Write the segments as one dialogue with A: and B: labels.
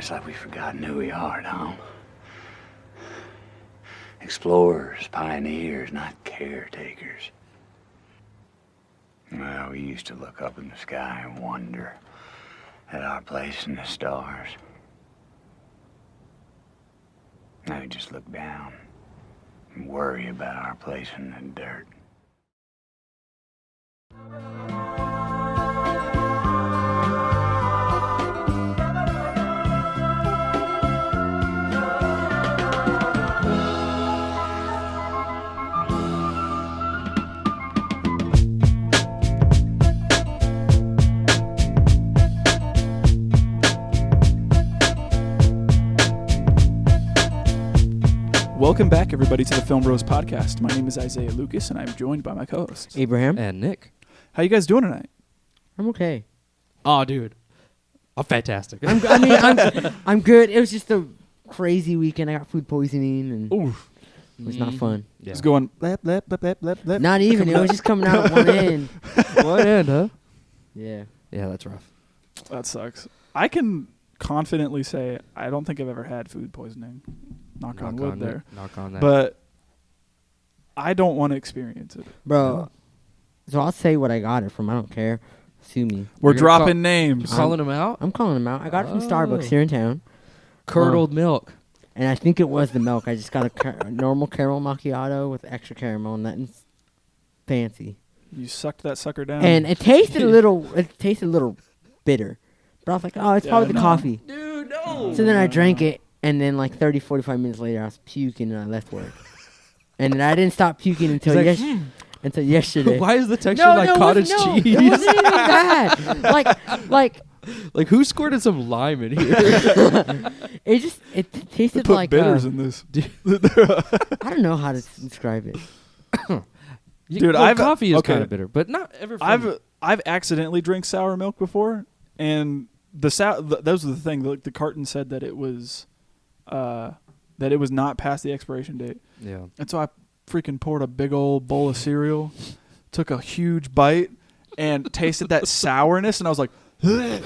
A: It's like we've forgotten who we are, Tom. Explorers, pioneers, not caretakers. Well, we used to look up in the sky and wonder at our place in the stars. Now we just look down and worry about our place in the dirt.
B: Welcome back, everybody, to the Film Bros Podcast. My name is Isaiah Lucas, and I'm joined by my co-hosts.
C: Abraham.
D: And Nick.
B: How you guys doing tonight?
C: I'm okay.
D: Oh, dude. I'm fantastic.
C: I'm good. It was just a crazy weekend. I got food poisoning, and it was not fun.
B: Yeah. It's going blap, blap, blap, blap, blap, blap.
C: Not even. It was just coming out at one end.
D: One end, huh?
C: Yeah.
D: Yeah, that's rough.
B: That sucks. I can confidently say I don't think I've ever had food poisoning. Knock on wood there.
D: Knock on that.
B: But I don't want to experience it.
C: Bro, so I'll say what I got it from. I don't care. Sue me.
B: We're dropping names.
D: You're calling them out?
C: I'm calling them out. I got it from Starbucks here in town.
D: Curdled milk.
C: And I think it was the milk. I just got a normal caramel macchiato with extra caramel, and that's fancy.
B: You sucked that sucker down.
C: And it tasted a little bitter. But I was like, oh, it's probably the coffee.
D: Dude, no.
C: So then I drank it, and then like 30, 45 minutes later, I was puking, and I left work. And then I didn't stop puking until until yesterday.
D: Why is the texture like cottage cheese?
C: It wasn't even bad.
D: Like who squirted some lime in here?
C: It tasted
B: put
C: like
B: bitters in this.
C: I don't know how to describe it.
B: Dude,
D: coffee is kind of bitter, but not ever.
B: I've accidentally drank sour milk before, and that was the thing. The carton said that it was not past the expiration date.
D: Yeah.
B: And so I freaking poured a big old bowl of cereal, took a huge bite, and tasted that sourness, and I was like, and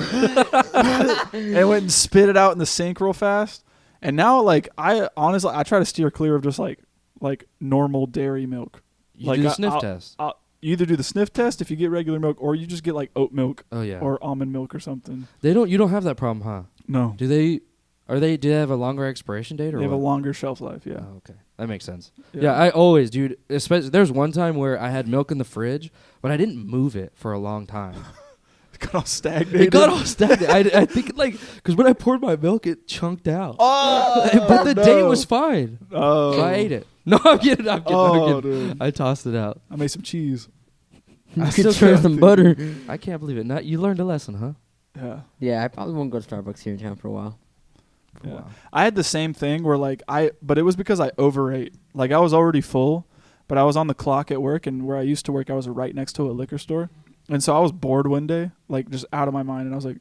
B: went and spit it out in the sink real fast. And now, like, I honestly try to steer clear of just like normal dairy milk.
D: You do the sniff test.
C: Mm-hmm.
B: You either do the sniff test if you get regular milk, or you just get like oat milk.
D: Oh yeah.
B: Or almond milk or something.
D: You don't have that problem, huh?
B: No.
D: Do they have a longer expiration date or
B: they have
D: what?
B: a longer shelf life, yeah.
D: Oh, okay. That makes sense. Yeah, I always, dude, especially there's one time where I had milk in the fridge, but I didn't move it for a long time.
B: It got all stagnated.
D: I think because when I poured my milk, it chunked out.
B: Oh,
D: but the date was fine.
B: Oh.
D: So I ate it. No, I'm kidding.
B: Oh, dude.
D: I tossed it out.
B: I made some cheese.
C: You could try some butter.
D: I can't believe it. You learned a lesson, huh?
B: Yeah.
C: Yeah, I probably won't go to Starbucks here in town for a while.
B: Yeah. Wow. I had the same thing where but it was because I overate. Like I was already full, but I was on the clock at work, and where I used to work, I was right next to a liquor store. And so I was bored one day, like just out of my mind, and I was like,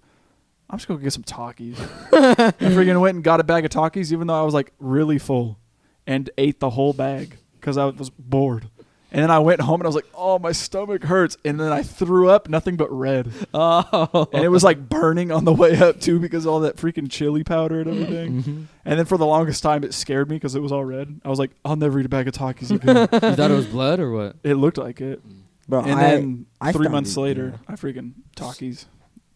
B: I'm just going to get some Takis. I freaking went and got a bag of Takis, even though I was like really full, and ate the whole bag because I was bored. And then I went home and I was like, oh, my stomach hurts. And then I threw up nothing but red.
D: Oh.
B: And it was like burning on the way up too because of all that freaking chili powder and everything.
D: Mm-hmm.
B: And then for the longest time, it scared me because it was all red. I was like, I'll never eat a bag of Takis again.
D: You thought it was blood or what?
B: It looked like it.
C: Bro,
B: And then 3 months
C: started,
B: later, I freaking Takis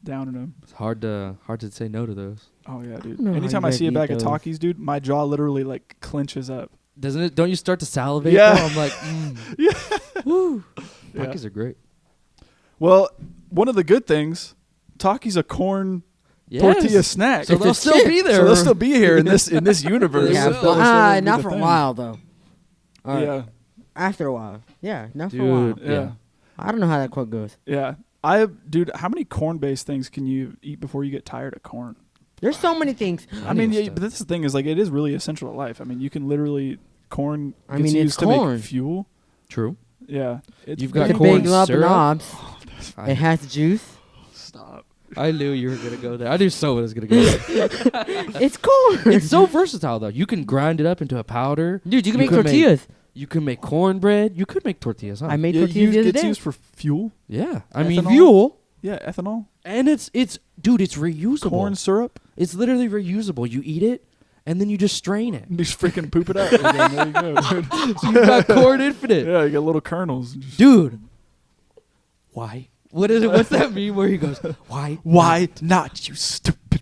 B: down in them.
D: It's hard to say no to those.
B: Oh, yeah, dude.
C: know how
B: Anytime
C: you
B: I
C: guys
B: see a
C: eat
B: bag of
C: those.
B: Takis, dude, my jaw literally like clenches up.
D: Doesn't it? Don't you start to salivate?
B: Yeah.
D: Though? I'm like,
B: Yeah.
D: Woo.
B: Yeah.
D: Takis are great.
B: Well, one of the good things, Takis a corn tortilla snack.
D: So they'll still be there.
B: So they'll still be here in this universe.
C: Yeah,
B: They'll still be
C: not
B: the
C: for a
B: thing.
C: while though.
B: Yeah.
C: After a while. Yeah, not for a while.
D: Dude.
B: Yeah.
C: I don't know how that quote goes.
B: Yeah. Dude, how many corn-based things can you eat before you get tired of corn?
C: There's so many things.
B: I mean, yeah, but this is the thing is like it is really essential to life. I mean, you can literally corn gets
C: it's
B: used to
C: corn.
B: make fuel.
D: True.
B: Yeah.
D: You've
C: It's
D: got
C: a
D: corn
C: big lump of
D: syrup.
C: knobs. It has juice.
B: Stop.
D: I knew you were gonna go there. I knew someone was gonna go there.
C: It's corn.
D: It's so versatile though. You can grind it up into a powder.
C: Dude, you can make
D: could
C: tortillas.
D: You can make cornbread. You could make tortillas, huh?
C: I made tortillas the other
B: It's
C: day.
B: used for fuel.
D: yeah. I mean,
B: Ethanol?
D: fuel.
B: Yeah, ethanol,
D: And it's reusable.
B: corn syrup.
D: It's literally reusable. You eat it, and then you just strain it.
B: You just freaking poop it out. And then there you go, dude.
D: So you got corn infinite.
B: Yeah, you got little kernels.
D: Dude. Why? What is it? What's that meme where he goes, why?
B: Why not, you stupid?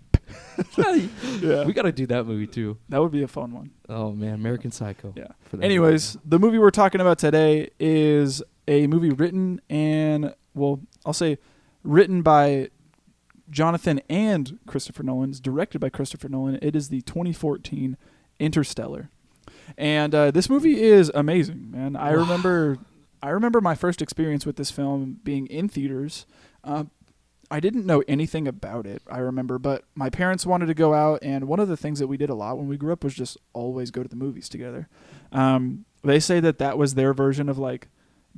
D: Yeah. We got to do that movie, too.
B: That would be a fun one.
D: Oh, man. American Psycho.
B: Yeah.
D: For that
B: Anyways, the movie we're talking about today is a movie written and, well, I'll say written by Jonathan and Christopher Nolan. It's directed by Christopher Nolan. It is the 2014 Interstellar. And this movie is amazing, man. I remember my first experience with this film being in theaters. I didn't know anything about it, I remember, but my parents wanted to go out, and one of the things that we did a lot when we grew up was just always go to the movies together. They say that was their version of, like,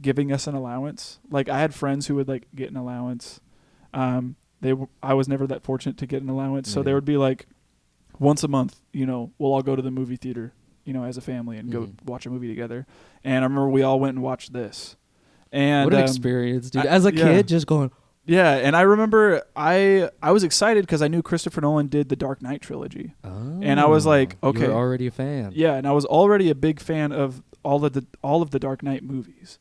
B: giving us an allowance. Like, I had friends who would, like, get an allowance. I was never that fortunate to get an allowance, so there would be, like, once a month, we'll all go to the movie theater, as a family and go watch a movie together. And I remember we all went and watched this. And
D: what an experience, dude. As a kid, just going...
B: Yeah, and I remember I was excited because I knew Christopher Nolan did the Dark Knight trilogy. Oh, and I was like, okay.
D: You were already a fan.
B: Yeah, and I was already a big fan of all of the Dark Knight movies.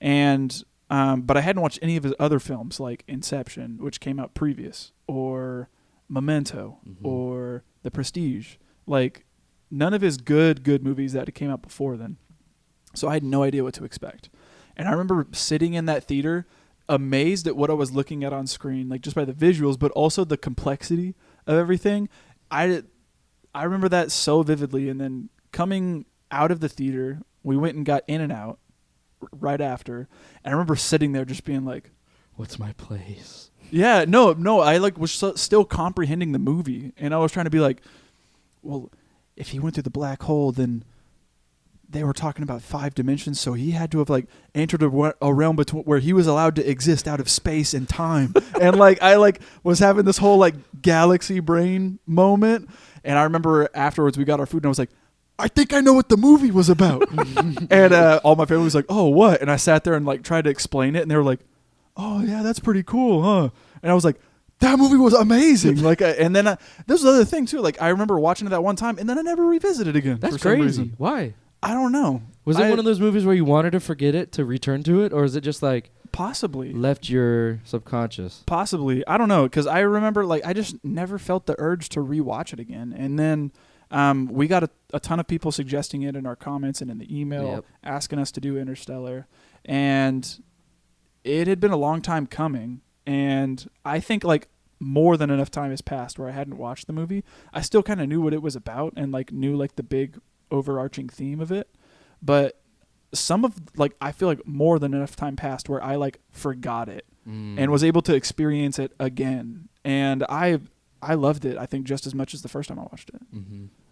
B: And but I hadn't watched any of his other films like Inception, which came out previous, or Memento, or The Prestige. Like, none of his good movies that came out before then. So I had no idea what to expect. And I remember sitting in that theater amazed at what I was looking at on screen, like just by the visuals, but also the complexity of everything. I remember that so vividly. And then coming out of the theater, we went and got In-N-Out right after. And I remember sitting there just being like,
D: what's my place?
B: Yeah, no, I like was still comprehending the movie. And I was trying to be like, well, if he went through the black hole, then they were talking about 5 dimensions, so he had to have like entered a realm between where he was allowed to exist out of space and time. And like I like was having this whole like galaxy brain moment. And I remember afterwards we got our food and I was like, I think I know what the movie was about. And all my family was like, oh, what? And I sat there and like tried to explain it, and they were like, oh yeah, that's pretty cool, huh? And I was like, that movie was amazing. Like, and then this was the other thing too. Like, I remember watching it that one time, and then I never revisited it again.
D: That's
B: for some
D: crazy.
B: Reason.
D: Why?
B: I don't know.
D: Was it one of those movies where you wanted to forget it to return to it, or is it just like
B: possibly
D: left your subconscious?
B: Possibly. I don't know, because I remember like I just never felt the urge to rewatch it again. And then we got a ton of people suggesting it in our comments and in the email, asking us to do Interstellar, and it had been a long time coming. And I think like more than enough time has passed where I hadn't watched the movie. I still kind of knew what it was about and like knew like the big overarching theme of it, but some of like I feel like more than enough time passed where I like forgot it and was able to experience it again, and I loved it, I think, just as much as the first time I watched it.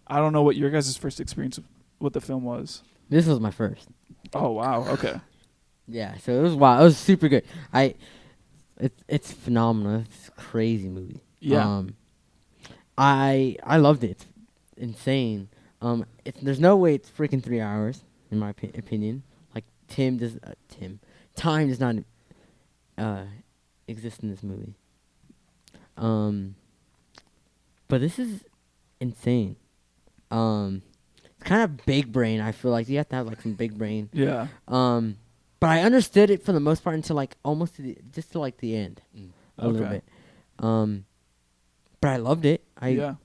B: I don't know what your guys' first experience of what the film was.
C: This was my first.
B: Oh wow, okay.
C: Yeah, so it was wild. It was super good. It's phenomenal. It's a crazy movie.
B: Yeah.
C: I loved it. It's insane. There's no way it's freaking 3 hours, in my opinion. Like time does not exist in this movie. But this is insane. It's kind of big brain. I feel like you have to have like some big brain.
B: Yeah.
C: But I understood it for the most part until like almost to like the end, a little bit. But I loved it.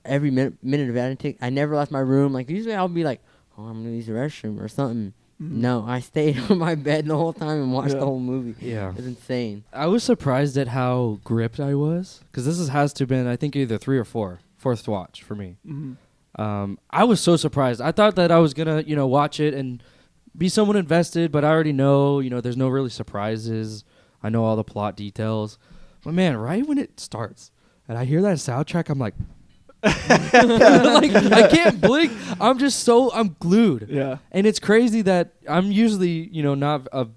C: Every minute of it. I never left my room. Like usually I'll be like, oh, I'm gonna use the restroom or something. No, I stayed on my bed the whole time and watched the whole movie. Yeah, it was insane.
D: I was surprised at how gripped I was, because this has to have been, I think, either 3 or 4th watch for me. I was so surprised. I thought that I was gonna watch it and be somewhat invested, but I already know there's no really surprises. I know all the plot details. But man, right when it starts and I hear that soundtrack, I'm like, like I can't blink. I'm glued. Yeah. And it's crazy that I'm usually, not I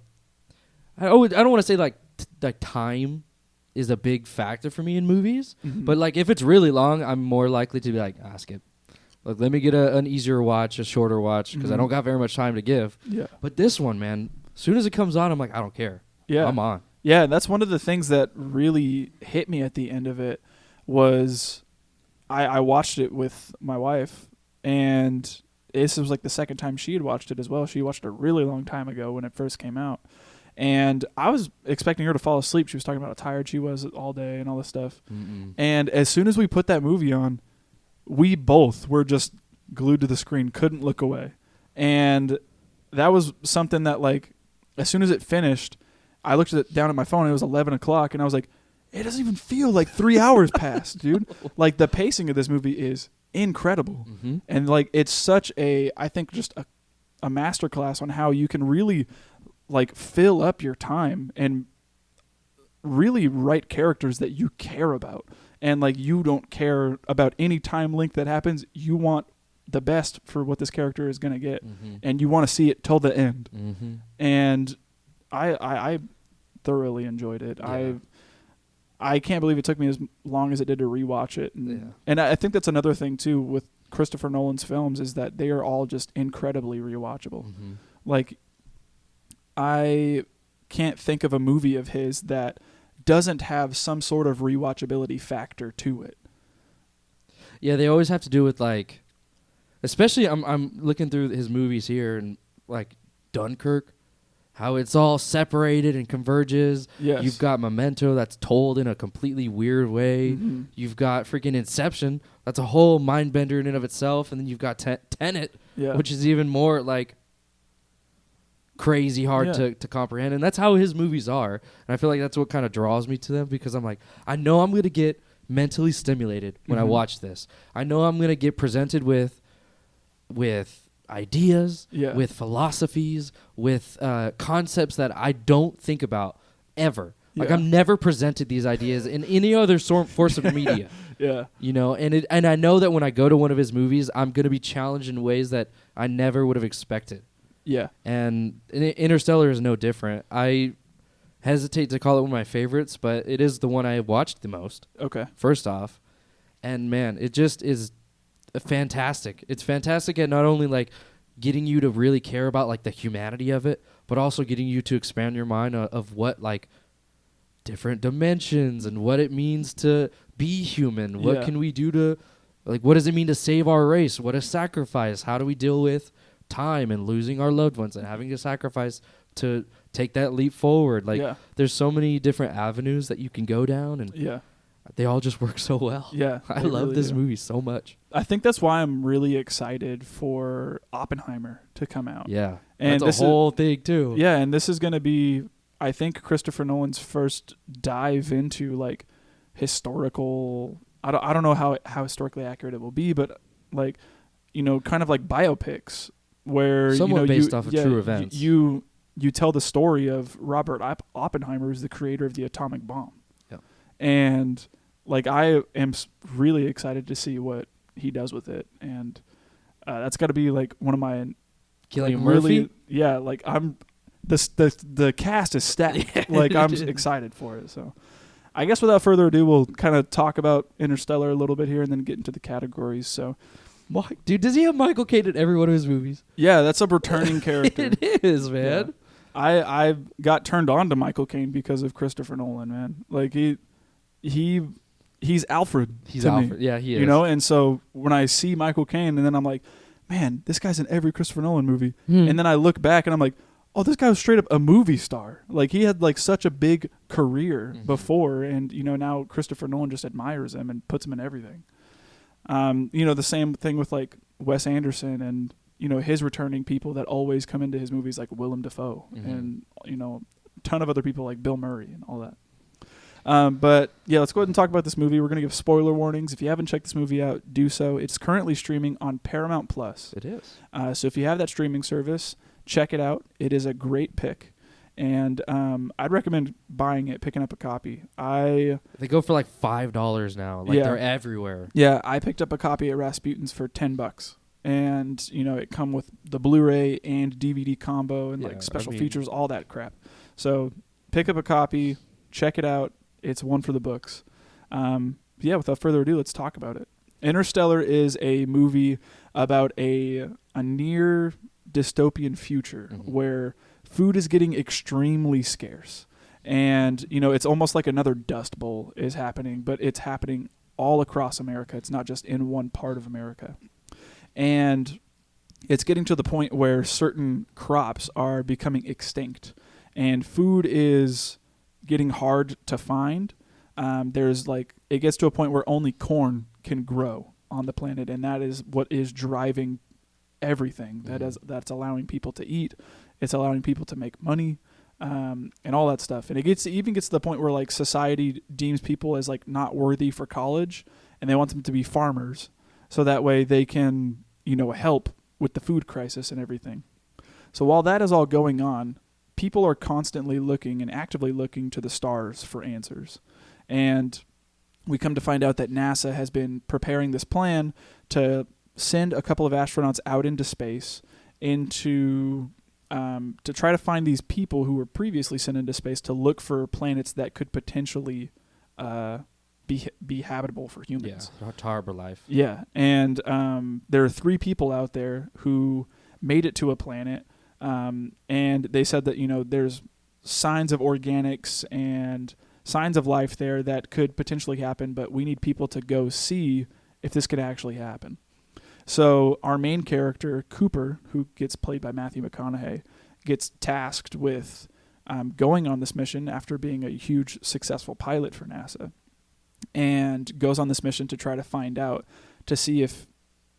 D: don't want to say like time is a big factor for me in movies, but like if it's really long, I'm more likely to be like, skip. Like, let me get an easier watch, a shorter watch, because I don't got very much time to give. Yeah. But this one, man, as soon as it comes on, I'm like, I don't care. Yeah. I'm on.
B: Yeah, that's one of the things that really hit me at the end of it was I watched it with my wife, and this was like the second time she had watched it as well. She watched it a really long time ago when it first came out. And I was expecting her to fall asleep. She was talking about how tired she was all day and all this stuff.
D: Mm-mm.
B: And as soon as we put that movie on, we both were just glued to the screen, couldn't look away. And that was something that, like, as soon as it finished, I looked down at my phone, and it was 11 o'clock, and I was like, it doesn't even feel like 3 hours passed, dude. Like, the pacing of this movie is incredible.
D: Mm-hmm.
B: And, like, it's such I think just a masterclass on how you can really, like, fill up your time and really write characters that you care about. And, like, you don't care about any time link that happens. You want the best for what this character is going to get.
D: Mm-hmm.
B: And you want to see it till the end.
D: Mm-hmm.
B: And I thoroughly enjoyed it.
D: Yeah.
B: I can't believe it took me as long as it did to rewatch it. And I think that's another thing, too, with Christopher Nolan's films, is that they are all just incredibly rewatchable.
D: Mm-hmm.
B: Like, I can't think of a movie of his that doesn't have some sort of rewatchability factor to it.
D: Yeah, they always have to do with, like, especially I'm looking through his movies here, and like Dunkirk, how it's all separated and converges.
B: Yes.
D: You've got Memento that's told in a completely weird way.
B: Mm-hmm.
D: You've got freaking Inception, that's a whole mind bender in and of itself, and then you've got Tenet, which is even more like crazy hard to comprehend. And that's how his movies are. And I feel like that's what kind of draws me to them, because I'm like, I know I'm going to get mentally stimulated when I watch this. I know I'm going to get presented with ideas, with philosophies, with concepts that I don't think about ever. Like, I'm never presented these ideas in any other force of media.
B: Yeah.
D: You know, and I know that when I go to one of his movies, I'm going to be challenged in ways that I never would have expected.
B: Yeah.
D: And Interstellar is no different. I hesitate to call it one of my favorites, but it is the one I watched the most.
B: Okay.
D: First off. And man, it just is fantastic. It's fantastic at not only like getting you to really care about like the humanity of it, but also getting you to expand your mind of what like different dimensions and what it means to be human. What can we do to, like, what does it mean to save our race? What is sacrifice? How do we deal with time and losing our loved ones and having to sacrifice to take that leap forward? Like, there's so many different avenues that you can go down, and they all just work so well.
B: Yeah.
D: I love
B: really
D: this movie so much.
B: I think that's why I'm really excited for Oppenheimer to come out.
D: Yeah.
B: And
D: that's a whole thing too.
B: Yeah, and this is going to be, I think, Christopher Nolan's first dive into like historical, I don't know how historically accurate it will be, but like, you know, kind of like biopics where
D: somewhat based off of true events.
B: You tell the story of Robert Oppenheimer, who's the creator of the atomic bomb.
D: Yep.
B: And like, I am really excited to see what he does with it, and that's got to be like one of my
D: Cillian
B: really
D: Murphy?
B: Yeah, like I'm the cast is stacked. Like, I'm excited for it. So I guess without further ado, we'll kind of talk about Interstellar a little bit here and then get into the categories. So
D: dude, does he have Michael Caine in every one of his movies?
B: Yeah, that's a returning character.
D: It is, man.
B: Yeah. I got turned on to Michael Caine because of Christopher Nolan, man. Like, he's Alfred.
D: He's
B: to
D: Alfred.
B: Me,
D: yeah, he is.
B: You know, and so when I see Michael Caine, and then I'm like, man, this guy's in every Christopher Nolan movie. And then I look back and I'm like, oh, this guy was straight up a movie star. Like, he had like such a big career before, and you know, now Christopher Nolan just admires him and puts him in everything. You know, the same thing with like Wes Anderson and, you know, his returning people that always come into his movies, like Willem Dafoe and, you know, a ton of other people like Bill Murray and all that. But yeah, let's go ahead and talk about this movie. We're going to give spoiler warnings. If you haven't checked this movie out, do so. It's currently streaming on Paramount Plus.
D: It is.
B: So if you have that streaming service, check it out. It is a great pick. And I'd recommend buying it, picking up a copy.
D: They go for like $5 now. Like, they're everywhere.
B: Yeah, I picked up a copy at Rasputin's for $10. And, you know, it come with the Blu-ray and DVD combo and like special features, all that crap. So pick up a copy, check it out. It's one for the books. Yeah, without further ado, let's talk about it. Interstellar is a movie about a near dystopian future where food is getting extremely scarce. And, you know, it's almost like another Dust Bowl is happening, but it's happening all across America. It's not just in one part of America. And it's getting to the point where certain crops are becoming extinct, and food is getting hard to find. It gets to a point where only corn can grow on the planet, and that is what is driving everything. That's allowing people to eat. It's allowing people to make money, and all that stuff. And it even gets to the point where like society deems people as like not worthy for college, and they want them to be farmers, so that way they can, help with the food crisis and everything. So while that is all going on, people are constantly looking and actively looking to the stars for answers. And we come to find out that NASA has been preparing this plan to send a couple of astronauts out into space to try to find these people who were previously sent into space to look for planets that could potentially be habitable for humans.
D: Yeah, to harbor life.
B: Yeah, and there are 3 people out there who made it to a planet, and they said that there's signs of organics and signs of life there that could potentially happen, but we need people to go see if this could actually happen. So our main character, Cooper, who gets played by Matthew McConaughey, gets tasked with going on this mission after being a huge successful pilot for NASA, and goes on this mission to try to find out, to see if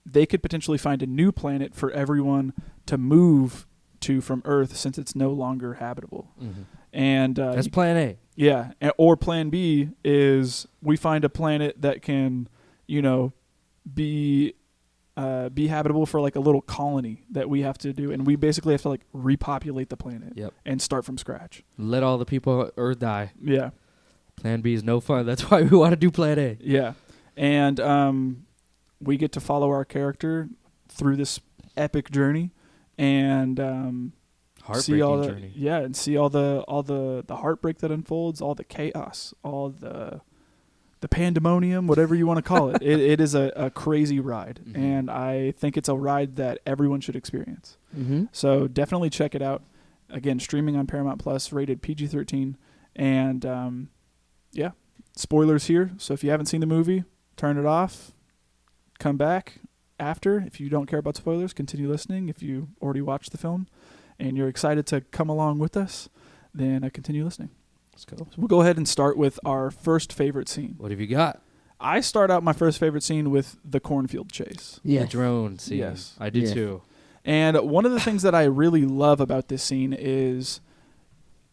B: they could potentially find a new planet for everyone to move to from Earth, since it's no longer habitable. Mm-hmm. And
D: that's plan A.
B: Yeah, or plan B is we find a planet that can, be habitable for like a little colony that we have to do, and we basically have to like repopulate the planet and start from scratch.
D: Let all the people on Earth die.
B: Yeah.
D: Plan B is no fun. That's why we want to do plan A.
B: Yeah. And we get to follow our character through this epic journey, and
D: heartbreaking journey.
B: Yeah, and see all the heartbreak that unfolds, all the chaos, all the pandemonium, whatever you want to call it. It is a crazy ride, mm-hmm. and I think it's a ride that everyone should experience. Mm-hmm. So definitely check it out. Again, streaming on Paramount Plus, rated PG-13, and yeah, spoilers here. So if you haven't seen the movie, turn it off, come back after. If you don't care about spoilers, continue listening. If you already watched the film and you're excited to come along with us, then continue listening.
D: Let's go.
B: So we'll go ahead and start with our first favorite scene.
D: What have you got?
B: I start out my first favorite scene with the cornfield chase.
C: Yes.
D: The drone scene.
B: Yes.
D: I do too.
B: And one of the things that I really love about this scene is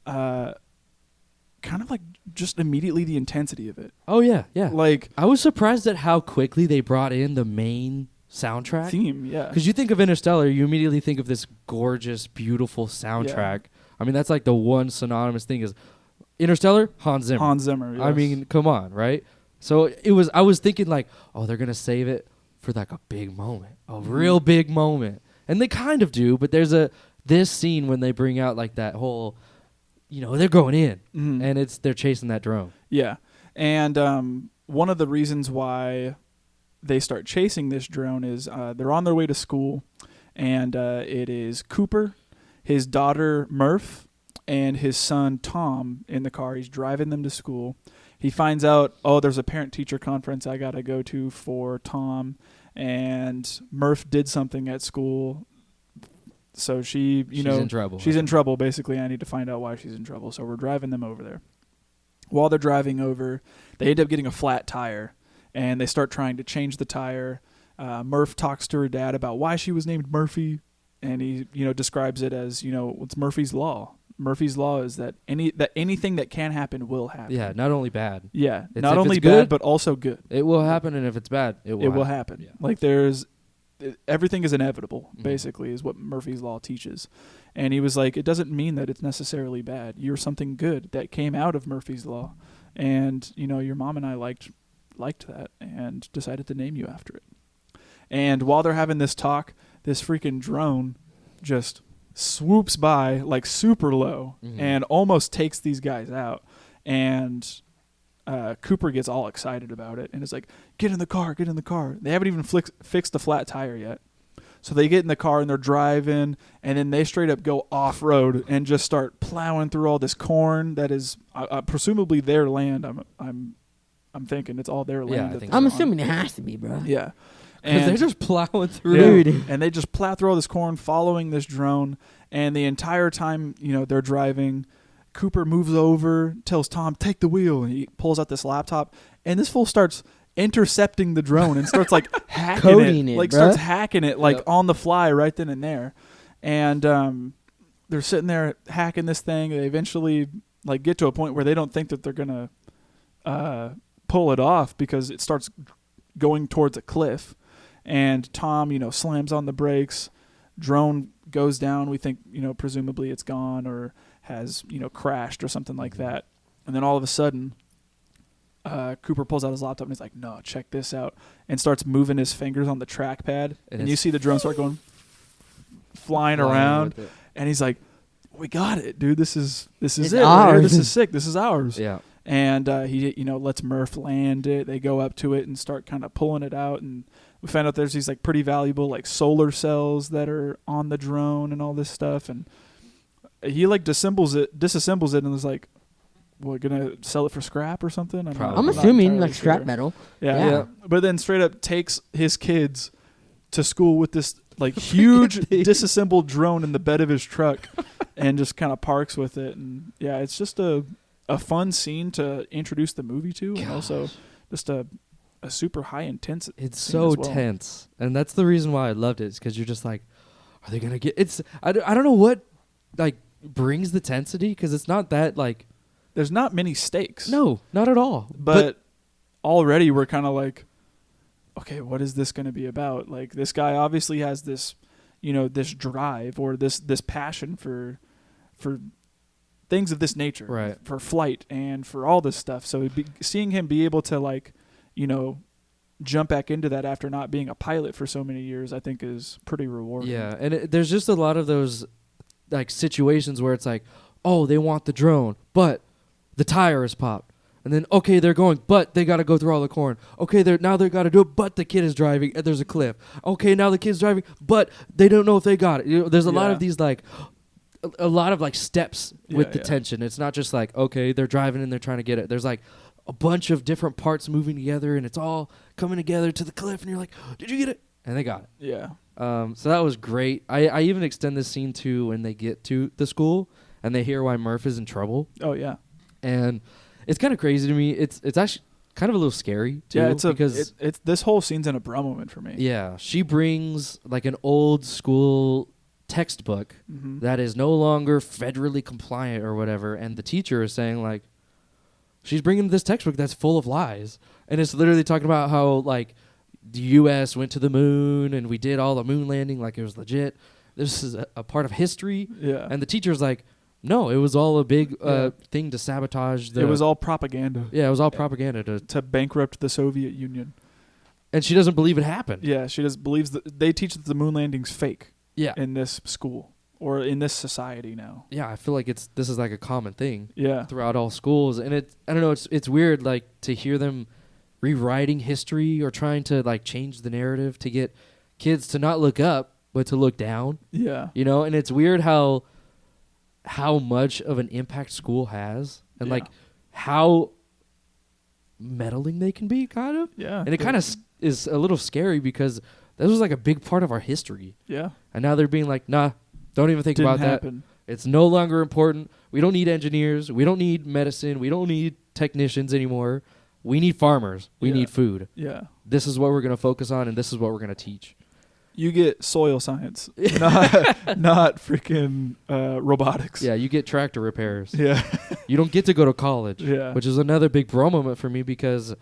B: kind of like just immediately the intensity of it.
D: Oh, yeah, yeah.
B: Like,
D: I was surprised at how quickly they brought in the main soundtrack.
B: Theme, yeah.
D: Because you think of Interstellar, you immediately think of this gorgeous, beautiful soundtrack. Yeah. I mean, that's like the one synonymous thing is Interstellar, Hans Zimmer.
B: Hans Zimmer, yes.
D: I mean, come on, right? So I was thinking like, oh, they're going to save it for like a big moment, a real big moment. And they kind of do, but there's this scene when they bring out like that whole, they're going in and they're chasing that drone.
B: Yeah. And one of the reasons why they start chasing this drone is they're on their way to school, and it is Cooper, his daughter Murph, and his son Tom in the car. He's driving them to school. He finds out, there's a parent-teacher conference I got to go to for Tom, and Murph did something at school. So she's in trouble. She's in trouble, basically. I need to find out why she's in trouble. So we're driving them over there. While they're driving over, they end up getting a flat tire, and they start trying to change the tire. Murph talks to her dad about why she was named Murphy, and he describes it as it's Murphy's Law. Murphy's Law is that anything that can happen will happen.
D: Yeah, not only bad.
B: Yeah, not only bad, but also good.
D: It will happen, and if it's bad, it will happen.
B: Yeah. Like everything is inevitable, basically, is what Murphy's Law teaches. And he was like, it doesn't mean that it's necessarily bad. You're something good that came out of Murphy's Law. And, your mom and I liked that and decided to name you after it. And while they're having this talk, this freaking drone just swoops by like super low and almost takes these guys out. And Cooper gets all excited about it and is like, get in the car. They haven't even fixed the flat tire yet. So they get in the car and they're driving, and then they straight up go off-road and just start plowing through all this corn that is presumably their land. I'm thinking it's all their land.
D: Yeah, I
B: that
D: think
B: they're
C: I'm
B: on.
C: assuming it has to be, bro.
B: Yeah.
D: Because they're
B: And
D: just plowing through.
C: Dude.
B: and they just plow through all this corn following this drone. And the entire time, they're driving, Cooper moves over, tells Tom, take the wheel. And he pulls out this laptop. And this fool starts intercepting the drone and starts like hacking
C: Coding it,
B: like
C: bruh.
B: starts hacking it like
D: Yep.
B: on the fly right then and there. And they're sitting there hacking this thing. They eventually like get to a point where they don't think that they're going to pull it off because it starts going towards a cliff. And Tom, slams on the brakes. Drone goes down. We think, presumably it's gone or has, crashed or something like that. And then all of a sudden, Cooper pulls out his laptop and he's like, no, check this out. And starts moving his fingers on the trackpad. And you see the drone start going flying around. And he's like, we got it, dude. This is
C: It's
B: it. Right
C: ours.
B: here. This is sick. This is ours.
D: Yeah.
B: And he, lets Murph land it. They go up to it and start kind of pulling it out. And we found out there's these like pretty valuable like solar cells that are on the drone and all this stuff. And he like disassembles it, and was like, "We're gonna sell it for scrap or something." I'm
C: I'm
B: not
C: assuming
B: entirely
C: like scrap
B: sure.
C: metal.
B: Yeah.
C: Yeah.
B: But then straight up takes his kids to school with this like huge disassembled drone in the bed of his truck, and just kind of parks with it. And yeah, it's just a fun scene to introduce the movie to, and also just a super high intense.
D: It's
B: scene
D: so
B: as well.
D: tense, and that's the reason why I loved it. Is because you're just like, are they gonna get? It's I don't know what like brings the tensity, because it's not that like
B: There's not many stakes.
D: no, not at all.
B: but already we're kind of like, okay, what is this going to be about? Like, this guy obviously has this, this drive or this passion for things of this nature,
D: Right.
B: For flight and for all this stuff. So seeing him be able to like, jump back into that after not being a pilot for so many years, I think is pretty rewarding.
D: Yeah, and there's just a lot of those like situations where it's like, oh, they want the drone, but the tire is popped. And then, okay, they're going, but they got to go through all the corn. Okay, they got to do it, but the kid is driving, and there's a cliff. Okay, now the kid's driving, but they don't know if they got it. There's a lot of these, like, a lot of, like, steps with the tension. It's not just like, okay, they're driving and they're trying to get it. There's, like, a bunch of different parts moving together, and it's all coming together to the cliff, and you're like, did you get it? And they got it.
B: Yeah.
D: So that was great. I even extend this scene to when they get to the school, and they hear why Murph is in trouble.
B: Oh, yeah.
D: And it's kind of crazy to me. It's actually kind of a little scary too.
B: Yeah,
D: because
B: it's this whole scene's in a bra moment for me.
D: yeah, she brings like an old school textbook that is no longer federally compliant or whatever, and the teacher is saying like, she's bringing this textbook that's full of lies, and it's literally talking about how like the U.S. went to the moon and we did all the moon landing like it was legit. This is a part of history.
B: Yeah.
D: And the teacher's like, no, it was all a big thing to sabotage.
B: It was all propaganda.
D: Yeah, it was all propaganda
B: To bankrupt the Soviet Union.
D: and she doesn't believe it happened.
B: Yeah, she just believes that they teach that the moon landing's fake
D: Yeah,
B: in this school or in this society now.
D: yeah. I feel like this is like a common thing
B: Yeah.
D: throughout all schools, and I don't know. It's weird like to hear them rewriting history or trying to like change the narrative to get kids to not look up but to look down.
B: Yeah.
D: And it's weird how much of an impact school has, and like how meddling they can be, kind of.
B: Yeah.
D: And it kind of is a little scary because this was like a big part of our history,
B: Yeah.
D: and now they're being like, nah, don't even think
B: Didn't
D: about
B: happen.
D: that. It's no longer important. We don't need engineers. We don't need medicine. We don't need technicians anymore. We need farmers. We
B: Yeah.
D: need food.
B: Yeah.
D: This is what we're going to focus on, and this is what we're going to teach.
B: You get soil science, not freaking robotics.
D: Yeah, you get tractor repairs.
B: Yeah.
D: You don't get to go to college,
B: Yeah.
D: which is another big bro moment for me because,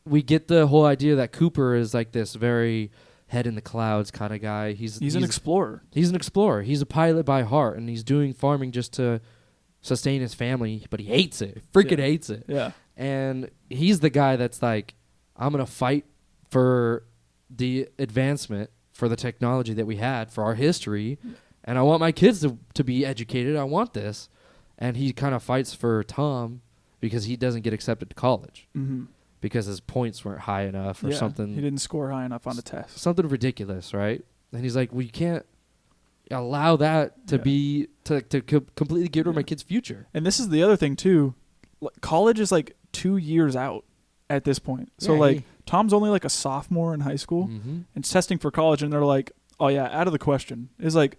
D: we get the whole idea that Cooper is like this very head in the clouds kind of guy. He's
B: He's an explorer.
D: He's an explorer. He's a pilot by heart, and he's doing farming just to sustain his family, but he hates it. Freaking hates it.
B: Yeah.
D: And he's the guy that's like, I'm going to fight for the advancement, for the technology that we had, for our history, and I want my kids to be educated. I want this. And he kind of fights for Tom because he doesn't get accepted to college
B: Mm-hmm.
D: because his points weren't high enough or
B: He
D: something.
B: didn't score high enough on the test.
D: Something ridiculous, right? And he's like, well, you can't allow that to be to completely get rid of my kid's future.
B: And this is the other thing too. College is like 2 years out at this point. So
C: Yeah,
B: like Tom's only like a sophomore in high school and testing for college, and they're like, oh yeah, out of the question. It's like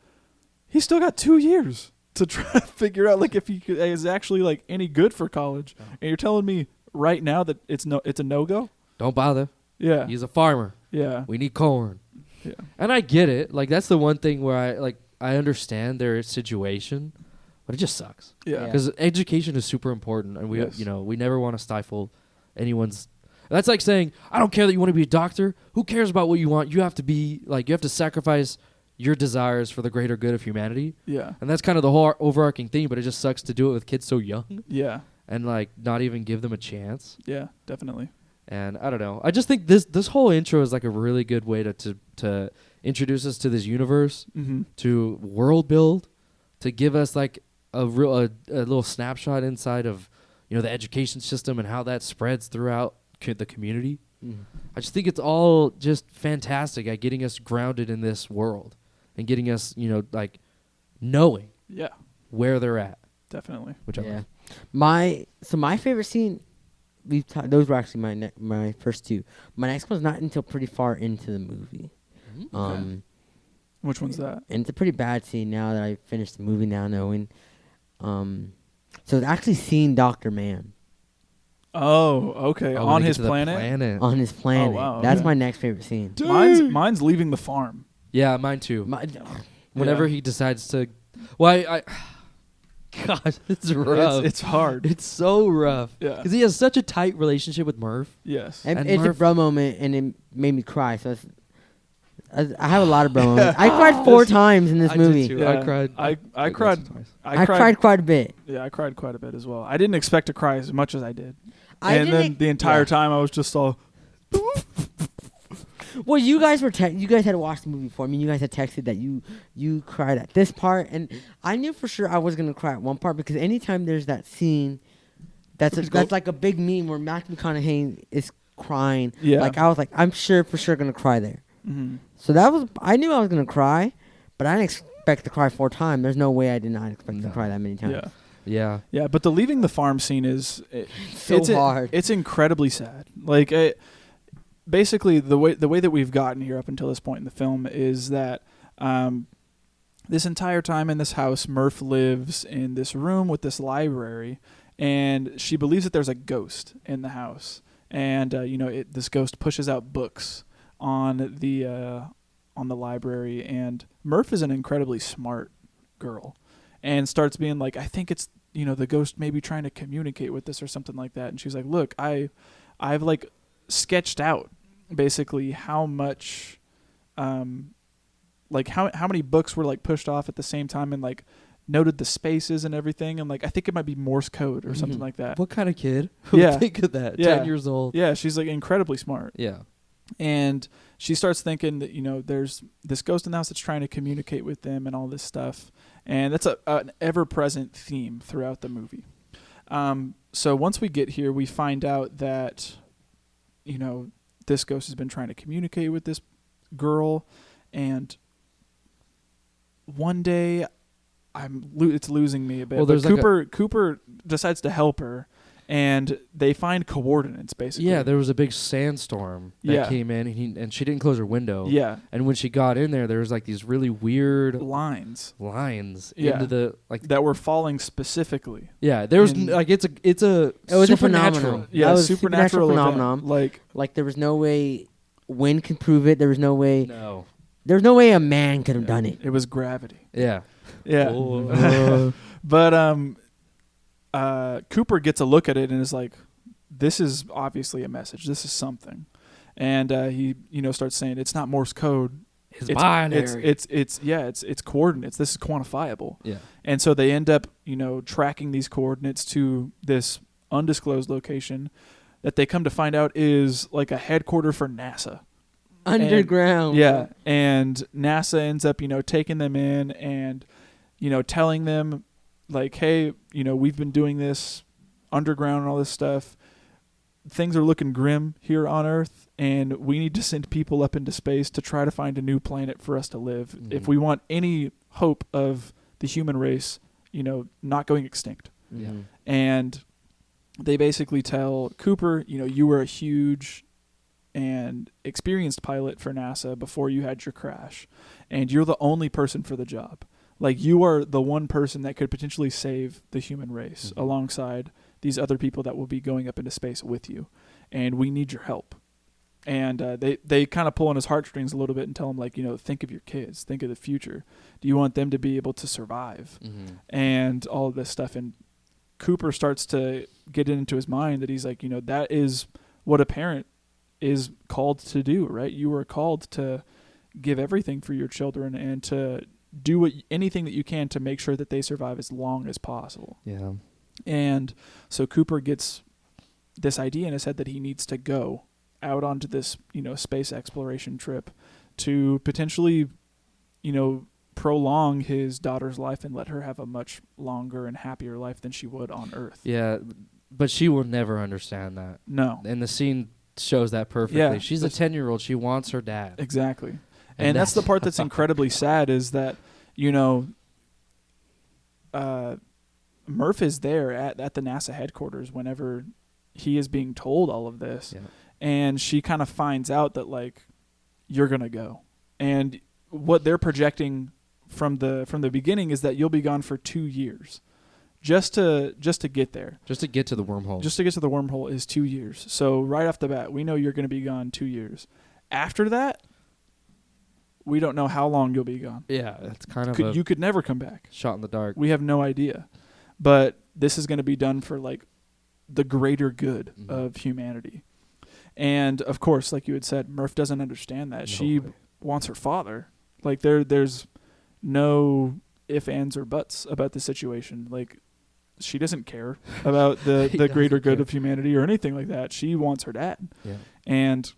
B: he's still got 2 years to try to figure out like if he is actually like any good for college. And you're telling me right now that it's a no-go?
D: Don't bother.
B: Yeah.
D: He's a farmer.
B: Yeah.
D: We need corn.
B: Yeah.
D: And I get it. Like that's the one thing where I understand their situation, but it just sucks.
B: Yeah.
D: Because education is super important, and we never want to stifle anyone's. That's like saying, I don't care that you want to be a doctor. Who cares about what you want? You have to be like, you have to sacrifice your desires for the greater good of humanity.
B: Yeah.
D: And that's kind of the whole overarching theme, but it just sucks to do it with kids so young.
B: Yeah.
D: And like not even give them a chance.
B: Yeah, definitely.
D: And I don't know. I just think this whole intro is like a really good way to introduce us to this universe, to world build, to give us like a little snapshot inside of the education system and how that spreads throughout the community. I just think it's all just fantastic at getting us grounded in this world and getting us like knowing where they're at.
B: Definitely.
D: Which I love.
C: My favorite scene, those were actually my first two. My next one's not until pretty far into the movie.
B: Okay. Which one's that?
C: And it's a pretty bad scene now that I finished the movie now knowing. So it's actually seeing Dr. Mann.
B: Oh, okay.
D: Oh,
B: on
D: when
B: his
D: they get to the
B: planet?
C: On his planet.
B: Oh, wow.
C: That's
B: Okay.
C: my next favorite scene.
B: Mine's leaving the farm.
D: Yeah, mine too. Whenever
B: Yeah.
D: he decides to, God, it's rough.
B: It's hard.
D: It's so rough.
B: Yeah.
D: Because he has such a tight relationship with Murph.
B: Yes.
D: And
C: It's a
D: Murph-
C: bro moment, and it made me cry. So I have a lot of bro moments. I cried 4 times in this
D: I
C: movie.
D: did too.
B: Yeah.
D: I cried.
B: I cried.
D: twice.
C: I cried quite a bit.
B: Yeah, I cried quite a bit as well. I didn't expect to cry as much as I did.
C: I
B: And then
C: didn't-
B: the entire
C: yeah.
B: time I was just all,
C: Well, you guys were you guys had watched the movie before. I mean, you guys had texted that you cried at this part, and I knew for sure I was gonna cry at one part because anytime there's that scene, that's like a big meme where Matthew McConaughey is crying.
B: Yeah.
C: Like I was like, I'm for sure gonna cry there.
B: mhm.
C: So I knew I was gonna cry, but I didn't expect to cry 4 times. There's no way I did not expect to cry that many times.
B: Yeah.
D: Yeah.
B: Yeah, but the leaving the farm scene is
C: So hard.
B: It's incredibly sad. Like basically the way that we've gotten here up until this point in the film is that this entire time in this house, Murph lives in this room with this library, and she believes that there's a ghost in the house, and this ghost pushes out books on the library, and Murph is an incredibly smart girl, and starts being like, I think it's the ghost may be trying to communicate with this or something like that, and she's like, look, I've like sketched out basically how much like how many books were like pushed off at the same time, and like noted the spaces and everything, and like I think it might be Morse code or something like that.
D: What kind of kid would
B: Yeah.
D: think of that?
B: Yeah.
D: 10 years old.
B: Yeah, she's like incredibly smart.
D: Yeah.
B: And she starts thinking that there's this ghost in the house that's trying to communicate with them and all this stuff, and that's an ever-present theme throughout the movie. So once we get here, we find out that this ghost has been trying to communicate with this girl, and one day it's losing me a bit.
D: Well,
B: but
D: there's
B: Cooper decides to help her, and they find coordinates basically.
D: Yeah, there was a big sandstorm that
B: Yeah.
D: came in, and she didn't close her window.
B: Yeah.
D: And when she got in there was like these really weird
B: Lines
D: lines
B: Yeah.
D: into the
B: that were falling specifically.
D: Yeah, there was
B: And-
D: like it's a
C: It was a
D: supernatural.
C: phenomenon.
B: Yeah,
C: That was a
B: supernatural event.
C: phenomenon. Like there was no way wind could prove it. There was no way.
D: No.
C: There was no way a man could have done it.
B: It was gravity.
D: Yeah.
B: Yeah.
D: Oh.
B: But Cooper gets a look at it and is like, this is obviously a message. This is something. And he starts saying it's not Morse code.
D: It's binary.
B: It's coordinates. This is quantifiable.
D: Yeah.
B: And so they end up, tracking these coordinates to this undisclosed location that they come to find out is like a headquarter for NASA.
C: Underground.
B: Yeah, and NASA ends up, taking them in and, telling them, like, hey, we've been doing this underground and all this stuff. Things are looking grim here on Earth, and we need to send people up into space to try to find a new planet for us to live
D: Mhm.
B: if we want any hope of the human race, not going extinct.
D: Yeah.
C: Mhm.
B: And they basically tell Cooper, you were a huge and experienced pilot for NASA before you had your crash, and you're the only person for the job. Like, you are the one person that could potentially save the human race alongside these other people that will be going up into space with you, and we need your help. And they kind of pull on his heartstrings a little bit and tell him, like, think of your kids, think of the future. Do you want them to be able to survive? And all of this stuff. And Cooper starts to get into his mind that he's like, that is what a parent is called to do, right? You are called to give everything for your children and to do anything that you can to make sure that they survive as long as possible.
D: Yeah.
B: And so Cooper gets this idea in his head that he needs to go out onto this, space exploration trip to potentially, prolong his daughter's life and let her have a much longer and happier life than she would on Earth.
D: Yeah, but she will never understand that.
B: No.
D: And the scene shows that perfectly.
B: Yeah,
D: she's a 10-year-old. She wants her dad.
B: Exactly. And that's the part that's incredibly sad is that, Murph is there at the NASA headquarters whenever he is being told all of this.
D: Yeah.
B: And she kind of finds out that, like, you're going to go. And what they're projecting from the beginning is that you'll be gone for 2 years just to get there.
D: Just to get to the wormhole.
B: Just to get to the wormhole is 2 years. So right off the bat, we know you're going to be gone 2 years. After that, we don't know how long you'll be gone.
D: Yeah, it's kind of
B: you could never come back.
D: Shot in the dark.
B: We have no idea. But this is going to be done for, like, the greater good of humanity. And, of course, like you had said, Murph doesn't understand that. No. She wants her father. Like, there's no ifs, ands, or buts about the situation. Like, she doesn't care about the greater good of humanity or anything like that. She wants her dad.
D: Yeah.
B: And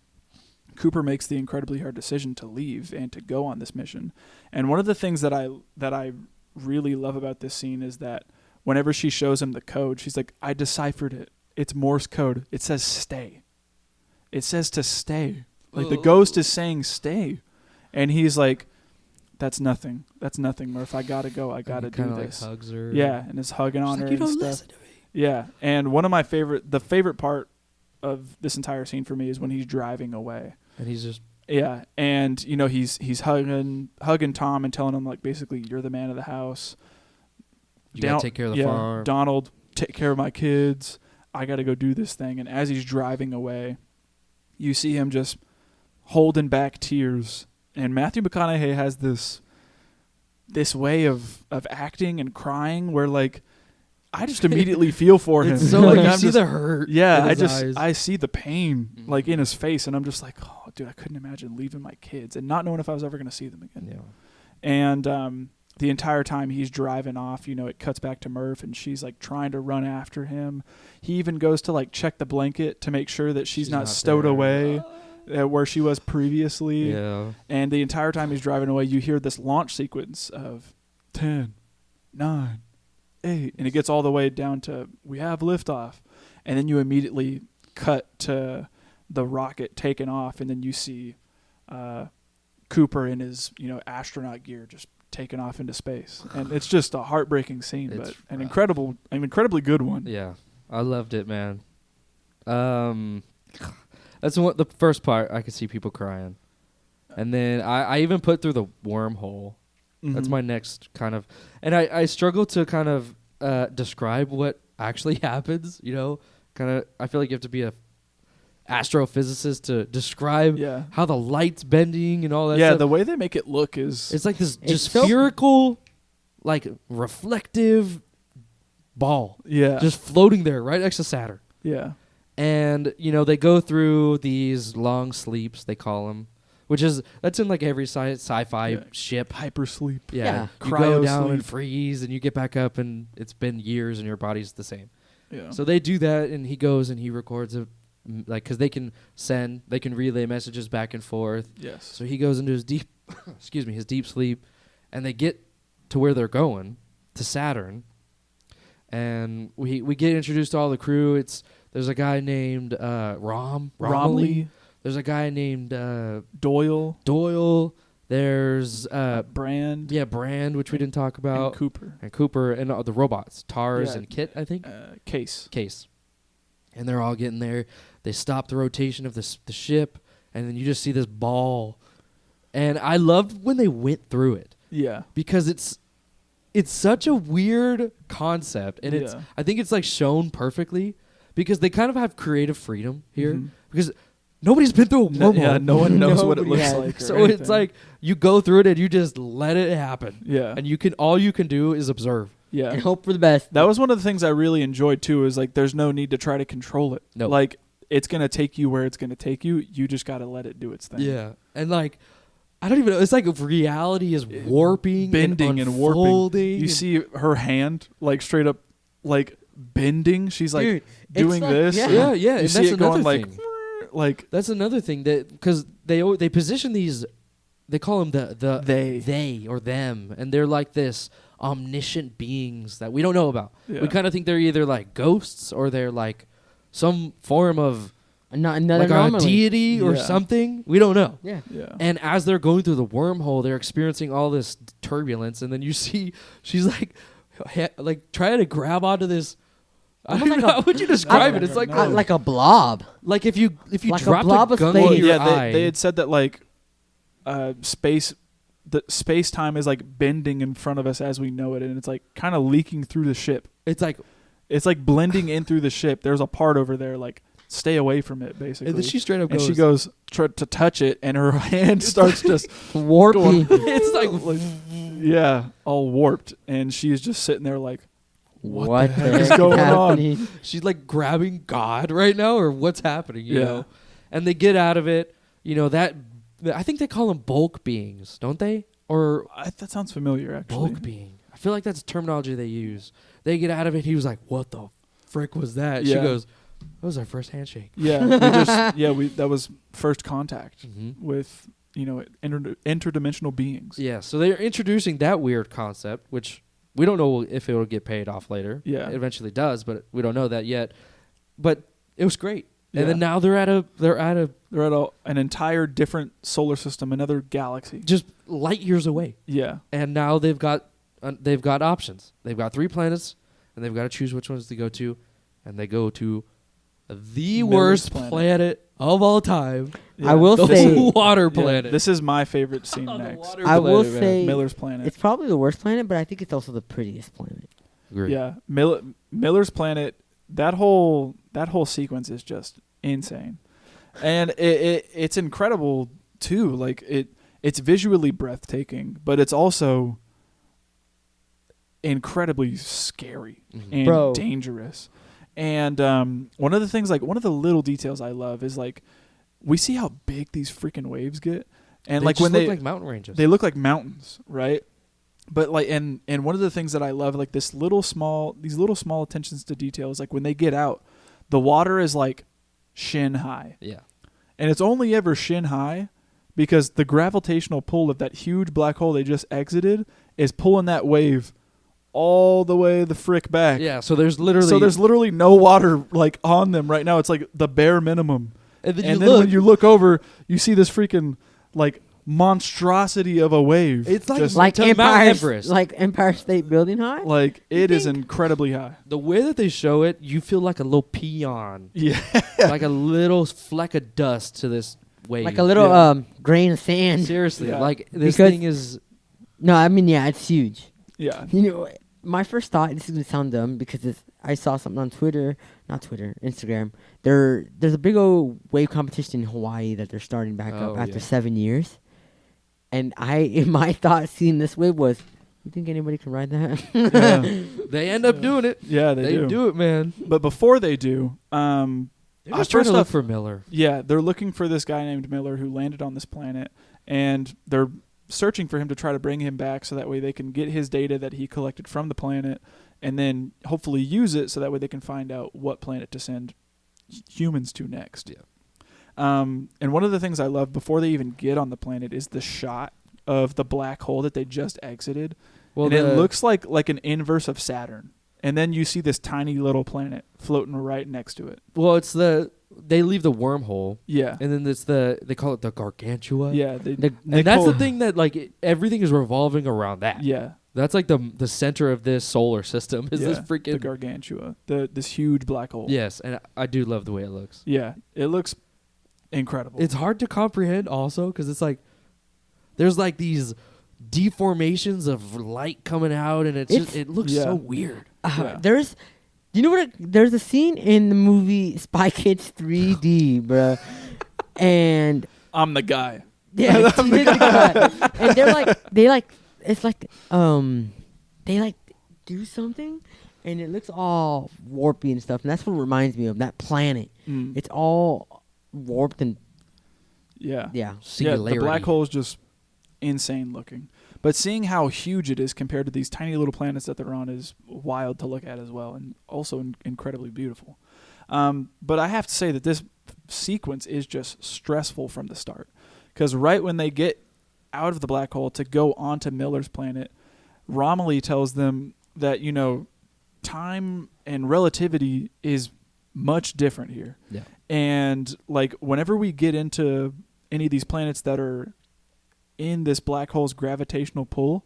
B: Cooper makes the incredibly hard decision to leave and to go on this mission. And one of the things that I really love about this scene is that whenever she shows him the code, she's like, I deciphered it. It's Morse code. It says stay. It says to stay. Like, the ghost is saying stay. And he's like, that's nothing. That's nothing, Murph. I got to go. I got to do this.
D: Like hugs her.
B: Yeah, and is hugging on her
D: like, you
B: and
D: don't
B: stuff.
D: Listen to me.
B: Yeah, and one of my the favorite part of this entire scene for me is when he's driving away.
D: And he's just...
B: Yeah, and, he's hugging Tom and telling him, like, basically, you're the man of the house.
D: You got to take care of the farm.
B: Donald, take care of my kids. I got to go do this thing. And as he's driving away, you see him just holding back tears. And Matthew McConaughey has this way of acting and crying where, like, I just immediately feel for him.
D: It's so like you see the hurt.
B: Yeah,
D: in his eyes.
B: I see the pain like in his face, and I'm just like, oh, dude, I couldn't imagine leaving my kids and not knowing if I was ever going to see them again.
D: Yeah.
B: And the entire time he's driving off, it cuts back to Murph, and she's like trying to run after him. He even goes to like check the blanket to make sure that she's not stowed
D: there.
B: away where she was previously.
D: Yeah.
B: And the entire time he's driving away, you hear this launch sequence of 10, 9, 8, and it gets all the way down to we have liftoff, and then you immediately cut to the rocket taking off, and then you see Cooper in his astronaut gear just taking off into space, and it's just a heartbreaking scene, but an incredibly good one.
D: Yeah, I loved it, man. That's the first part. I could see people crying, and then I even put through the wormhole. Mm-hmm. That's my next kind of, and I struggle to kind of describe what actually happens. Kind of. I feel like you have to be a astrophysicist to describe how the light's bending and all that.
B: Yeah,
D: stuff.
B: the way they make it look is
D: it's like this just spherical, like reflective ball.
B: Yeah,
D: just floating there right next to Saturn.
B: Yeah,
D: and they go through these long sleeps, they call them. That's in like every sci-fi ship.
B: Hypersleep.
D: Yeah. You
B: Cryo
D: go down
B: sleep.
D: and freeze, and you get back up, and it's been years, and your body's the same.
B: Yeah.
D: So they do that, and he goes and he records it, like, because they can relay messages back and forth.
B: Yes.
D: So he goes into his deep, his deep sleep, and they get to where they're going, to Saturn, and we get introduced to all the crew. There's a guy named Romley. There's a guy named Doyle. There's
B: Brand.
D: Yeah, Brand, which we didn't talk about.
B: And Cooper.
D: And the robots. Tars and Kit, I think.
B: Case.
D: and they're all getting there. They stop the rotation of the ship, and then you just see this ball. And I loved when they went through it.
B: Yeah.
D: Because it's such a weird concept, and it's I think it's like shown perfectly because they kind of have creative freedom here because nobody's been through a wormhole.
B: Yeah, no one knows what it
C: Nobody
B: looks
C: has.
B: like.
D: So it's like you go through it and you just let it happen.
B: Yeah.
D: And all you can do is observe.
B: Yeah.
C: And hope for the best.
B: That was one of the things I really enjoyed too, is like there's no need to try to control it.
D: No.
B: Like it's gonna take you where it's gonna take you. You just gotta let it do its thing.
D: Yeah. And like I don't even know. It's like reality is warping,
B: bending and warping.
D: unfolding.
B: You see her hand like straight up like bending. She's like
C: Dude, it's
B: doing
C: like-
B: this.
C: yeah.
B: and
D: Yeah, yeah.
B: You
D: And
B: see
D: that's
B: it going
D: another
B: like
D: thing.
B: like
D: That's another thing that because they position these, they call them the they or them, and they're like this omniscient beings that we don't know about.
B: Yeah.
D: We kind of think they're either like ghosts or they're like some form of
C: Another
D: like a
C: anomaly.
D: deity or
B: Yeah.
D: something. We don't know.
C: Yeah.
B: yeah.
D: And as they're going through the wormhole, they're experiencing all this turbulence, and then you see she's like trying to grab onto this. I don't know, how would you describe it? It's like
B: No.
C: Like a blob.
D: like if you
C: like a
D: dropped
C: blob
D: a
C: of
D: gun
C: space.
D: in
B: Well,
D: your
B: yeah,
D: eye.
B: they had said that like space time is like bending in front of us as we know it, and it's like kind of leaking through the ship.
D: it's like,
B: It's like blending in through the ship. There's a part over there, like stay away from it, basically.
D: and then she straight up
B: and
D: goes.
B: she goes to touch it, and her hand starts just
C: Warpy.
D: it's like
B: yeah, all warped, and she's just sitting there like,
C: What,
B: the heck is going on?
C: happening?
D: she's like grabbing God right now, or what's happening? You
B: Yeah.
D: know, and they get out of it. You know that I think they call them bulk beings, don't they? Or
B: that sounds familiar, actually.
D: bulk being. I feel like that's terminology they use. They get out of it. He was like, "What the frick was that?" She
B: Yeah.
D: goes, "That was our first handshake."
B: Yeah, that was first contact with interdimensional beings.
D: Yeah. So they're introducing that weird concept, which we don't know if it will get paid off later.
B: Yeah.
D: It eventually does, but we don't know that yet. But it was great.
B: Yeah.
D: And then now they're at
B: an entire different solar system, another galaxy.
D: just light years away.
B: Yeah,
D: And now they've got options. They've got 3 planets, and they've got to choose which ones to go to, and they go to the
B: Miller's
D: worst
B: planet.
D: planet of all time.
C: I will
D: The
C: say
D: water
B: Yeah,
D: planet.
B: this is my favorite scene
D: The
B: next.
D: water
C: I will
D: planet, man.
C: say
B: Miller's planet.
C: it's probably the worst planet, but I think it's also the prettiest planet.
D: Agree.
B: Yeah, Miller's planet. That whole sequence is just insane, and it's incredible too. Like it's visually breathtaking, but it's also incredibly scary and
C: Bro.
B: dangerous. And one of the little details I love is like we see how big these freaking waves get, and
D: They
B: like
D: just
B: when
D: look like mountain ranges.
B: they look like mountains, right? But like, and one of the things that I love, like these little small attentions to detail is like when they get out, the water is like shin high,
D: yeah.
B: and it's only ever shin high because the gravitational pull of that huge black hole they just exited is pulling that wave all the way the frick back.
D: Yeah. So there's literally
B: no water like on them right now. It's like the bare minimum.
D: and then,
B: And
D: you
B: then
D: look,
B: when you look over, you see this freaking like monstrosity of a wave.
D: It's like-
B: Just,
C: Like
D: to Mount
C: Empire,
D: Everest.
C: like Empire State Building high.
B: like it is
C: think-
B: incredibly high.
D: the way that they show it, you feel like a little peon,
B: Yeah.
D: like a little fleck of dust to this wave.
C: Like a little
B: Yeah.
C: grain of sand.
D: Seriously,
B: Yeah.
D: like this
C: Because-
D: thing is.
C: No, I mean it's huge.
B: Yeah.
C: You know, my first thought, this is gonna sound dumb because I saw something on Instagram. There's a big old wave competition in Hawaii that they're starting back
D: Oh,
C: up after
D: yeah.
C: 7 years. And my thought seeing this wave was, you think anybody can ride that?
B: Yeah.
D: They end up doing it.
B: Yeah,
D: They
B: do.
D: do it, man.
B: But before they do,
D: They're just trying
B: first
D: to look
B: off,
D: for Miller.
B: yeah, they're looking for this guy named Miller who landed on this planet, and they're searching for him to try to bring him back so that way they can get his data that he collected from the planet and then hopefully use it so that way they can find out what planet to send humans to next.
D: Yeah.
B: And one of the things I love before they even get on the planet is the shot of the black hole that they just exited.
D: Well,
B: And it looks like an inverse of Saturn. And then you see this tiny little planet floating right next to it.
D: well, it's they leave the wormhole,
B: Yeah.
D: and then it's they call it the Gargantua.
B: Yeah.
C: The-
D: and that's the thing that like everything is revolving around that.
B: Yeah.
D: That's like the center of this solar system. Is this
B: the
D: freaking
B: Gargantua, this huge black hole.
D: Yes, and I do love the way it looks.
B: Yeah, it looks incredible.
D: It's hard to comprehend also because it's like there's like these deformations of light coming out, and it looks so weird.
C: There's, you know what? There's a scene in the movie Spy Kids 3D, bruh, and
B: I'm the guy.
C: yeah, and it's like they like do something, and it looks all warpy and stuff, and that's what it reminds me of that planet. It's all warped and
B: the
D: Singularity.
B: black hole is just insane looking. But seeing how huge it is compared to these tiny little planets that they're on is wild to look at as well, and also incredibly beautiful. But I have to say that this sequence is just stressful from the start, because right when they get out of the black hole to go onto Miller's planet, Romilly tells them that, you know, time and relativity is much different here.
D: Yeah.
B: And like whenever we get into any of these planets that are in this black hole's gravitational pull,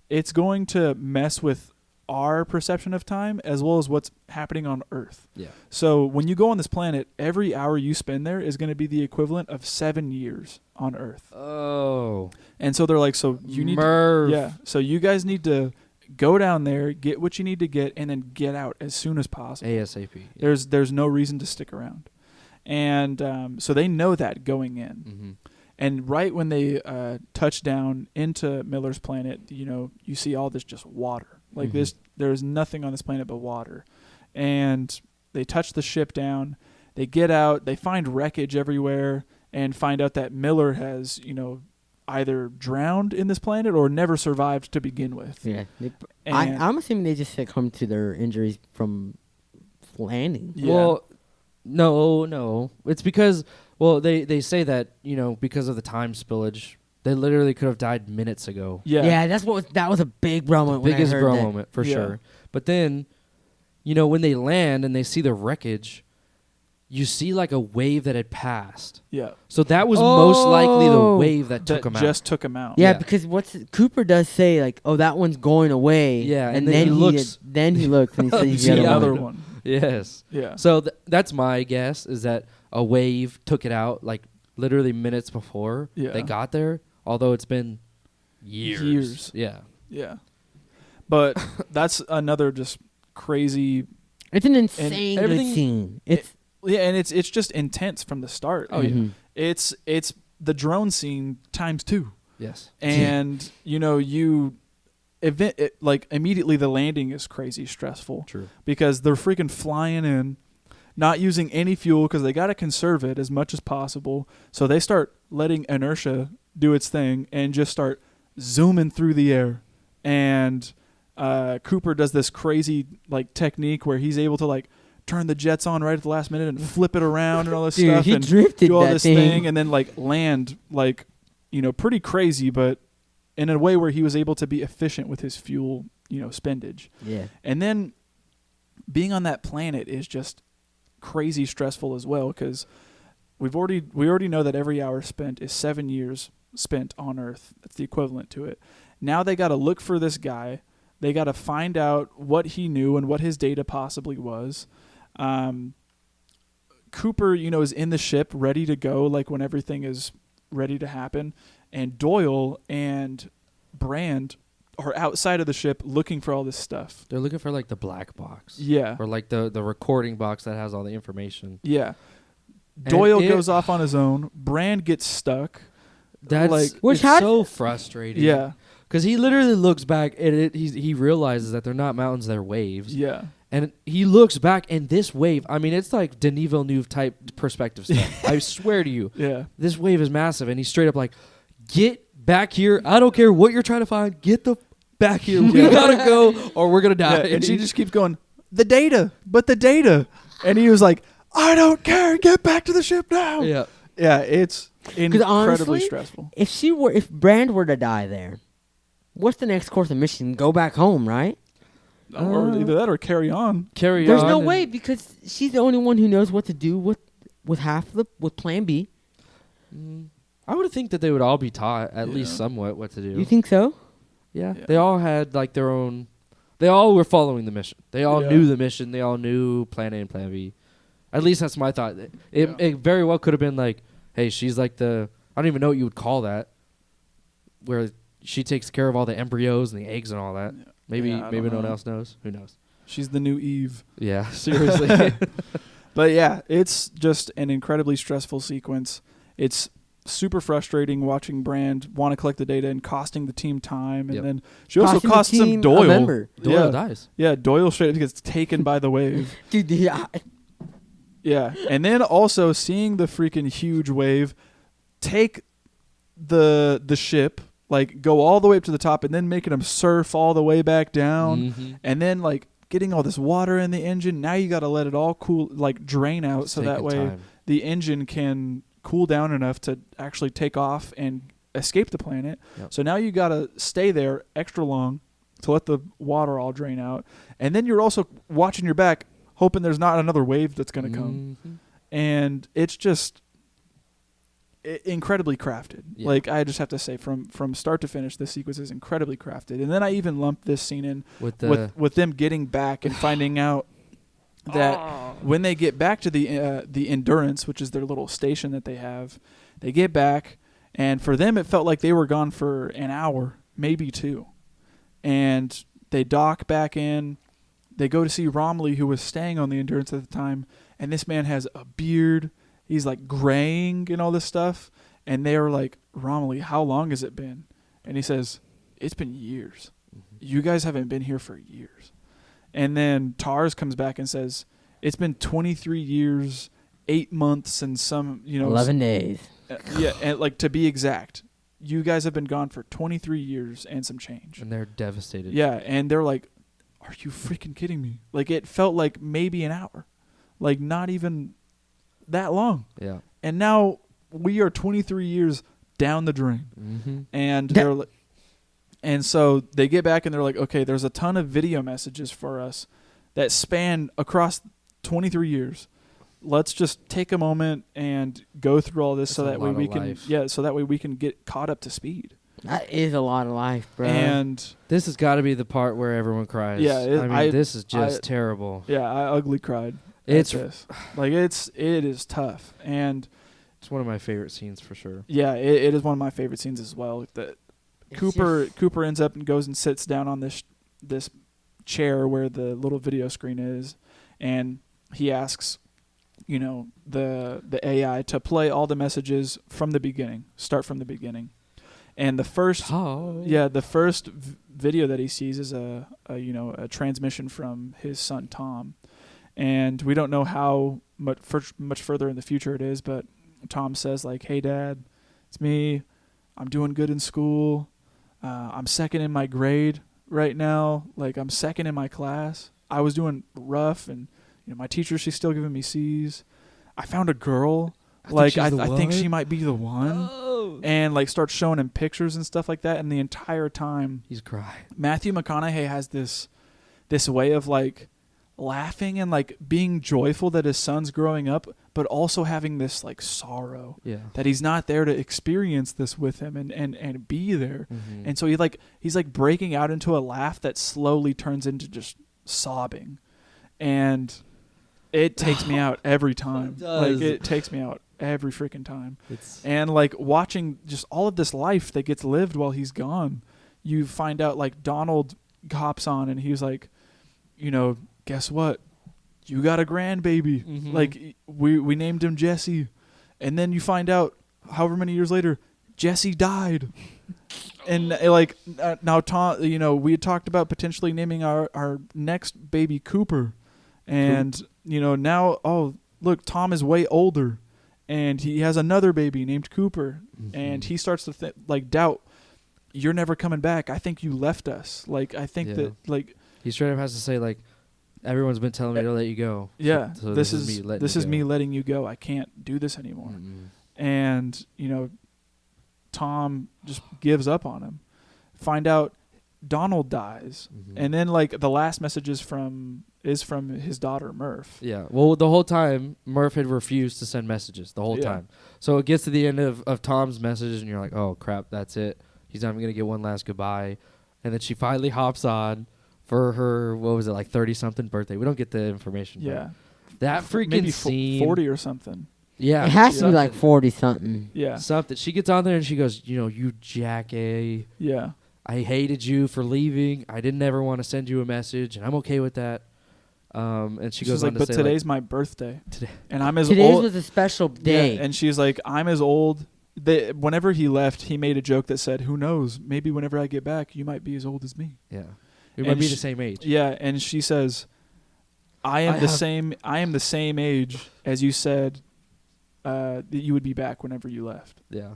B: it's going to mess with our perception of time as well as what's happening on Earth.
D: Yeah.
B: So when you go on this planet, every hour you spend there is going to be the equivalent of 7 years on Earth.
D: Oh.
B: And so they're like, so you need so you guys need to go down there, get what you need to get, and then get out as soon as possible.
D: ASAP. Yeah.
B: There's no reason to stick around. And so they know that going in.
D: Mm-hmm.
B: And right when they touch down into Miller's planet, you know, you see all this just water. Like this, there's nothing on this planet but water. And they touch the ship down. They get out. They find wreckage everywhere and find out that Miller has, you know, either drowned in this planet or never survived to begin with.
C: Yeah. I'm assuming they just succumbed to their injuries from landing.
B: Yeah.
D: Well, no. It's because, well, they say that, you know, because of the time spillage, they literally could have died minutes ago.
B: Yeah.
C: Yeah, that was a big bro moment.
D: Biggest
C: when I heard
D: bro
C: that.
D: moment, for sure. But then, you know, when they land and they see the wreckage, you see like a wave that had passed.
B: Yeah.
D: So that was most likely the wave that took him out.
B: Just took him out.
C: Yeah,
D: Yeah.
C: because Cooper does say like, "Oh, that one's going away."
D: Yeah,
C: and then he looks. Then he looks and he
B: You
C: sees
B: see
C: the
B: the
C: other
B: other
C: one.
B: one.
D: Yes.
B: Yeah.
D: So that's my guess, is that a wave took it out like literally minutes before they got there, although it's been years. Yeah.
B: Yeah. But that's another just crazy.
C: It's an insane good
B: everything-
C: scene. It's
B: And it's just intense from the start.
D: Oh, yeah.
B: It's the drone scene times 2.
D: Yes.
B: And you know, like immediately the landing is crazy stressful.
D: True.
B: Because they're freaking flying in, not using any fuel because they got to conserve it as much as possible. So they start letting inertia do its thing and just start zooming through the air. And Cooper does this crazy like technique where he's able to like turn the jets on right at the last minute and flip it around and all this
C: Dude,
B: stuff
C: he
B: and
C: drifted
B: do all
C: that
B: this
C: thing.
B: and then like land like, you know, pretty crazy, but in a way where he was able to be efficient with his fuel, you know, spendage.
C: yeah.
B: And then being on that planet is just crazy stressful as well, because we already know that every hour spent is 7 years spent on Earth. That's the equivalent to it. Now they got to look for this guy. They got to find out what he knew and what his data possibly was. Cooper, you know, is in the ship ready to go, like when everything is ready to happen. And Doyle and Brand are outside of the ship looking for all this stuff.
D: They're looking for like the black box.
B: Yeah.
D: Or like the recording box that has all the information.
B: Yeah. Doyle goes off on his own. Brand gets stuck.
D: That's
B: like,
C: Which
D: it's so frustrating.
B: Yeah.
D: Because he literally looks back and he realizes that they're not mountains, they're waves.
B: Yeah.
D: And he looks back, and this wave, I mean, it's like Denis Villeneuve type perspective stuff. I swear to you.
B: Yeah.
D: This wave is massive, and he's straight up like, get back here. I don't care what you're trying to find. Get the back here. We gotta go, or we're gonna die.
B: Yeah, and she just keeps going, the data. And he was like, I don't care. Get back to the ship now.
D: Yeah.
B: Yeah, it's incredibly
C: honestly,
B: stressful.
C: If Brand were to die there, what's the next course of mission? Go back home, right?
B: Or either that or carry on.
C: There's no way, because she's the only one who knows what to do with Plan B.
D: I would think that they would all be taught at least somewhat what to do.
C: You think so?
D: Yeah.
B: Yeah.
D: They all had like their own. They all were following the mission. They all
B: Yeah.
D: knew the mission. They all knew Plan A and Plan B. At least that's my thought. It very well could have been like, hey, she's like the. I don't even know what you would call that. Where she takes care of all the embryos and the eggs and all that.
B: Yeah.
D: Maybe
B: Yeah, I
D: maybe
B: don't
D: no one
B: know.
D: else knows. Who knows?
B: She's the new Eve.
D: Yeah, seriously.
B: But yeah, it's just an incredibly stressful sequence. It's super frustrating watching Brand want to collect the data and costing the team time, and
D: Yep.
B: then she also
C: Costing the
B: costs him
C: team a
B: Doyle.
C: member.
D: Doyle
B: Yeah.
D: dies.
B: Yeah, Doyle straight up gets taken by the wave.
C: Dude, yeah.
B: Yeah, and then also seeing the freaking huge wave take the ship, like go all the way up to the top, and then making them surf all the way back down,
D: Mhm.
B: and then like getting all this water in the engine. Now you got to let it all cool, like drain out,
D: It's
B: so that
D: taking
B: way
D: time.
B: the engine can cool down enough to actually take off and escape the planet.
D: Yep.
B: So now you got to stay there extra long to let the water all drain out, and then you're also watching your back, hoping there's not another wave that's going to come.
D: Mhm.
B: And it's just incredibly crafted.
D: Yeah.
B: Like, I just have to say, from start to finish, this sequence is incredibly crafted. And then I even lumped this scene in
D: With the
B: with them getting back and finding out that when they get back to the Endurance, which is their little station that they have, they get back, and for them it felt like they were gone for an hour, maybe two. And they dock back in. They go to see Romley, who was staying on the Endurance at the time, and this man has a beard. He's like graying and all this stuff. And they were like, Romley, how long has it been? And he says, it's been years. You guys haven't been here for years. And then Tars comes back and says, it's been 23 years, 8 months, and some,
C: 11 days.
B: Yeah, and like to be exact, you guys have been gone for 23 years and some change.
D: and they're devastated.
B: Yeah, and they're like, are you freaking kidding me? Like, it felt like maybe an hour. Like, not even that long.
D: Yeah.
B: And now we are 23 years down the drain.
D: Mm-hmm.
B: And they're like, and so they get back and they're like, okay, there's a ton of video messages for us that span across 23 years. Let's just take a moment and go through all this
D: That's
B: so
D: a
B: that way
D: lot
B: we
D: of
B: can
D: life.
B: so that way we can get caught up to speed.
C: That is a lot of life, bro.
B: And
D: This has got to be the part where everyone cries.
B: Yeah,
D: I mean, this is just terrible.
B: yeah, I ugly cried.
D: It's
B: at this. Like it is tough. And
D: it's one of my favorite scenes for sure.
B: yeah, it is one of my favorite scenes as well. That
C: It's
B: Cooper ends up and goes and sits down on this chair where the little video screen is, and he asks, the AI to play all the messages from the beginning, start from the beginning, and the first video that he sees is a transmission from his son Tom, and we don't know how much further in the future it is, but Tom says like, "Hey Dad, it's me. I'm doing good in school. I'm second in my grade right now. Like I'm second in my class. I was doing rough, and my teacher, she's still giving me C's. I found a girl. I think she might be the one." And like starts showing him pictures and stuff like that. And the entire time,
D: He's crying.
B: Matthew McConaughey has this way of like laughing and like being joyful that his son's growing up, but also having this like sorrow
D: Yeah.
B: that he's not there to experience this with him and be there.
D: Mm-hmm.
B: And so he's like breaking out into a laugh that slowly turns into just sobbing. And it takes me out every time.
D: It does.
B: Like it takes me out every freaking time.
D: It's
B: And like watching just all of this life that gets lived while he's gone, you find out like Donald hops on and he's like, guess what? You got a grandbaby.
D: Mhm.
B: Like we named him Jesse. And then you find out however many years later, Jesse died. And now Tom, we had talked about potentially naming our next baby Cooper. And now, oh, look, Tom is way older. And he has another baby named Cooper, and he starts to doubt, you're never coming back. I think you left us. Like I think that
D: he straight up has to say like, everyone's been telling me to let you go.
B: yeah,
D: So
B: this is me
D: go.
B: letting you go. I can't do this anymore.
D: Mm-mm.
B: And Tom just gives up on him. Find out Donald dies,
D: Mhm.
B: and then like the last message is from his daughter Murph.
D: Yeah. Well, the whole time Murph had refused to send messages the whole
B: Yeah.
D: time. So it gets to the end of Tom's message, and you're like, oh crap, that's it. He's not even gonna get one last goodbye. and then she finally hops on for her, what was it, like 30-something birthday. We don't get the information.
B: Yeah.
D: That freaking
B: Maybe
D: scene.
B: 40 or something.
D: Yeah.
C: It has to be like 40 something.
B: Yeah.
D: Something. She gets on there and she goes, you jack A.
B: Yeah.
D: I hated you for leaving. I didn't ever want to send you a message, and I'm okay with that. And she goes on
B: like,
D: to
B: but
D: say,
B: today's my birthday.
D: Today.
B: And I'm as
C: Today's
B: old.
C: was a special day.
B: Yeah, and she's like, I'm as old. Whenever he left, he made a joke that said, who knows, maybe whenever I get back, you might be as old as me.
D: Yeah. We might
B: And
D: be the same age.
B: Yeah, and she says, I am the same age as you said that you would be back whenever you left.
D: Yeah.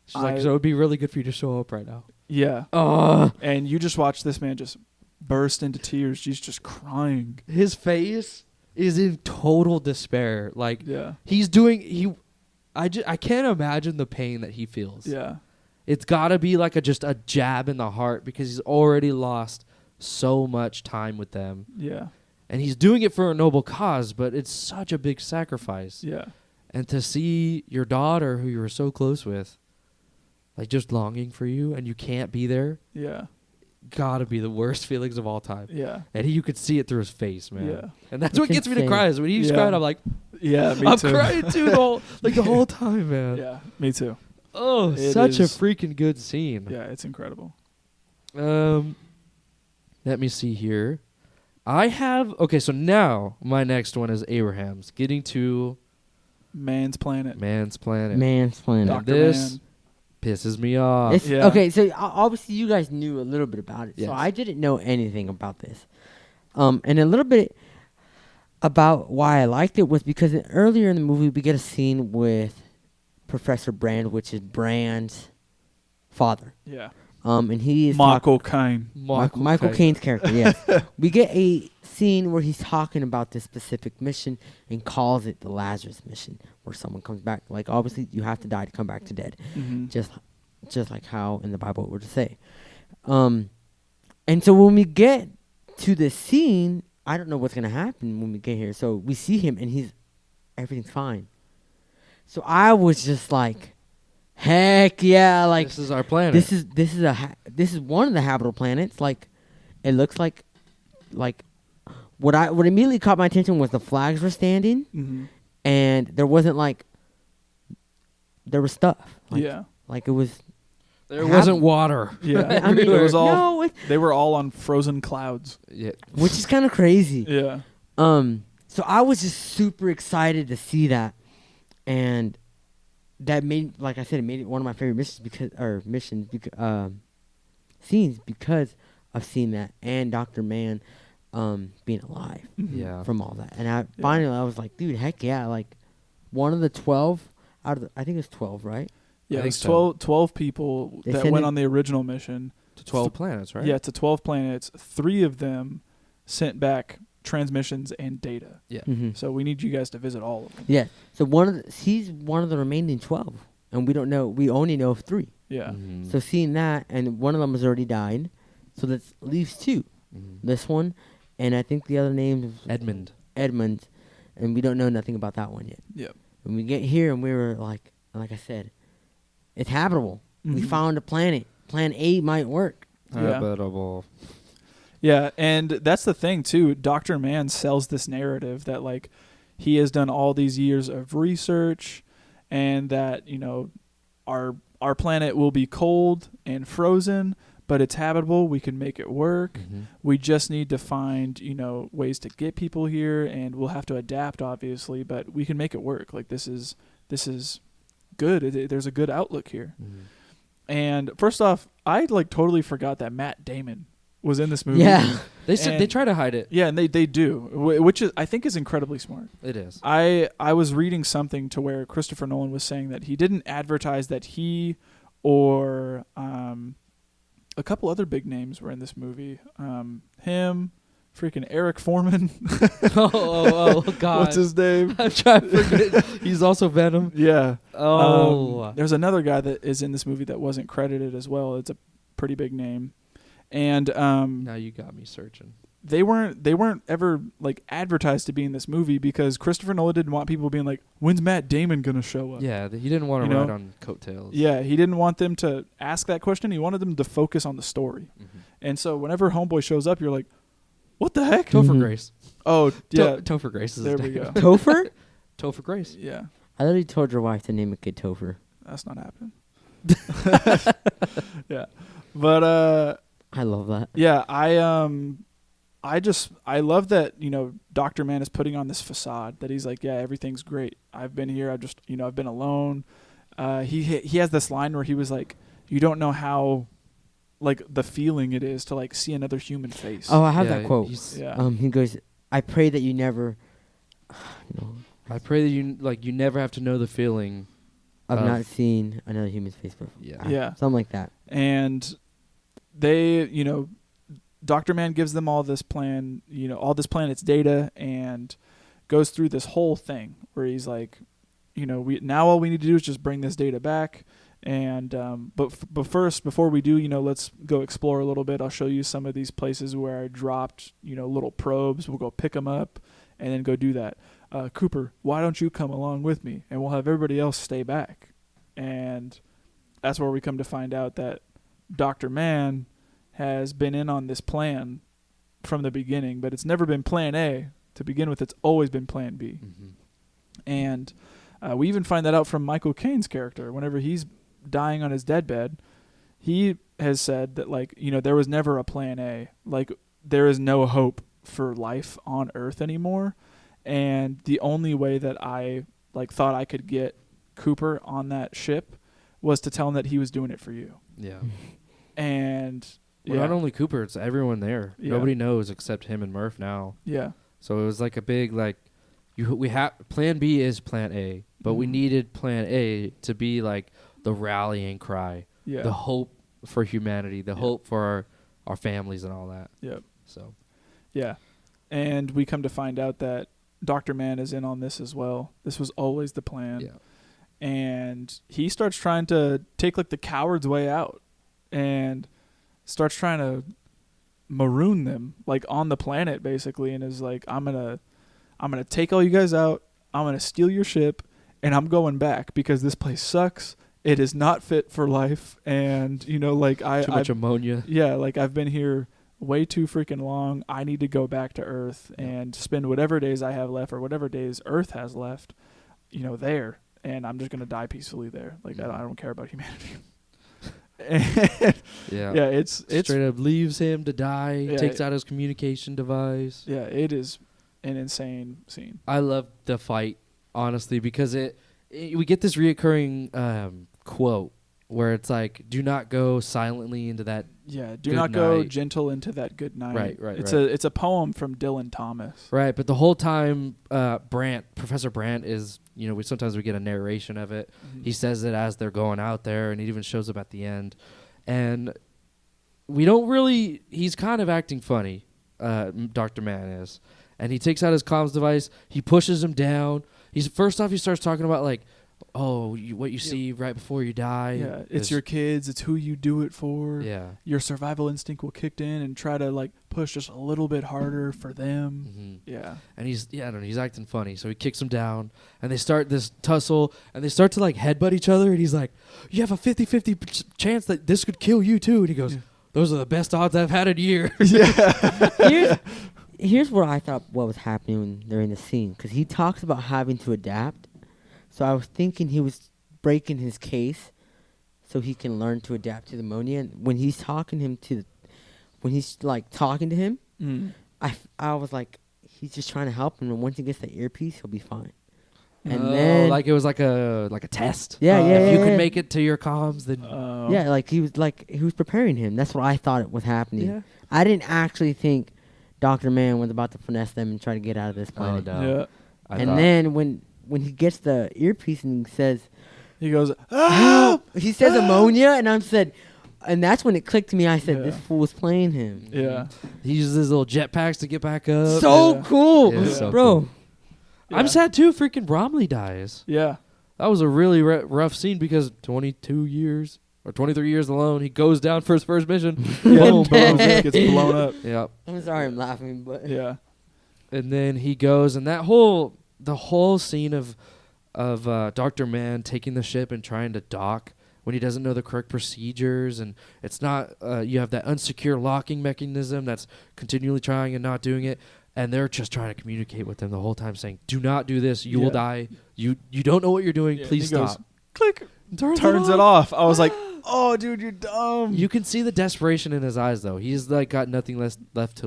D: She's like, so it would be really good for you to show up right now.
B: Yeah.
C: Oh.
B: And you just watch this man just burst into tears. She's just crying.
D: His face is in total despair. Like,
B: Yeah.
D: he's doing, I can't imagine the pain that he feels.
B: Yeah.
D: It's got to be like just a jab in the heart because he's already lost so much time with them.
B: Yeah.
D: And he's doing it for a noble cause, but it's such a big sacrifice.
B: Yeah.
D: And to see your daughter, who you were so close with, like just longing for you and you can't be there,
B: Yeah.
D: gotta be the worst feelings of all time.
B: Yeah.
D: And you could see it through his face, man.
B: Yeah.
D: And that's
C: It's
D: what gets me to
C: insane.
D: cry is when he's
B: Yeah.
D: crying, I'm like,
B: Yeah, me
D: I'm
B: too.
D: crying too the whole time, man.
B: Yeah, me too.
D: Oh,
B: It
D: such a
B: is-
D: freaking good scene.
B: Yeah, it's incredible.
D: Let me see here. So now my next one is Abraham's, getting to
B: Man's Planet.
D: Man's Planet.
C: Man's Planet.
D: Doc-
B: Dr.
D: this-
B: Man.
D: Pisses me off.
C: It's,
B: Yeah.
C: Okay, so obviously you guys knew a little bit about it.
D: Yes.
C: So I didn't know anything about this. And a little bit about why I liked it was because earlier in the movie we get a scene with Professor Brand, which is Brand's father.
B: Yeah.
C: And he is
B: Michael Caine.
C: Michael Caine's character, yes. We get a scene where he's talking about this specific mission and calls it the Lazarus mission, where someone comes back. Like, obviously, you have to die to come back to dead,
B: Mm-hmm.
C: just like how in the Bible it would say. And so when we get to this scene, I don't know what's going to happen when we get here. So we see him, and everything's fine. So I was just like, heck yeah, like
D: this is our planet.
C: this is one of the habitable planets. Like, it looks like what immediately caught my attention was the flags were standing,
B: Mm-hmm.
C: and there wasn't there was stuff. Like,
B: Yeah.
C: like it was.
D: there wasn't water.
B: Yeah.
C: I mean,
B: it was all.
C: no,
B: They were all on frozen clouds.
D: Yeah.
C: which is kind of crazy.
B: Yeah.
C: So I was just super excited to see that, and that made, like I said, it made it one of my favorite scenes because of seeing that and Dr. Man being alive
D: Yeah.
C: from all that. And I was like, dude, heck yeah, like one of the 12 out of I think it's 12, right?
B: Yeah.
D: I
B: It
D: think
B: was
D: so.
B: 12 people
C: They
B: that
C: sent
B: went
C: it-
B: on the original mission.
D: To 12 planets, right?
B: Yeah, to 12 planets. 3 of them sent back transmissions and data.
D: Yeah.
C: Mm-hmm.
B: So we need you guys to visit all of them.
C: Yeah. So he's one of the remaining 12, and we don't know. We only know of 3.
B: Yeah.
D: Mhm.
C: So seeing that, and one of them has already died, so that leaves 2.
D: Mhm.
C: This one, and I think the other name is
D: Edmund.
C: Edmund, and we don't know nothing about that one yet.
B: Yep.
C: When we get here, and we were like I said, it's habitable. We
B: Mhm.
C: found a planet. Plan A might work.
B: Yeah.
D: Habitable.
B: Yeah, and that's the thing too. Dr. Mann sells this narrative that like he has done all these years of research and that, our planet will be cold and frozen, but it's habitable. We can make it work.
D: Mhm.
B: We just need to find, ways to get people here, and we'll have to adapt obviously, but we can make it work. Like this is good. There's a good outlook here.
D: Mhm.
B: And first off, I totally forgot that Matt Damon was in this movie.
C: Yeah.
D: They said they
B: And-
D: try to hide it.
B: Yeah, and they do, which I think is incredibly smart.
D: It is.
B: I was reading something to where Christopher Nolan was saying that he didn't advertise that he or a couple other big names were in this movie. Him, freaking Eric Foreman.
D: oh, God.
B: What's his name?
D: I'm trying to forget. He's also Venom.
B: Yeah.
D: Oh.
B: There's another guy that is in this movie that wasn't credited as well. It's a pretty big name. And
D: Now you got me searching.
B: they weren't ever like advertised to be in this movie because Christopher Nolan didn't want people being like, when's Matt Damon gonna show up?
D: Yeah, he didn't want to ride on coattails.
B: Yeah, he didn't want them to ask that question. He wanted them to focus on the story.
D: Mm-hmm.
B: And so whenever Homeboy shows up, you're like, what the heck?
D: Topher
C: Mhm.
D: Grace.
B: Oh, yeah.
D: Topher Grace is
B: There
D: his
B: we
D: name.
B: go.
C: Topher?
D: Topher Grace.
B: Yeah,
C: I literally told your wife to name a kid Topher.
B: that's not happening. Yeah. But
C: I love that.
B: yeah, I love that, Dr. Man is putting on this facade that he's like, yeah, everything's great. I've been here. I've been alone. He has this line where he was like, you don't know how, like, the feeling it is to like see another human face.
C: Oh, I have
D: Yeah,
C: that quote.
B: Yeah.
C: He goes, I pray that you never,
D: I pray that you never have to know the feeling.
C: I've not seen another human's face before.
D: Yeah.
B: Yeah.
C: Something like that.
B: And they, Dr. Man gives them all this plan, all this planet's data, and goes through this whole thing where he's like, now all we need to do is just bring this data back. And but first, before we do, let's go explore a little bit. I'll show you some of these places where I dropped, little probes. We'll go pick them up and then go do that. Cooper, why don't you come along with me? And we'll have everybody else stay back. And that's where we come to find out that Dr. Man has been in on this plan from the beginning, but it's never been plan A. To begin with, it's always been plan B.
D: Mm-hmm.
B: And we even find that out from Michael Caine's character. Whenever he's dying on his deathbed, he has said that, like, there was never a plan A. Like, there is no hope for life on Earth anymore. And the only way that I thought I could get Cooper on that ship was to tell him that he was doing it for you.
D: Yeah.
B: And
D: Well, not only Cooper, it's everyone there.
B: Yeah.
D: Nobody knows except him and Murph now.
B: yeah,
D: So it was like a big we have plan B is plan A, but we
B: Mhm.
D: needed plan A to be like the rallying cry,
B: yeah,
D: the hope for humanity, the hope for our families and all that.
B: Yep.
D: So
B: yeah. And we come to find out that Dr. Man is in on this as well. This was always the plan.
D: yeah.
B: And he starts trying to take like the coward's way out and starts trying to maroon them like on the planet basically, and is like, I'm gonna take all you guys out, I'm gonna steal your ship, and I'm going back because this place sucks. It is not fit for life, and
D: Too much ammonia.
B: yeah, like I've been here way too freaking long. I need to go back to Earth and spend whatever days I have left or whatever days Earth has left, there. And I'm just going to die peacefully there. Like, I don't care about humanity.
D: Yeah.
B: Yeah, it's
D: Straight up leaves him to die,
B: Yeah,
D: takes out his communication device.
B: yeah, it is an insane scene.
D: I love the fight, honestly, because we get this reoccurring quote where it's like, do not go silently into that.
B: Yeah, do
D: Good
B: not go
D: night.
B: gentle into that good night.
D: Right,
B: It's a poem from Dylan Thomas.
D: Right, but the whole time Professor Brandt is, sometimes we get a narration of it.
B: Mhm.
D: He says it as they're going out there, and it even shows up at the end. And we don't really, he's kind of acting funny, Dr. Man is. And he takes out his comms device, he pushes him down. First off, he starts talking about like, what you see right before you die.
B: Yeah, it's your kids. It's who you do it for.
D: Yeah.
B: Your survival instinct will kick in and try to like push just a little bit harder for them.
D: Mm-hmm.
B: Yeah.
D: And he's acting funny. So he kicks him down, and they start this tussle, and they start to like headbutt each other, and he's like, you have a 50-50 chance that this could kill you too. And he goes, those are the best odds I've had in years.
B: Yeah.
C: Here's where I thought what was happening during the scene, because he talks about having to adapt. So I was thinking he was breaking his case so he can learn to adapt to the ammonia. And when he's talking to him,
B: Mm.
C: I was like, he's just trying to help him, and once he gets the earpiece, he'll be fine. And then
D: like it was like a test.
C: Yeah,
D: If you
C: yeah.
D: could make it to your comms, then
C: yeah, he was preparing him. That's what I thought it was happening.
D: Yeah.
C: I didn't actually think Dr. Man was about to finesse them and try to get out of this planet.
B: Yeah.
C: And then when he gets the earpiece and says,
B: He goes,
C: help! He says ammonia, and that's when it clicked to me. I said,
B: Yeah.
C: this fool's playing him.
B: yeah.
D: he uses his little jetpacks to get back up.
C: So
B: Yeah.
C: cool,
D: Yeah, so
C: bro.
D: cool. I'm sad too. Freaking Bromley dies.
B: Yeah.
D: That was a really rough scene because 22 years or 23 years alone. He goes down for his first mission.
B: Boom, boom, gets blown up.
D: Yeah.
C: I'm sorry, I'm laughing, but
B: Yeah.
D: And then he goes, and the whole scene of Dr. Mann taking the ship and trying to dock when he doesn't know the correct procedures, and it's not you have that unsecure locking mechanism that's continually trying and not doing it, and they're just trying to communicate with him the whole time, saying, "Do not do this. You will die. You don't know what you're doing. Please
B: He goes,
D: stop."
B: click. Turns it off. I was like, oh, dude, you're dumb.
D: You can see the desperation in his eyes, though. He's like got nothing left to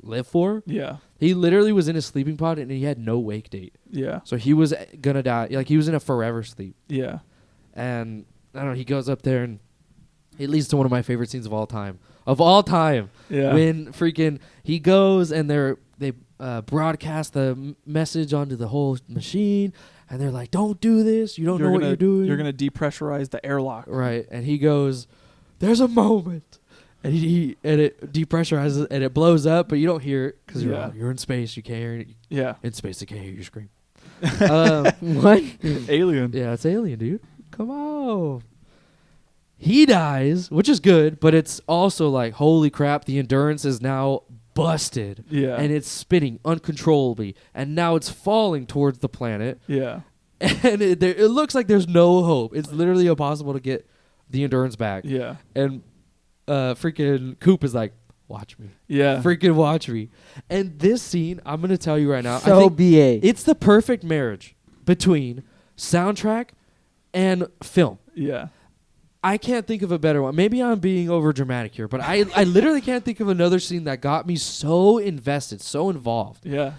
D: live for.
B: Yeah.
D: He literally was in his sleeping pod and he had no wake date.
B: Yeah.
D: So he was gonna die. Like he was in a forever sleep.
B: Yeah.
D: And I don't know. He goes up there and it leads to one of my favorite scenes of all time. Of all time.
B: Yeah.
D: When freaking he goes and they broadcast the message onto the whole machine. And they're like, "Don't do this. You don't know what you're doing.
B: You're going to depressurize the airlock."
D: Right. And he goes, "There's a moment." And he it depressurizes and it blows up, but you don't hear it because you're in space. You can't hear it.
B: Yeah.
D: In space, they can't hear you scream.
C: what?
B: Alien.
D: Yeah, it's alien, dude. Come on. He dies, which is good, but it's also like, holy crap, the Endurance is now busted.
B: Yeah.
D: And it's spinning uncontrollably. And now it's falling towards the planet.
B: Yeah.
D: And it looks like there's no hope. It's literally impossible to get the Endurance back.
B: Yeah.
D: And freaking Coop is like, "Watch me."
B: Yeah.
D: Freaking watch me. And this scene, I'm going to tell you right now.
C: So
D: I think
C: BA.
D: it's the perfect marriage between soundtrack and film.
B: Yeah.
D: I can't think of a better one. Maybe I'm being over dramatic here, but I literally can't think of another scene that got me so invested, so involved.
B: Yeah.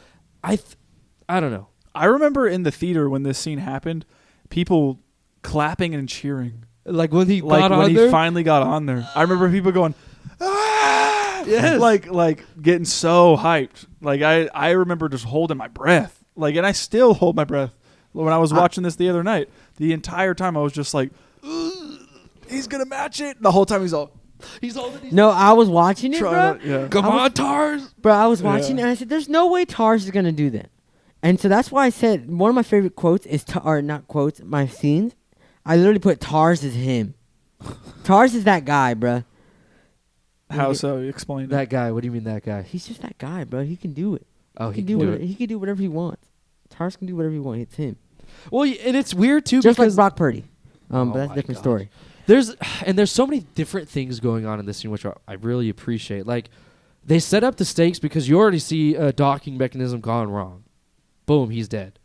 D: I don't know.
B: I remember in the theater when this scene happened, people clapping and cheering.
D: Like when he
B: Like
D: got
B: when
D: on
B: he
D: there.
B: finally got on there. I remember people going, "Ah!"
D: Yes.
B: Like getting so hyped. Like I remember just holding my breath. Like, and I still hold my breath when I was watching this the other night. The entire time I was just like, he's gonna match it. The whole time he's all
C: No, I was watching it, bro.
B: trying to, yeah.
D: Come
C: I was-
D: on, Tars.
C: Bro, I was watching
B: Yeah.
C: it and I said, "There's no way Tars is gonna do that." And so that's why I said one of my favorite quotes is, or not quotes, my scenes. I literally put Tars is him. Tars is that guy, bro.
B: How so? Explain
D: That guy. What do you mean that guy?
C: He's just that guy, bro. He can do it.
D: Oh,
C: He can do it. He can do whatever he wants. Tars can do whatever he wants. It's him.
D: Well, and it's weird too
C: Just like
D: because
C: Brock Purdy.
D: Oh
C: But that's
D: my
C: a different
D: gosh.
C: story.
D: there's so many different things going on in this scene, which I really appreciate. Like, they set up the stakes because you already see a docking mechanism gone wrong. Boom, he's dead.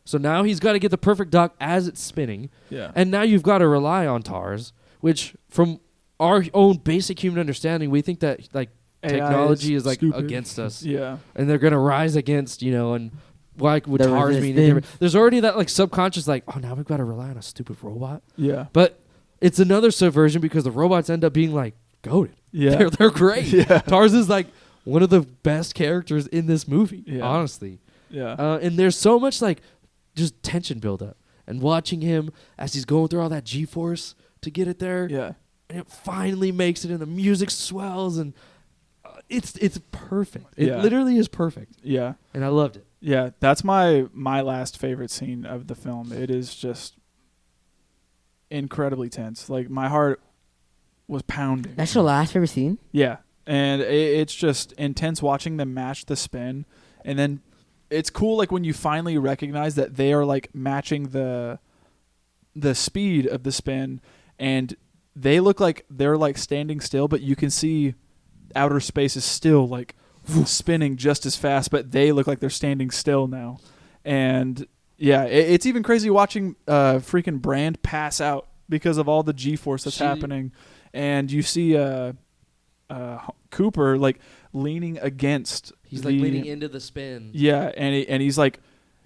D: So now he's got to get the perfect dock as it's spinning.
B: Yeah.
D: And now you've got to rely on TARS, which from our own basic human understanding, we think that like
B: AI
D: technology is like
B: stupid.
D: against us.
B: Yeah.
D: And they're going to rise against, and like would
C: The
D: TARS mean
C: resistance.
D: different? There's already that like subconscious like, oh, now we've got to rely on a stupid robot.
B: Yeah.
D: But it's another subversion because the robots end up being like goated.
B: Yeah.
D: They're great.
B: Yeah.
D: TARS is like one of the best characters in this movie,
B: Yeah.
D: honestly.
B: Yeah.
D: And there's so much like just tension build up and watching him as he's going through all that G-force to get it there.
B: Yeah.
D: And it finally makes it and the music swells and it's perfect. It
B: Yeah.
D: literally is perfect.
B: Yeah.
D: And I loved it.
B: Yeah. That's my last favorite scene of the film. It is just incredibly tense. Like, my heart was pounding.
C: That's your last favorite scene?
B: Yeah. And it's just intense watching them match the spin. And then it's cool, like, when you finally recognize that they are, like, matching the speed of the spin. And they look like they're, like, standing still, but you can see outer space is still, like, spinning just as fast, but they look like they're standing still now. And, yeah, it's even crazy watching freaking Brand pass out because of all the G-force that's happening. And you see Cooper, like, leaning against.
D: He's like leaning into the spin.
B: Yeah, and he's like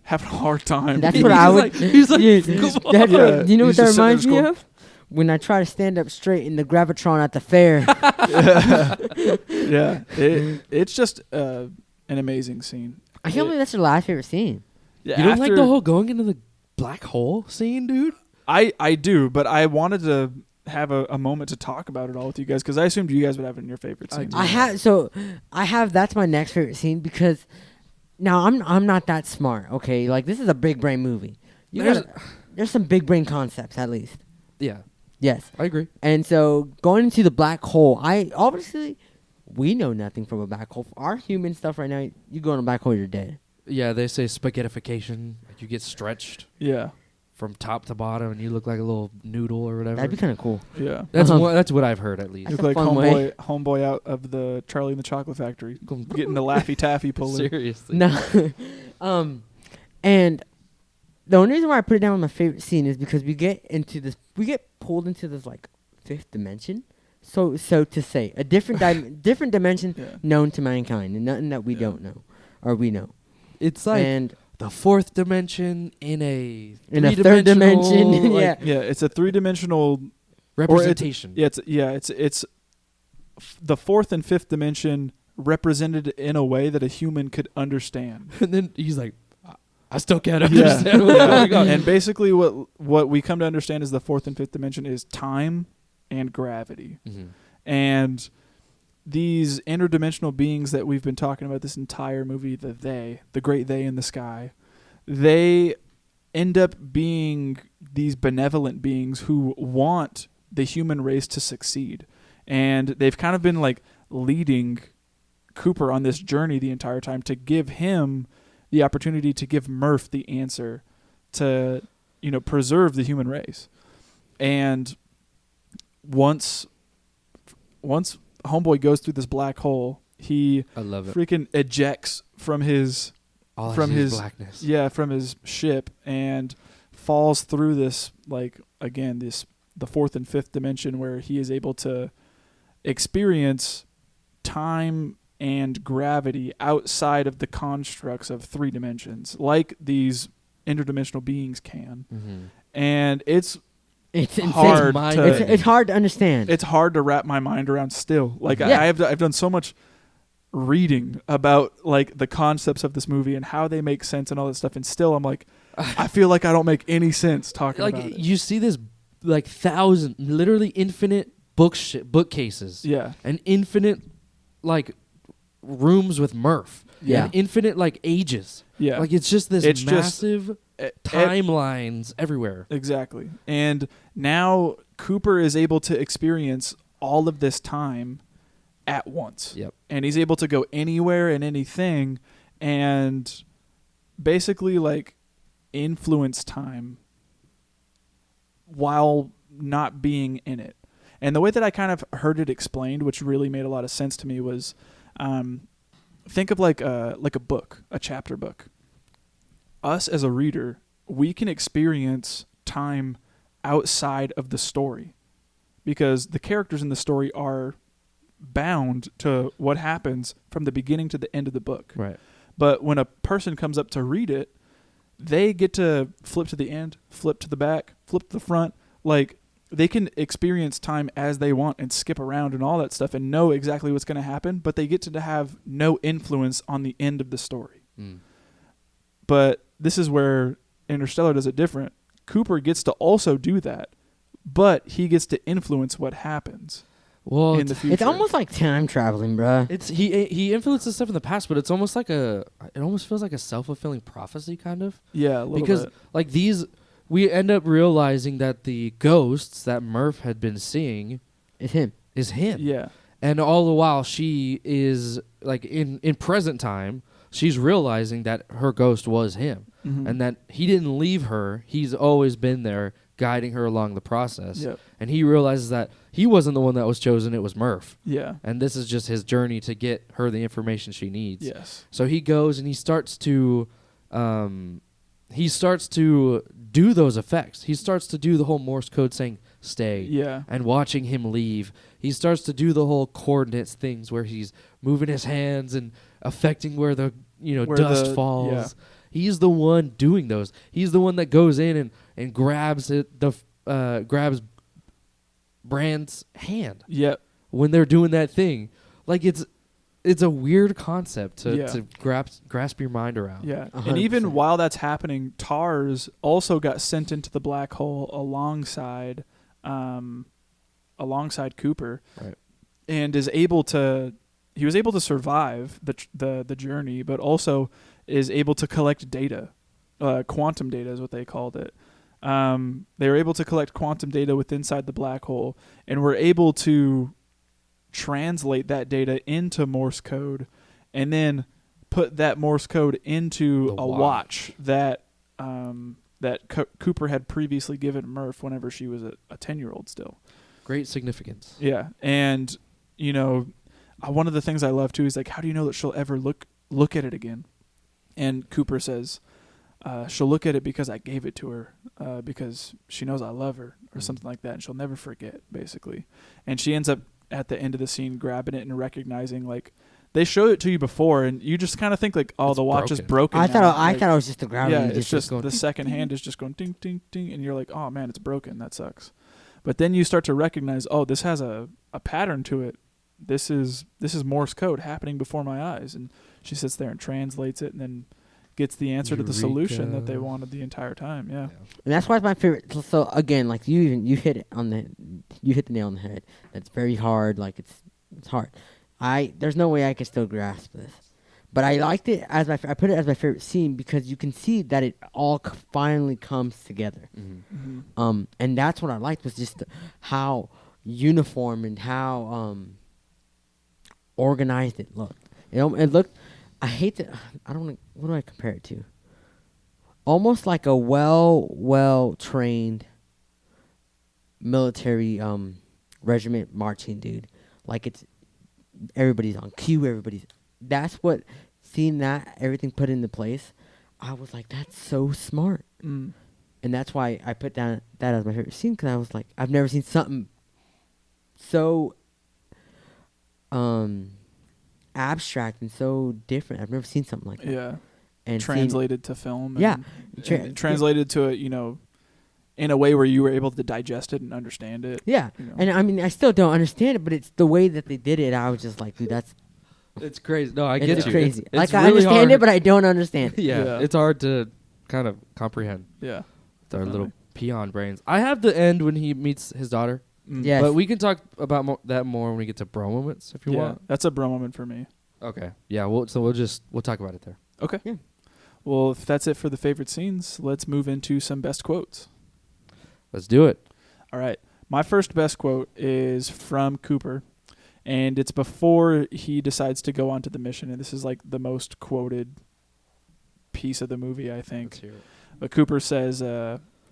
B: having a hard time.
C: That's what I would.
D: He's like,
C: Yeah,
D: come on.
C: that's what- do you know what
B: He's
C: that
B: just sitting there
C: reminds me
B: going-
C: of? When I try to stand up straight in the Gravitron at the fair.
B: Yeah, it's just an amazing scene.
C: I can't believe that's your last favorite scene.
B: Yeah,
D: You don't like
B: after-
D: the whole going into the black hole scene, dude?
B: I do, but I wanted to have a moment to talk about it all with you guys because I assumed you guys would have it in your favorite
D: I
B: scenes.
D: do.
C: I have that's my next favorite scene because now I'm not that smart, okay? Like, this is a big brain movie. There's some big brain concepts at least.
D: Yeah.
C: Yes.
D: I agree.
C: And so going into the black hole, we know nothing from a black hole. Our human stuff right now, you go in a black hole, you're dead.
D: Yeah, they say spaghettification. Like you get stretched
B: Yeah.
D: from top to bottom, and you look like a little noodle or whatever.
C: That'd be kind of cool.
B: Yeah.
D: That's what I've heard at least.
B: You
C: That's
B: look
C: a
B: like
C: fun way.
B: homeboy out of the Charlie and the Chocolate Factory, getting the Laffy Taffy puller.
D: Seriously.
C: No. And the only reason why I put it down on my favorite scene is because we get pulled into this like fifth dimension. So to say, a different different dimension
B: Yeah.
C: known to mankind, and nothing that we don't know, or we know.
D: It's like
C: And
D: the fourth dimension in a
C: third dimension,
D: like,
B: Yeah, it's a 3-dimensional
D: representation.
B: It's the fourth and fifth dimension represented in a way that a human could understand.
D: And then he's like, I still can't
B: Yeah.
D: understand what's going on.
B: And basically what we come to understand is the fourth and fifth dimension is time and gravity.
D: Mhm.
B: And these interdimensional beings that we've been talking about this entire movie, the great they in the sky, they end up being these benevolent beings who want the human race to succeed. And they've kind of been like leading Cooper on this journey the entire time to give him the opportunity to give Murph the answer to, preserve the human race. And once Homeboy goes through this black hole, he
D: I love it.
B: freaking ejects from his
D: All
B: from
D: I see is
B: his
D: blackness.
B: from his ship and falls through this, like, again, the fourth and fifth dimension, where he is able to experience time and gravity outside of the constructs of 3 dimensions, like these interdimensional beings can.
D: Mm-hmm.
B: And it's
C: it's
B: hard
D: insane.
B: to
C: It's hard to understand.
B: it's hard to wrap my mind around still. Like,
C: Yeah.
B: I've done so much reading about like the concepts of this movie and how they make sense and all that stuff, and still I'm like, I feel like I don't make any sense talking
D: Like
B: about it.
D: you see this like literally infinite bookcases.
B: Yeah.
D: And infinite like rooms with Murph.
C: Yeah.
D: And infinite like ages.
B: Yeah.
D: Like it's just this
B: It's just-
D: massive timelines everywhere.
B: Exactly. And now Cooper is able to experience all of this time at once.
D: Yep.
B: And he's able to go anywhere and anything and basically like influence time while not being in it. And the way that I kind of heard it explained, which really made a lot of sense to me, was think of like a book, a chapter book. Us as a reader, we can experience time outside of the story because the characters in the story are bound to what happens from the beginning to the end of the book.
D: Right.
B: But when a person comes up to read it, they get to flip to the end, flip to the back, flip to the front. Like, they can experience time as they want and skip around and all that stuff and know exactly what's going to happen, but they get to have no influence on the end of the story.
D: Mm.
B: But this is where Interstellar does it different. Cooper gets to also do that, but he gets to influence what happens
D: Well,
B: in the future.
C: It's almost like time traveling, bruh.
D: it's he influences stuff in the past, but it's almost like it almost feels like a self-fulfilling prophecy kind of.
B: Yeah, a little
D: Because
B: bit.
D: like we end up realizing that the ghosts that Murph had been seeing
C: It's him.
D: is him.
B: Yeah.
D: And all the while she is like in present time, she's realizing that her ghost was him.
B: Mhm.
D: And that he didn't leave her. He's always been there guiding her along the process.
B: Yep.
D: And he realizes that he wasn't the one that was chosen, it was Murph.
B: Yeah.
D: And this is just his journey to get her the information she needs.
B: Yes.
D: So he goes and he starts to do those effects. He starts to do the whole Morse code saying stay.
B: Yeah.
D: And watching him leave. He starts to do the whole coordinates things where he's moving his hands and affecting where the
B: Where
D: dust
B: the-
D: falls.
B: yeah.
D: He's the one doing those. He's the one that goes in and grabs grabs Brand's hand
B: Yep.
D: when they're doing that thing. Like it's a weird concept to
B: Yeah.
D: grasp your mind around.
B: Yeah.
C: 100%.
B: And even while that's happening, Tars also got sent into the black hole alongside Cooper.
D: Right.
B: And he was able to survive the journey, but also is able to collect data. Quantum data is what they called it. They were able to collect quantum data within inside the black hole, and were able to translate that data into Morse code, and then put that Morse code into
D: The
B: a watch that Cooper had previously given Murph whenever she was a 10-year-old still.
D: Great significance.
B: Yeah, and one of the things I love too is like, how do you know that she'll ever look at it again? And Cooper says, she'll look at it because I gave it to her, because she knows I love her, or something like that, and she'll never forget, basically. And she ends up at the end of the scene grabbing it and recognizing, like, they showed it to you before, and you just kind of think like, oh,
D: It's
B: the watch is broken.
C: I
B: now.
C: thought it was just the gravity.
B: Yeah, it's just
C: going
B: the second hand is just going ding, ding, ding, and you're like, oh man, it's broken. That sucks. But then you start to recognize, oh, this has a pattern to it. This is Morse code happening before my eyes, and she sits there and translates it, and then gets the answer to the solution that they wanted the entire time. Yeah.
C: And that's why it's my favorite. So again, like you hit it you hit the nail on the head. That's very hard. Like it's hard. There's no way I can still grasp this, but I liked it I put it as my favorite scene because you can see that it all finally comes together.
D: Mm-hmm.
B: Mm-hmm.
C: And that's what I liked was just how uniform and how organized it looked. It looked. I don't know, what do I compare it to? Almost like a well trained military regiment marching, dude. Like it's everybody's on cue. That's what, seeing that everything put into place, I was like, that's so smart. And that's why I put that as my favorite scene, because I was like, I've never seen something so abstract and so different. I've never seen something like that.
B: Yeah.
C: And
B: translated to film.
C: Yeah.
B: And translated to it, in a way where you were able to digest it and understand it.
C: Yeah. And I mean, I still don't understand it, but it's the way that they did it. I was just like, dude,
D: It's crazy. No, I get you.
C: It's crazy.
D: It's
C: Like, I
D: really
C: understand
D: hard.
C: it, but I don't understand it.
D: Yeah, it's hard to kind of comprehend.
B: Yeah.
D: With our little peon brains. I have the end when he meets his daughter.
C: Yes.
D: But we can talk about that more when we get to bro moments, if you want.
B: That's a bro moment for me.
D: Okay. Yeah. We'll talk about it there.
B: Okay.
C: Yeah.
B: Well, if that's it for the favorite scenes, let's move into some best quotes.
D: Let's do it.
B: All right. My first best quote is from Cooper, and it's before he decides to go onto the mission, and this is like the most quoted piece of the movie, I think.
D: Let's hear it.
B: But Cooper says,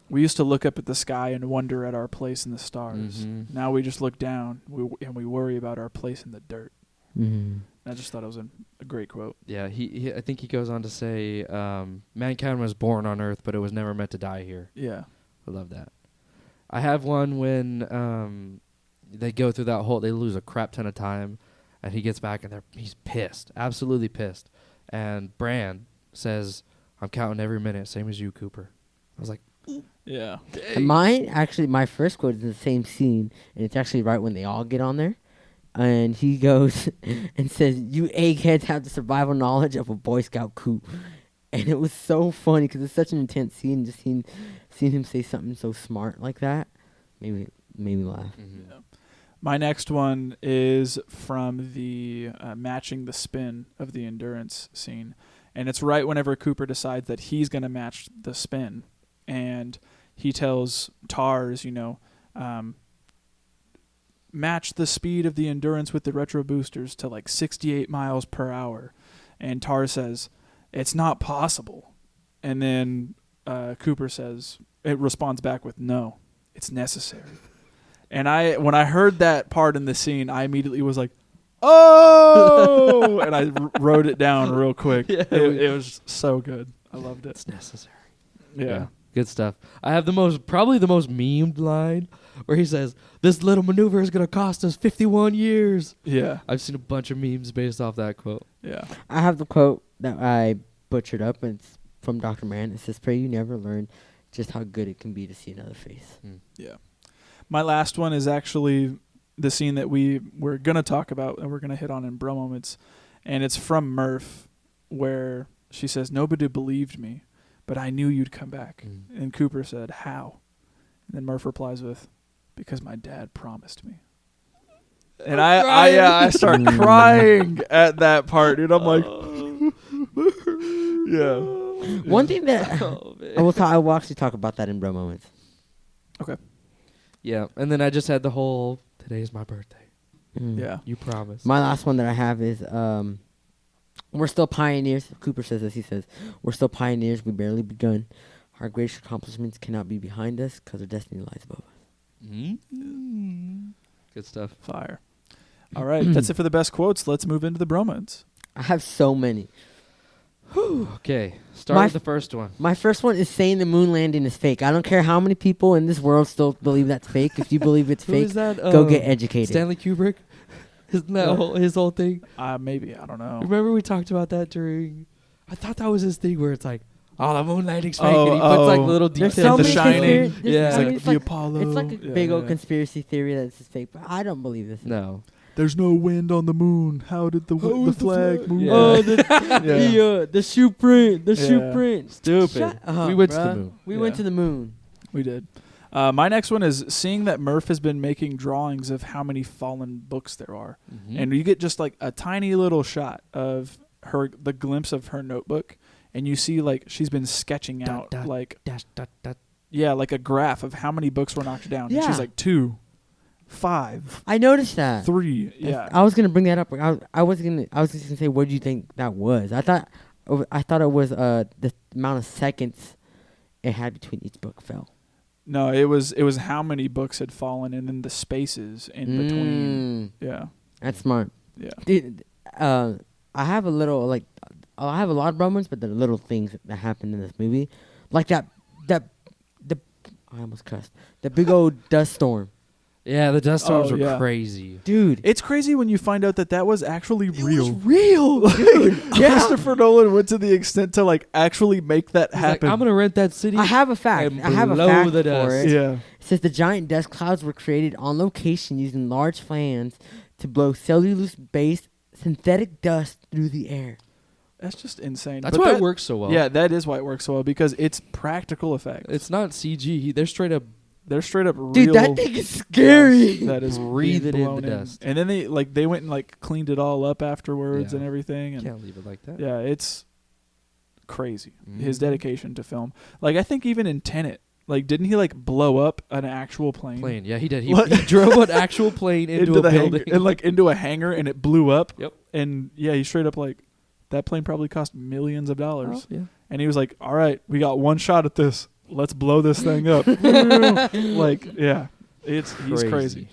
B: we used to look up at the sky and wonder at our place in the stars.
D: Mhm.
B: Now we just look down and we worry about our place in the dirt.
C: Mm-hmm.
B: I just thought it was a great quote.
D: Yeah, he I think he goes on to say, mankind was born on Earth, but it was never meant to die here.
B: Yeah.
D: I love that. I have one when they go through that whole, they lose a crap ton of time, and he gets back and he's pissed, absolutely pissed. And Bran says, I'm counting every minute, same as you, Cooper. I was like,
B: Yeah.
C: And my first quote is the same scene, and it's actually right when they all get on there. And he goes and says, you eggheads have the survival knowledge of a Boy Scout coup. And it was so funny because it's such an intense scene. Just seeing him say something so smart like that made me laugh.
D: Mm-hmm.
B: Yeah. My next one is from the matching the spin of the endurance scene. And it's right whenever Cooper decides that he's going to match the spin. And he tells Tars, match the speed of the endurance with the retro boosters to like 68 miles per hour. And Tars says, it's not possible. And then Cooper says, it responds back with, no, it's necessary. And when I heard that part in the scene, I immediately was like, oh! And I wrote it down real quick.
D: Yeah,
B: it was so good. I loved it.
D: it's necessary.
B: Yeah.
D: Good stuff. I have probably the most memed line where he says, this little maneuver is going to cost us 51 years.
B: Yeah.
D: I've seen a bunch of memes based off that quote.
B: Yeah.
C: I have the quote that I butchered up, and it's from Dr. Mann. It says, pray you never learn just how good it can be to see another face.
B: Yeah. My last one is actually the scene that we're going to talk about and we're going to hit on in bro moments. And it's from Murph, where she says, nobody believed me, but I knew you'd come back. And Cooper said, how? And then Murph replies with, because my dad promised me. And I start crying at that part, dude. I'm like, yeah.
C: One thing that
D: Oh, man.
C: I will actually talk about that in bro moments.
B: Okay.
D: Yeah, and then I just had the whole today's my birthday.
C: Mm.
B: Yeah.
D: You promised.
C: My last one that I have is we're still pioneers. Cooper says this. He says, we're still pioneers. We barely begun. Our greatest accomplishments cannot be behind us because our destiny lies above us.
D: Good stuff.
B: Fire. All right. That's it for the best quotes. Let's move into the bromance.
C: I have so many.
D: Okay, start
C: My
D: with the first one.
C: My first one is saying the moon landing is fake. I don't care how many people in this world still believe that's fake. If you believe it's
D: Who
C: fake,
D: is that?
C: go get educated.
D: Stanley Kubrick. Isn't that his whole thing?
B: Maybe. I don't know.
D: Remember we talked about that during. I thought that was his thing where it's like, oh, the moon landing's fake,
B: Oh,
D: and he puts like
B: oh.
D: little
C: There's
D: details.
C: so
B: The
C: many
B: Shining.
D: Yeah.
B: It's
C: I mean,
B: like
C: it's
B: the
C: like,
B: Apollo.
C: it's like a
B: Yeah,
C: big old
B: yeah.
C: conspiracy theory that this is fake, but I don't believe this.
D: No.
B: There's no wind on the moon. How did the flag move?
D: Yeah.
C: Oh,
B: Yeah.
C: the shoe print, the shoe
B: Yeah.
C: print.
D: Stupid.
C: Shut up,
D: We went to the
C: bruh.
D: moon.
C: We
B: Yeah.
C: went to the moon.
B: We did. My next one is seeing that Murph has been making drawings of how many fallen books there are.
D: Mm-hmm.
B: And you get just like a tiny little shot of the glimpse of her notebook, and you see like she's been sketching
D: Dot,
B: out
D: dot,
B: like
D: dash, dot, dot.
B: like a graph of how many books were knocked down. And
C: Yeah.
B: she's like 2, 5,
C: I noticed that.
B: 3. Yeah.
C: I was gonna bring that up. I was just gonna say, what do you think that was? I thought it was the amount of seconds it had between each book fell.
B: No, it was how many books had fallen and then the spaces in between. Yeah.
C: That's smart.
B: Yeah.
C: Dude, I have a little I have a lot of moments, but there are little things that happened in this movie, like the I almost cussed. The big old dust storm,
D: Yeah, the dust storms
B: Oh,
D: were
B: yeah.
D: crazy.
C: dude.
B: It's crazy when you find out that was actually real.
C: Real, dude. Yeah.
B: Christopher Nolan went to the extent to like actually make that
D: He's like,
B: happen.
D: I'm gonna rent that city.
C: I have a fact.
D: And
C: I have a
D: blow
C: fact
D: the
C: for
D: dust.
C: it.
B: yeah.
C: It says the giant dust clouds were created on location using large fans to blow cellulose-based synthetic dust through the air.
B: That's just insane.
D: That's
B: But
D: why
B: that-
D: it works so well.
B: Yeah, that is why it works so well because it's practical effects.
D: It's not CG. They're straight up.
B: They're straight up real.
C: Dude, that thing is scary.
B: That is
D: Breathe
B: being
D: it in
B: blown
D: the dust.
B: And then they went and like cleaned it all up afterwards
D: Yeah.
B: and everything. And
D: Can't leave it like that.
B: yeah, it's crazy. His
D: Mhm.
B: dedication to film. Like I think even in Tenet, like didn't he like blow up an actual plane?
D: Plane. Yeah, he did. He,
B: What?
D: he drove an actual plane into a
B: the
D: building.
B: hangar, and like into a hangar and it blew up.
D: Yep.
B: And yeah, he straight up like that plane probably cost millions of dollars.
D: Oh, yeah.
B: And he was like, "All right, we got one shot at this. Let's blow this thing up." Like, yeah, he's crazy.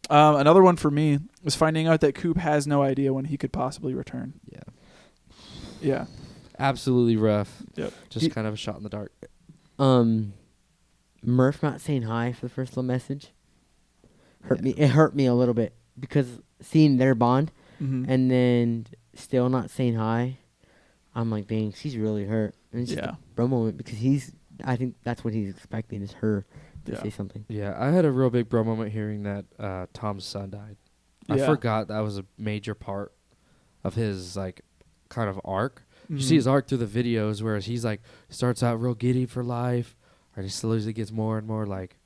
B: Another one for me was finding out that Coop has no idea when he could possibly return.
D: Yeah.
B: Yeah,
D: Absolutely rough.
B: Yep.
D: Just
C: Dude.
D: kind of a shot in the dark.
C: Murph not saying hi for the first little message hurt me. It hurt me a little bit because seeing their bond and then still not saying hi, I'm like, dang, she's really hurt. And it's just
B: Yeah.
C: a bro moment because I think that's what he's expecting is her to
B: Yeah.
C: say something.
D: Yeah, I had a real big bro moment hearing that Tom's son died. I
B: Yeah.
D: forgot that was a major part of his like kind of arc. You
B: Mhm.
D: see his arc through the videos, whereas he's like starts out real giddy for life, and he slowly gets more and more like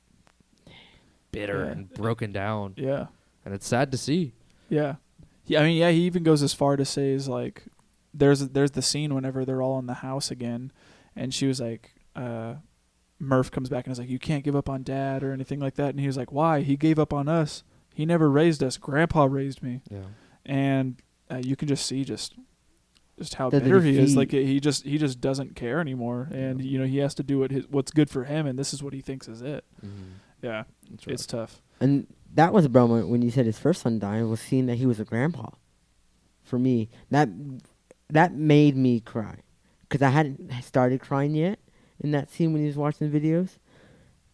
D: bitter
B: Yeah.
D: and broken down,
B: Yeah,
D: and it's sad to see.
B: yeah. I mean, yeah. He even goes as far to say is like, there's the scene whenever they're all in the house again, and she was like, Murph comes back and is like, "You can't give up on Dad or anything like that," and he was like, "Why? He gave up on us. He never raised us. Grandpa raised me."
D: Yeah,
B: And you can just see just how
C: The
B: bitter he is.
C: defeat.
B: Like he just doesn't care anymore, and he has to do what's good for him, and this is what he thinks is it. Yeah,
D: That's
B: it's tough.
C: And that was a bro moment when you said his first son died, was seeing that he was a grandpa. For me, that made me cry because I hadn't started crying yet in that scene when he was watching the videos,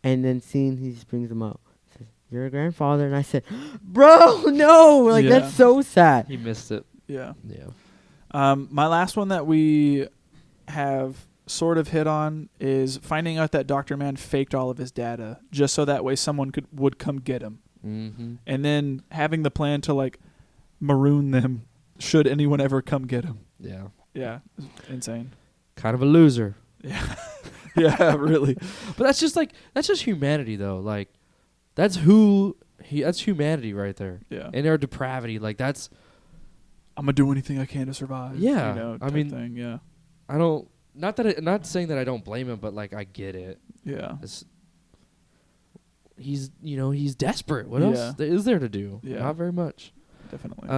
C: and then seeing he just brings him up, says, "You're a grandfather," and I said, "Bro, no! Like
B: Yeah.
C: that's so sad."
D: he missed it.
B: Yeah.
D: Yeah,
B: My last one that we have sort of hit on is finding out that Dr. Mann faked all of his data just so that way someone would come get him, and then having the plan to like maroon them should anyone ever come get him.
D: yeah.
B: Yeah, insane.
D: Kind of a loser.
B: Yeah, yeah, really.
D: But that's just humanity though. Like that's humanity right there.
B: Yeah,
D: And our depravity, like that's
B: I'm gonna do anything I can to survive.
D: Yeah,
B: you know,
D: I
B: type
D: mean-
B: thing. Yeah,
D: I don't not saying that I don't blame him, but like I get it.
B: Yeah.
D: He's desperate. What else is there to do?
B: Yeah.
D: Not very much.
B: Definitely.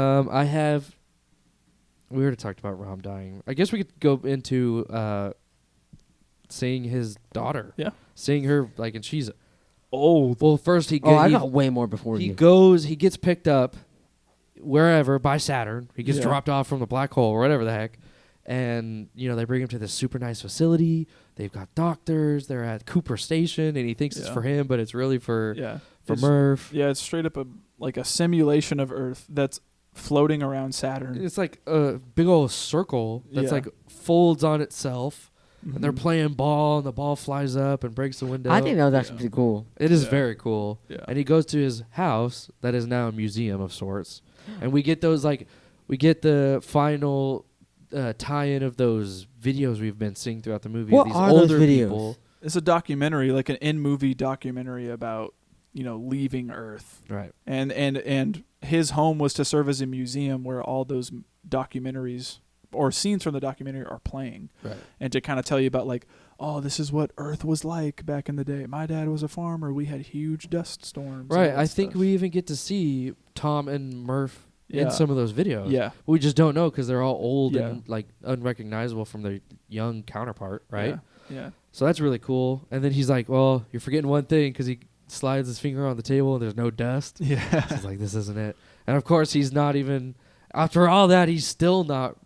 D: We already talked about Rom dying. I guess we could go into seeing his daughter.
B: Yeah.
D: Seeing her and she's
B: old.
D: Well, first
C: I got way more before
D: he
C: you.
D: He gets picked up wherever by Saturn. He gets dropped off from the black hole or whatever the heck. And, they bring him to this super nice facility. They've got doctors. They're at Cooper Station, and he thinks it's for him, but it's really for Murph.
B: Yeah, it's straight up a simulation of Earth that's floating around Saturn.
D: It's like a big old circle that's folds on itself, and they're playing ball, and the ball flies up and breaks the window.
C: I think that was actually pretty cool.
D: It is very cool.
B: Yeah.
D: And he goes to his house that is now a museum of sorts, and we get the final tie-in of those videos we've been seeing throughout the movie.
C: What
D: these
C: are
D: older
C: those videos?
D: people.
B: It's a documentary, like an in-movie documentary about leaving Earth.
D: Right.
B: And his home was to serve as a museum where all those documentaries or scenes from the documentary are playing.
D: Right.
B: And to kind of tell you about this is what Earth was like back in the day. My dad was a farmer. We had huge dust storms.
D: Right. I think we even get to see Tom and Murph in some of those videos.
B: Yeah.
D: We just don't know because they're all old and unrecognizable from their young counterpart, right?
B: Yeah.
D: So that's really cool. And then he's like, well, you're forgetting one thing because he slides his finger on the table and there's no dust.
B: Yeah.
D: So he's like, this isn't it. And of course, he's not even, after all that, he's still not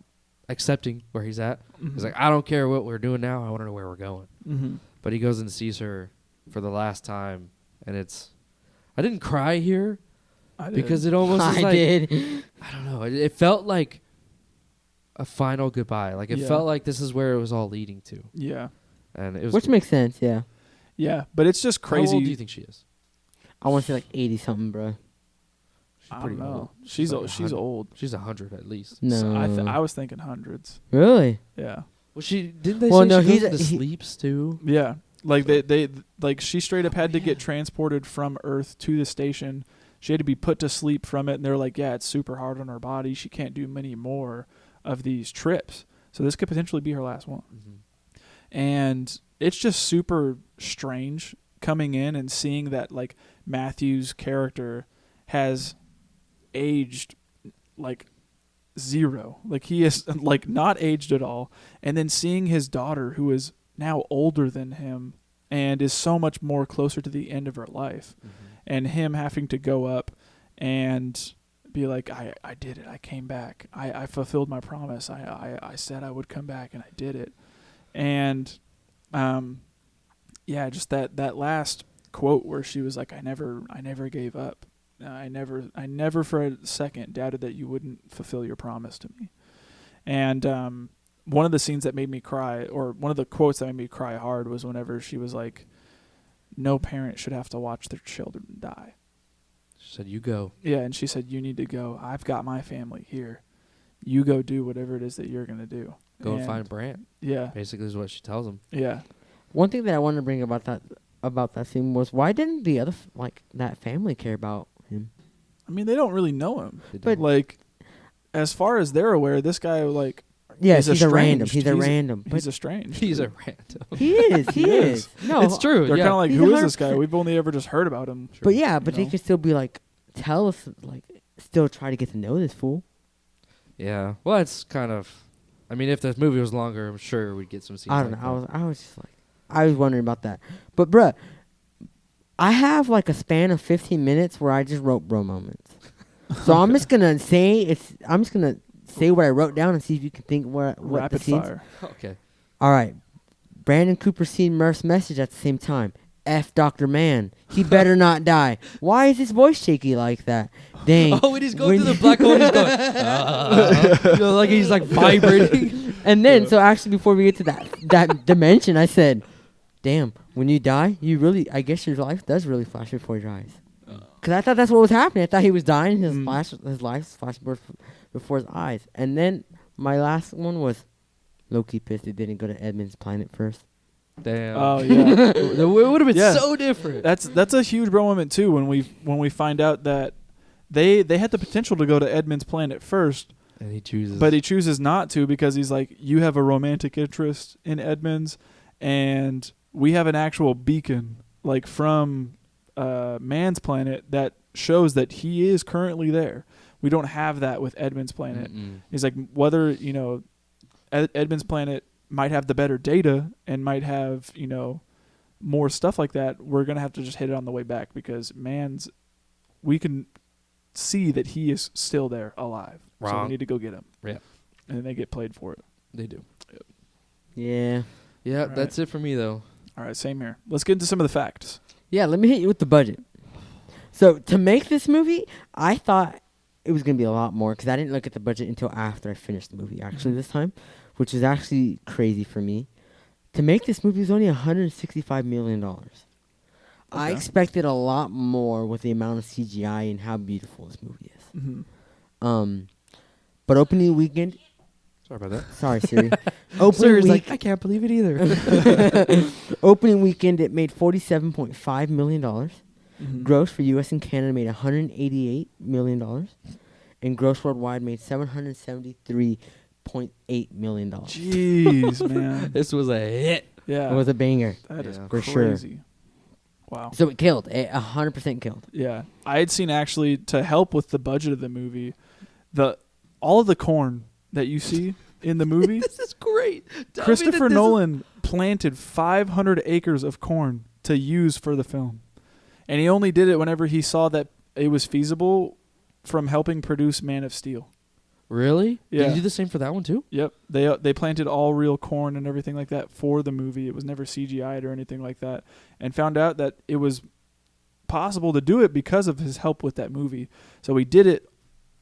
D: accepting where he's at.
B: Mm-hmm.
D: He's like, I don't care what we're doing now. I want to know where we're going.
B: Mm-hmm.
D: But he goes and sees her for the last time. And I didn't cry here. Because it almost is like,
C: did.
D: I don't know. It felt like a final goodbye. Like it felt like this is where it was all leading to.
B: Yeah.
D: And it was
C: Which makes sense, yeah.
B: Yeah, but it's just crazy.
D: How old do you think she is?
C: I want to say like 80 something, bro.
D: She's pretty old.
B: She's
D: like
B: she's old.
D: She's 100 at least.
C: No.
B: So I was thinking hundreds.
C: Really?
B: Yeah.
D: Well, didn't they
C: Well,
D: say
C: no,
D: she
C: he's
D: goes
C: a-
D: into
C: he-
D: sleeps too?
B: Yeah. Like they she straight up had to get transported from Earth to the station. She had to be put to sleep from it, and they're like, yeah, it's super hard on her body. She can't do many more of these trips. So this could potentially be her last one.
D: Mm-hmm.
B: And it's just super strange coming in and seeing that Matthew's character has aged zero. He is not aged at all. And then seeing his daughter, who is now older than him and is so much more closer to the end of her life. Mm-hmm. And him having to go up and be like, I did it. I came back. I fulfilled my promise. I said I would come back, and I did it. And, just that last quote where she was like, I never gave up. I never for a second doubted that you wouldn't fulfill your promise to me. And one of the scenes that made me cry, or one of the quotes that made me cry hard, was whenever she was like, no parent should have to watch their children die.
D: She said, you go.
B: Yeah, and she said, you need to go. I've got my family here. You go do whatever it is that you're going to do.
D: Go and find Brant.
B: Yeah.
D: Basically is what she tells him.
B: Yeah.
C: One thing that I wanted to bring about that scene was, why didn't the other that family care about him?
B: I mean, they don't really know him.
C: But
B: as far as they're aware, this guy
C: yeah,
B: he's
C: a random.
B: estranged.
C: He's a random.
B: He's estranged.
D: He's a random.
C: He is. He is. No,
D: it's true.
B: They're kind of like,
C: He's
B: who
C: a
B: is this
C: hundred-
B: guy? We've only ever just heard about him.
C: But yeah, but
B: You
C: they
B: know?
C: could still be tell us, still try to get to know this fool.
D: Yeah. Well, it's kind of. I mean, if this movie was longer, I'm sure we'd get some scenes.
C: I don't know. I was just I was wondering about that. But bruh, I have a span of 15 minutes where I just wrote bro moments. So I'm just gonna say say what I wrote down and see if you can think what
B: Rapid
C: the scenes.
B: fire.
D: Okay.
C: All right, Brandon Cooper seen Murph's message at the same time. F Dr. Mann. He better not die. Why is his voice shaky like that? Dang.
D: Oh, and he's going through the black hole and he's going, like he's vibrating.
C: And then, so actually before we get to that dimension, I said, damn, when you die, I guess your life does really flash before your eyes. Because I thought that's what was happening. I thought he was dying. His life flashed before his eyes. And then my last one was low-key pissed it didn't go to Edmund's planet first.
D: Damn.
B: Oh yeah.
D: It would have been
B: Yeah.
D: so different.
B: That's a huge bro moment too when we find out that they had the potential to go to Edmund's planet first,
D: And he chooses.
B: But he chooses not to because he's like, you have a romantic interest in Edmonds, and we have an actual beacon like from Man's Planet that shows that he is currently there. We don't have that with Edmonds Planet. He's like, whether, you know, Edmonds Planet might have the better data and might have, you know, more stuff like that, we're going to have to just hit it on the way back because we can see that he is still there alive.
D: Wrong.
B: So we need to go get him.
D: Yeah.
B: And they get played for it.
D: They do.
B: Yep.
C: Yeah.
D: Yeah,
B: All right.
D: that's it for me, though.
B: All right, same here. Let's get into some of the facts.
C: Yeah, let me hit you with the budget. So to make this movie, I thought it was going to be a lot more because I didn't look at the budget until after I finished the movie, actually, this time, which is actually crazy for me. To make this movie was only $165 million. I expected a lot more with the amount of CGI and how beautiful this movie is.
B: Mm-hmm.
C: But opening weekend...
D: Sorry about that.
C: Sorry, Siri. Opening
D: Siri's
C: week,
D: like, I can't believe it either.
C: opening weekend, it made $47.5 million.
B: Mm-hmm.
C: Gross for U.S. and Canada made $188 million. And gross worldwide made $773.8 million.
B: Jeez, man.
D: This was a hit.
B: Yeah.
C: It was a banger.
B: That is
D: Yeah.
C: For sure.
B: crazy. Wow.
C: So it killed. 100% killed.
B: Yeah. I had seen actually, to help with the budget of the movie, all of the corn that you see in the movie,
D: This is great.
B: Christopher Nolan planted 500 acres of corn to use for the film. And he only did it whenever he saw that it was feasible from helping produce Man of Steel.
D: Really?
B: Yeah.
D: Did you do the same for that one, too?
B: Yep. They planted all real corn and everything like that for the movie. It was never CGI'd or anything like that. And found out that it was possible to do it because of his help with that movie. So he did it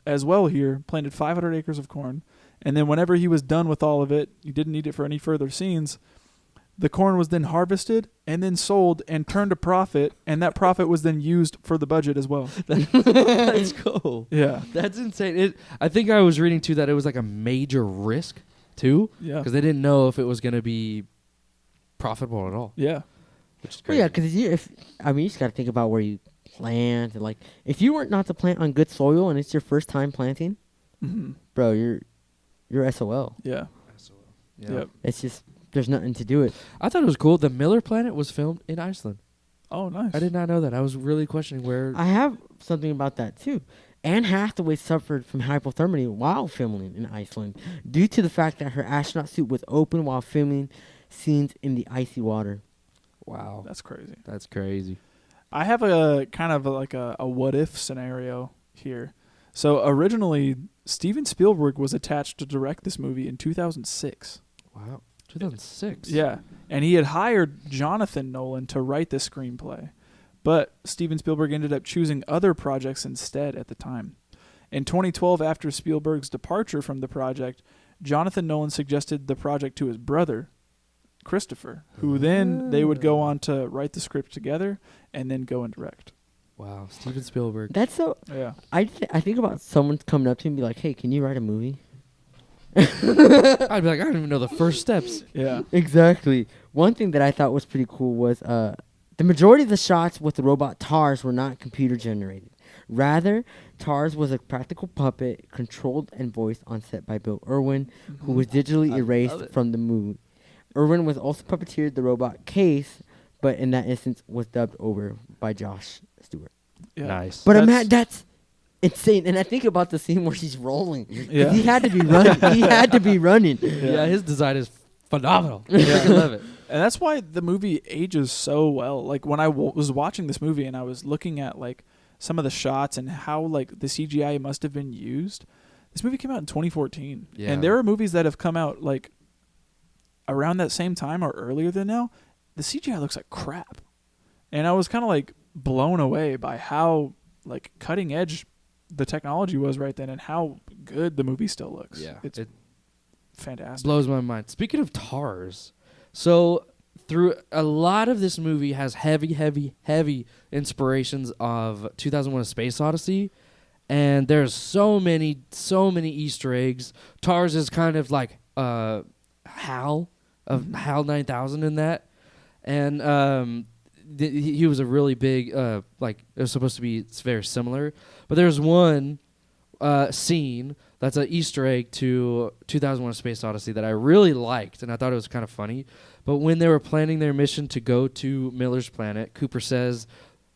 B: as well here, planted 500 acres of corn. And then whenever he was done with all of it, he didn't need it for any further scenes. The corn was then harvested and then sold and turned a profit, and that profit was then used for the budget as well.
D: Let's go.
B: Yeah.
D: That's insane. I think I was reading, too, that it was like a major risk, too.
B: Yeah.
D: Because they didn't know if it was going to be profitable at all.
B: Yeah.
D: Which is
C: Well,
D: crazy.
C: yeah, because you just got to think about where you plant. And like, if you weren't not to plant on good soil and it's your first time planting,
B: Mm-hmm.
C: bro, you're SOL.
B: Yeah.
D: Yeah.
B: Yep.
C: It's just, there's nothing to do it.
D: I thought it was cool. The Miller Planet was filmed in Iceland.
B: Oh, nice.
D: I did not know that. I was really questioning where.
C: I have something about that too. Anne Hathaway suffered from hypothermia while filming in Iceland due to the fact that her astronaut suit was open while filming scenes in the icy water.
D: Wow.
B: That's crazy.
D: That's crazy.
B: I have a kind of like a what if scenario here. So originally, Steven Spielberg was attached to direct this movie in 2006.
D: Wow. 2006.
B: Yeah. And he had hired Jonathan Nolan to write the screenplay. But Steven Spielberg ended up choosing other projects instead at the time. In 2012, after Spielberg's departure from the project, Jonathan Nolan suggested the project to his brother, Christopher, who then they would go on to write the script together and then go and direct.
D: Wow. Steven Spielberg.
C: That's so.
B: Yeah.
C: I think about someone coming up to me and be like, "Hey, can you write a movie?"
D: I'd be like, I don't even know the first steps.
B: Yeah.
C: Exactly. One thing that I thought was pretty cool was the majority of the shots with the robot TARS were not computer generated. Rather, TARS was a practical puppet controlled and voiced on set by Bill Irwin, who was digitally
D: I love
C: erased
D: it.
C: from the movie. Irwin was also puppeteered the robot Case, but in that instance was dubbed over by Josh Stewart.
B: Yeah.
D: Nice.
C: But
B: That's-
C: that's insane. And I think about the scene where she's rolling. 'Cause
B: Yeah.
C: He had to be running. He had to be running.
D: Yeah, his design is phenomenal. I freaking love it.
B: And that's why the movie ages so well. Like when I was watching this movie and I was looking at like some of the shots and how like the CGI must have been used. This movie came out in 2014.
D: Yeah.
B: And there are movies that have come out like around that same time or earlier than now. The CGI looks like crap. And I was kind of like blown away by how like cutting edge the technology was right then and how good the movie still looks.
D: Yeah.
B: It's
D: It
B: fantastic.
D: blows my mind. Speaking of TARS, so through a lot of this movie has heavy inspirations of 2001: A Space Odyssey, and there's so many Easter eggs. TARS is kind of like HAL of HAL 9000 in that, and he was a really big like it was supposed to be very similar, but there's one scene that's an Easter egg to 2001: A Space Odyssey that I really liked, and I thought it was kind of funny. But when they were planning their mission to go to Miller's planet, Cooper says,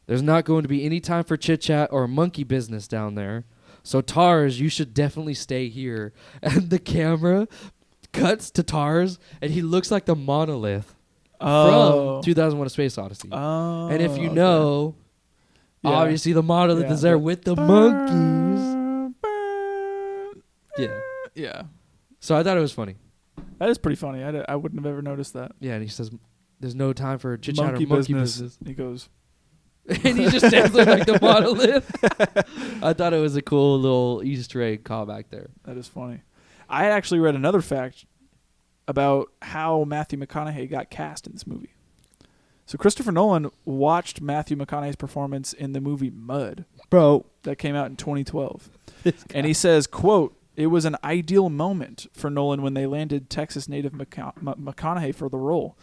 D: "There's not going to be any time for chit-chat or monkey business down there. So Tars, you should definitely stay here." And the camera cuts to Tars, and he looks like the monolith from 2001: A Space Odyssey.
B: Oh,
D: And if you know, obviously the monolith is there with the monkeys. Yeah.
B: Yeah.
D: So I thought it was funny.
B: That is pretty funny. I wouldn't have ever noticed that.
D: Yeah, and he says, "There's no time for chit-chat or monkey business."
B: He goes,
D: And he just stands there like the monolith. I thought it was a cool little Easter egg callback there.
B: that is funny. I actually read another fact about how Matthew McConaughey got cast in this movie. So Christopher Nolan watched Matthew McConaughey's performance in the movie Mud,
C: Bro.
B: that came out in 2012. And he says, quote, "It was an ideal moment for Nolan when they landed Texas native McConaughey for the role."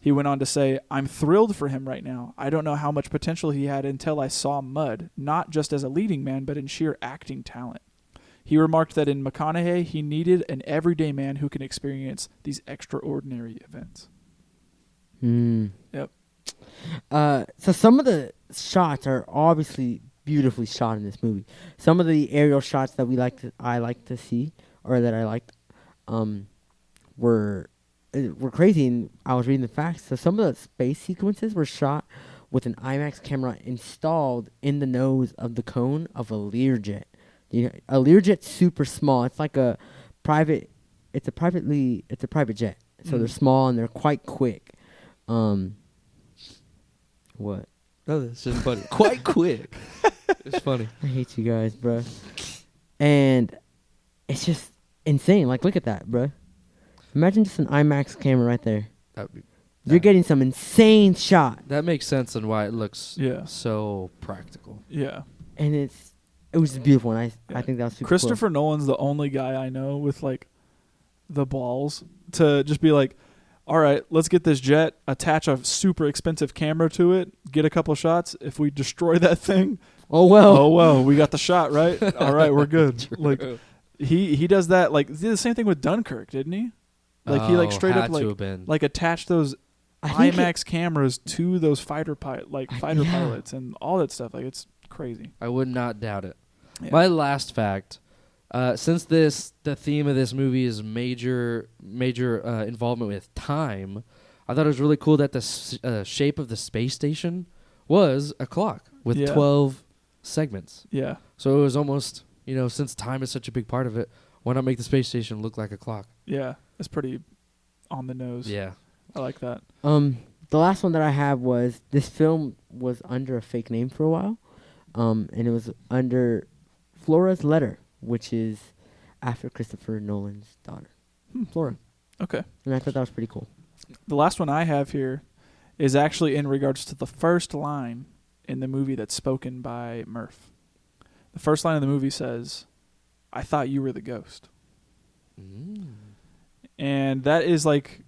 B: He went on to say, "I'm thrilled for him right now. I don't know how much potential he had until I saw Mud, not just as a leading man, but in sheer acting talent." He remarked that in McConaughey, he needed an everyday man who can experience these extraordinary events. Yep.
C: So some of the shots are obviously beautifully shot in this movie. Some of the aerial shots that I like to see, or that I liked, were crazy. And I was reading the facts. So some of the space sequences were shot with an IMAX camera installed in the nose of the cone of a Learjet. You know, a Learjet's super small. It's like a private. It's a private jet. So they're small and they're quite quick. What?
D: Oh, that's just funny. Quite quick. It's funny.
C: I hate you guys, bro. And it's just insane. Like, look at that, bro. Imagine just an IMAX camera right there. You're getting some insane shot.
D: That makes sense and why it looks
B: Yeah.
D: so practical.
B: Yeah.
C: And it was just beautiful. And I think that was super
B: Christopher Nolan's the only guy I know with, like, the balls to just be like, all right, let's get this jet, attach a super expensive camera to it, get a couple shots. If we destroy that thing,
C: cool.
B: oh well, we got the shot, right? All right, we're good. Like he does that. Like, he did the same thing with Dunkirk, didn't he? Like, he like straight up like attached those IMAX cameras to those fighter pilots and all that stuff. Like, it's crazy.
D: I would not doubt it.
B: Yeah.
D: My last fact, since the theme of this movie is major involvement with time, I thought it was really cool that the shape of the space station was a clock with 12 segments.
B: Yeah.
D: So it was almost, since time is such a big part of it, why not make the space station look like a clock?
B: Yeah, it's pretty on the nose.
D: Yeah.
B: I like that.
C: The last one that I have was, this film was under a fake name for a while. And it was under Flora's Letter, which is after Christopher Nolan's daughter, Flora.
B: Okay.
C: And I thought that was pretty cool.
B: The last one I have here is actually in regards to the first line in the movie that's spoken by Murph. The first line of the movie says, "I thought you were the ghost." And that is like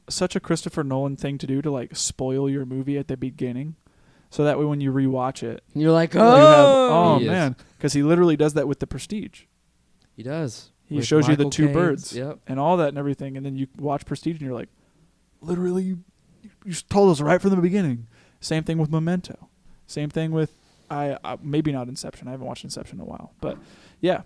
B: such a Christopher Nolan thing to do, to like spoil your movie at the beginning. So that way when you rewatch it,
C: You're like,
B: oh
D: He is.
B: man, because he literally does that with The Prestige.
D: He does.
B: He
D: With
B: shows you the
D: Michael
B: two
D: Caine's,
B: birds
D: Yep.
B: and all that and everything, and then you watch Prestige and you're like, literally, you told us right from the beginning. Same thing with Memento. Same thing with I maybe not Inception. I haven't watched Inception in a while, but yeah,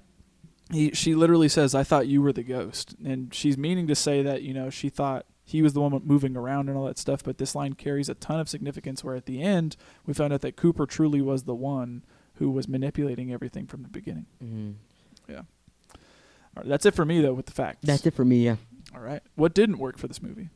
B: she literally says, "I thought you were the ghost," and she's meaning to say that she thought he was the one moving around and all that stuff. But this line carries a ton of significance, where at the end we found out that Cooper truly was the one who was manipulating everything from the beginning. Yeah. All right, that's it for me though with the facts.
C: That's it for me, yeah.
B: All right. What didn't work for this movie?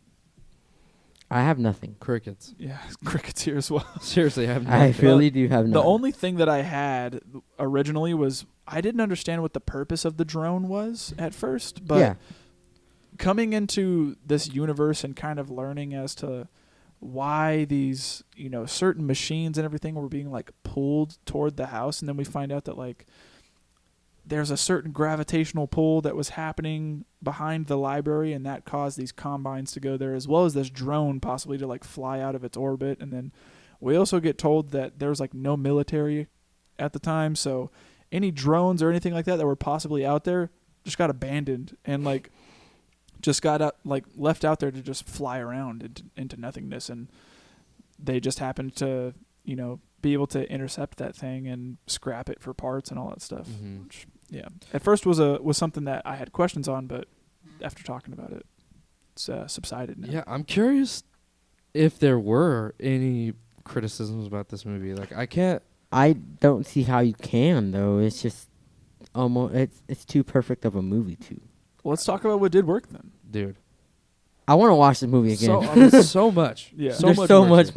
C: I have nothing.
D: Crickets.
B: Yeah, crickets here as well.
D: Seriously, I have
C: I
D: nothing.
C: really do have nothing.
B: The only thing that I had originally was I didn't understand what the purpose of the drone was at first, but
C: yeah.
B: coming into this universe and kind of learning as to why these, certain machines and everything were being like pulled toward the house, and then we find out that like there's a certain gravitational pull that was happening behind the library, and that caused these combines to go there, as well as this drone possibly to like fly out of its orbit. And then we also get told that there's like no military at the time, so any drones or anything like that were possibly out there just got abandoned and like just got left out there to just fly around into nothingness, and they just happened to be able to intercept that thing and scrap it for parts and all that stuff.
D: Mm-hmm.
B: Which, yeah, at first was something that I had questions on, but after talking about it, it's subsided now.
D: Yeah, I'm curious if there were any criticisms about this movie. Like,
C: I don't see how you can though. It's just almost it's too perfect of a movie too.
B: Well, let's talk about what did work then.
D: dude.
C: I want to watch the movie again.
D: So, I mean, so much.
B: Yeah.
C: There's so much.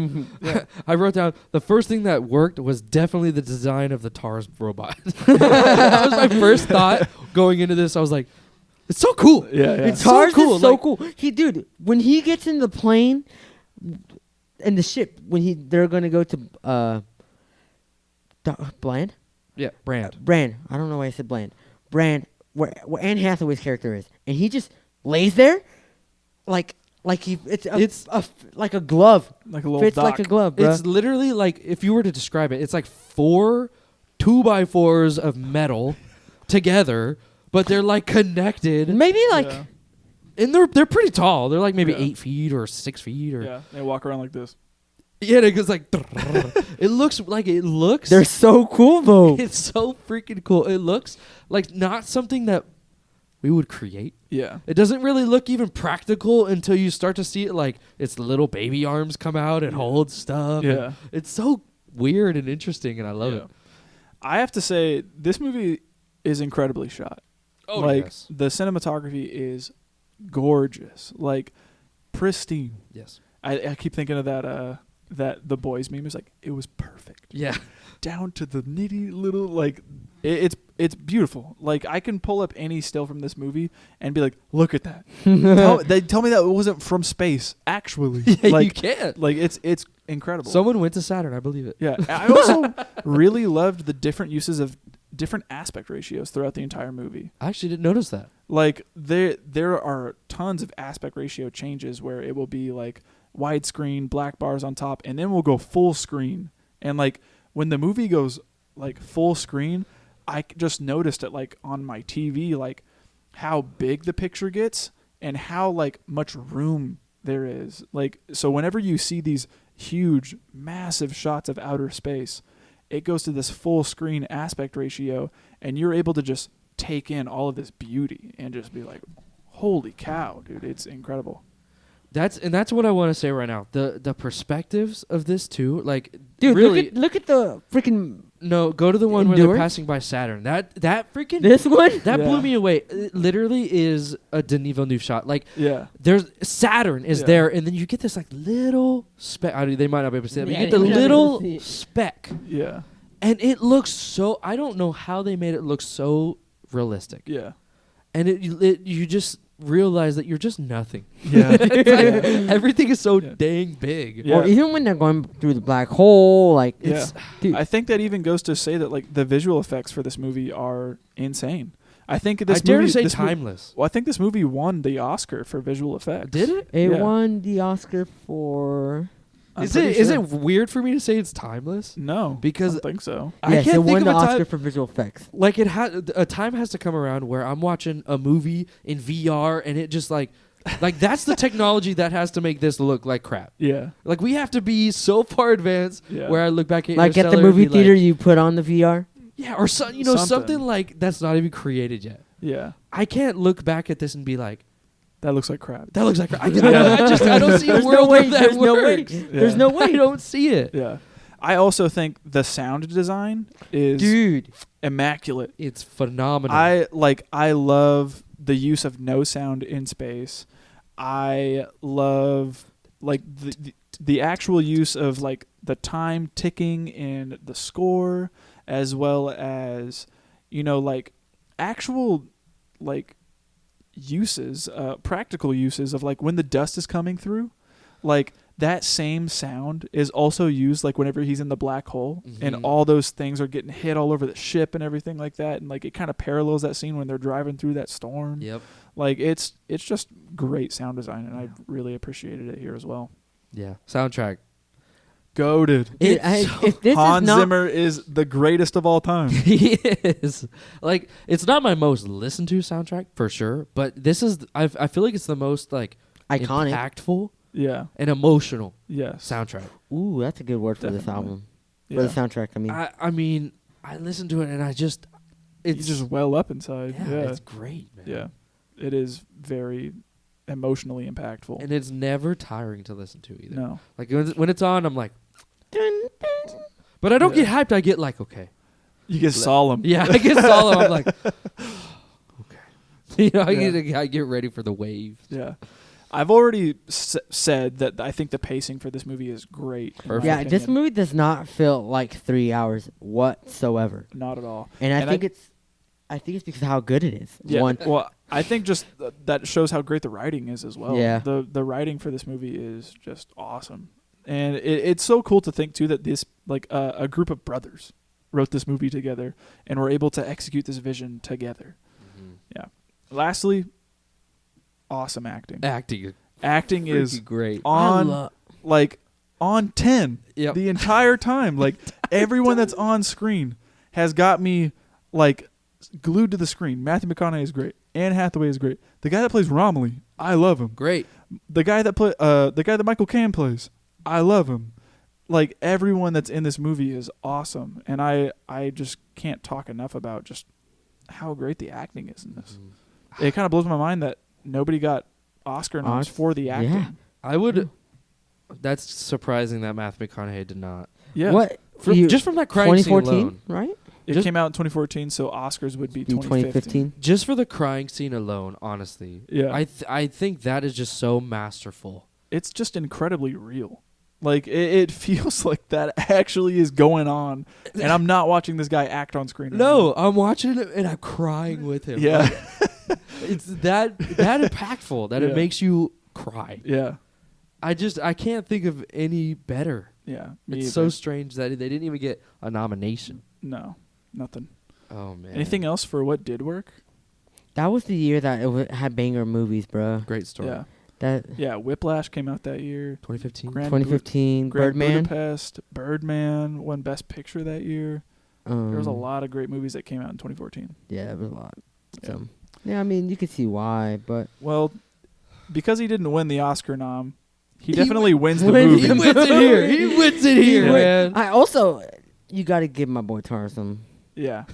B: Yeah.
D: I wrote down the first thing that worked was definitely the design of the TARS robot. That was my first thought going into this. I was like, it's so cool.
B: Yeah, yeah.
C: It's
D: so
C: TARS
D: cool.
C: is so
D: Like-
C: cool. Dude, when he gets in the plane and the ship, when they're gonna go to Bland.
D: Yeah, Brand.
C: Brand. I don't know why I said Bland. Brand, where Anne Hathaway's character is, and he just lays there, like it's like a glove.
B: Like a little
C: Fits
B: dock.
C: like a glove, bro.
D: It's literally like, if you were to describe it, it's like 4 2x4s of metal together, but they're like connected.
C: Maybe like
B: Yeah.
D: And they're pretty tall. They're like maybe
B: Yeah.
D: 8 feet or 6 feet or
B: Yeah, they walk around like this.
D: yeah. And it goes like it looks.
C: they're so cool though.
D: It's so freaking cool. It looks like not something that we would create.
B: Yeah.
D: It doesn't really look even practical until you start to see it. Like its little baby arms come out and hold stuff.
B: Yeah.
D: It's so weird and interesting, and I love it.
B: I have to say, this movie is incredibly shot.
D: Oh,
B: like
D: yes.
B: the cinematography is gorgeous, like pristine.
D: Yes.
B: I keep thinking of that the boys meme is like, it was perfect.
D: Yeah.
B: Down to the nitty little, like it's beautiful. Like I can pull up any still from this movie and be like, look at that. They tell me that it wasn't from space, actually.
D: Yeah,
B: like,
D: you can't.
B: Like it's incredible.
D: Someone went to Saturn, I believe it.
B: Yeah. I also really loved the different uses of different aspect ratios throughout the entire movie.
D: I actually didn't notice that.
B: Like there are tons of aspect ratio changes where it will be like widescreen, black bars on top, and then we'll go full screen. And like when the movie goes like full screen, I just noticed it like on my TV, like how big the picture gets and how like much room there is. Like, so whenever you see these huge, massive shots of outer space, it goes to this full screen aspect ratio, and you're able to just take in all of this beauty and just be like, holy cow, dude, it's incredible.
D: That's what I want to say right now. The perspectives of this too, like,
C: dude,
D: really.
C: look at the freaking
D: No, go to the one where they're
C: Endurance?
D: passing by Saturn. That freaking
C: this one.
D: that
B: Yeah.
D: blew me away. It literally is a Denis Villeneuve shot. Like,
B: Yeah.
D: there's Saturn is
B: Yeah.
D: there, and then you get this like little speck. They might not be able to see that, but
C: Yeah,
D: you get the
C: they might not be
D: little
C: able to see it.
D: speck,
B: Yeah.
D: and it looks so. I don't know how they made it look so realistic,
B: Yeah.
D: and you just realize that you're just nothing.
B: Yeah.
D: Everything is so
B: Yeah.
D: dang big.
B: Yeah.
C: Or even when they're going through the black hole, like
B: Yeah.
C: it's dude.
B: I think that even goes to say that like the visual effects for this movie are insane. I think
D: I
B: this
D: dare
B: movie
D: to say
B: this mo-
D: timeless.
B: well, I think this movie won the Oscar for visual effects.
D: Did it?
C: It
B: Yeah.
C: won the Oscar for.
B: I'm
D: Is
B: pretty
D: it
B: sure.
D: it weird for me to say it's timeless?
B: No,
D: Because
B: I don't think so.
D: I
C: Yes,
D: can't
C: it
D: think
C: won
D: of
C: the
D: a
C: Oscar
D: time
C: for visual effects.
D: like a time has to come around where I'm watching a movie in VR and it just like that's the technology that has to make this look like crap.
B: Yeah.
D: Like we have to be so far advanced
B: Yeah.
D: where I look back at
C: Like at the
D: Interstellar and
C: movie
D: be
C: theater,
D: like,
C: you put on the VR.
D: yeah, or something
B: Something.
D: something like that's not even created yet.
B: Yeah.
D: I can't look back at this and be like,
B: That looks like crap.
D: that looks like crap. I don't see a
C: There's
D: world
C: no way.
D: where that
C: There's no way.
D: works.
C: There's no
D: I
C: way.
D: don't see it.
B: Yeah. I also think the sound design is
C: Dude,
B: immaculate.
D: It's phenomenal.
B: I love the use of no sound in space. I love like the actual use of like the time ticking in the score, as well as like actual like uses, practical uses of like when the dust is coming through, like that same sound is also used like whenever he's in the black hole and
D: Mhm.
B: all those things are getting hit all over the ship and everything like that, and like it kind of parallels that scene when they're driving through that storm.
D: Yep.
B: Like it's just great sound design, and I really appreciated it here as well.
D: Yeah. Soundtrack.
B: goated.
C: If this
B: Hans
C: is not,
B: Zimmer is the greatest of all time.
D: He is. Like, it's not my most listened to soundtrack for sure, but this is. I feel like it's the most like
C: iconic.
D: impactful,
B: Yeah.
D: and emotional
B: Yes.
D: soundtrack.
C: Ooh, that's a good word for this
B: Definitely.
C: album.
B: Yeah.
C: For the soundtrack, I mean.
D: I mean, I listened to it and I just.
B: You
D: It's
B: just well up inside.
D: yeah,
B: Yeah.
D: it's great, man.
B: Yeah. It is very emotionally impactful.
D: And it's never tiring to listen to either.
B: No.
D: Like when it's on, I'm like, but I don't
B: Yeah.
D: get hyped. I get like, okay,
B: You get solemn.
D: yeah, I get solemn. I'm like, okay, you know,
B: Yeah.
D: I get ready for the wave.
B: Yeah. I've already said that I think the pacing for this movie is great. in my
D: Perfect.
C: Yeah, this
B: opinion.
C: movie does not feel like 3 hours whatsoever.
B: Not at all.
C: And I
B: And
C: think it's because of how good it is.
B: Yeah.
C: One,
B: Well, I think just that shows how great the writing is as well.
C: Yeah.
B: The writing for this movie is just awesome, and it's so cool to think too that this like a group of brothers wrote this movie together and were able to execute this vision together. Yeah. Lastly, awesome acting.
D: Acting
B: Acting is
D: great.
B: on like on 10
D: Yep.
B: the entire time. Like everyone that's on screen has got me like glued to the screen. Matthew McConaughey is great. Anne Hathaway is great. The guy that plays Romilly, I love him.
D: Great.
B: The guy that Michael Caine plays, I love him. Like everyone that's in this movie is awesome, and I just can't talk enough about just how great the acting is in this. It kind of blows my mind that nobody got Oscar noms for the acting.
C: Yeah.
D: I would. That's surprising that Matthew McConaughey did not.
B: Yeah.
C: What?
D: Just from that crying scene
C: 2014,
D: alone.
C: right?
B: It
D: Just-
B: came out in 2014, so Oscars would be
C: Be
B: 2015.
D: Just for the crying scene alone, honestly.
B: Yeah.
D: I think that is just so masterful.
B: It's just incredibly real. Like it feels like that actually is going on, and I'm not watching this guy act on screen.
D: No, I'm watching it and I'm crying with him.
B: Yeah.
D: Like, it's that impactful that
B: Yeah.
D: it makes you cry.
B: Yeah.
D: I can't think of any better.
B: Yeah. Me
D: It's
B: either.
D: so strange that they didn't even get a nomination.
B: No, nothing.
D: Oh man.
B: Anything else for what did work?
C: That was the year that had banger movies, bro.
D: Great story.
B: Yeah.
C: That
B: Yeah. Whiplash came out that year.
D: 2015.
B: Grand
C: 2015
B: Grand
C: Birdman.
B: Budapest, Birdman won Best Picture that year. There was a lot of great movies that came out in 2014.
C: Yeah, it was a lot.
B: Yeah.
C: So, yeah, I mean, you can see why, but
B: Well, because he didn't win the Oscar nom, he definitely wins the
C: wins-
B: movie.
D: He wins it here. He wins it here,
B: Yeah.
D: man.
C: I also you got to give my boy Tar some.
B: Yeah.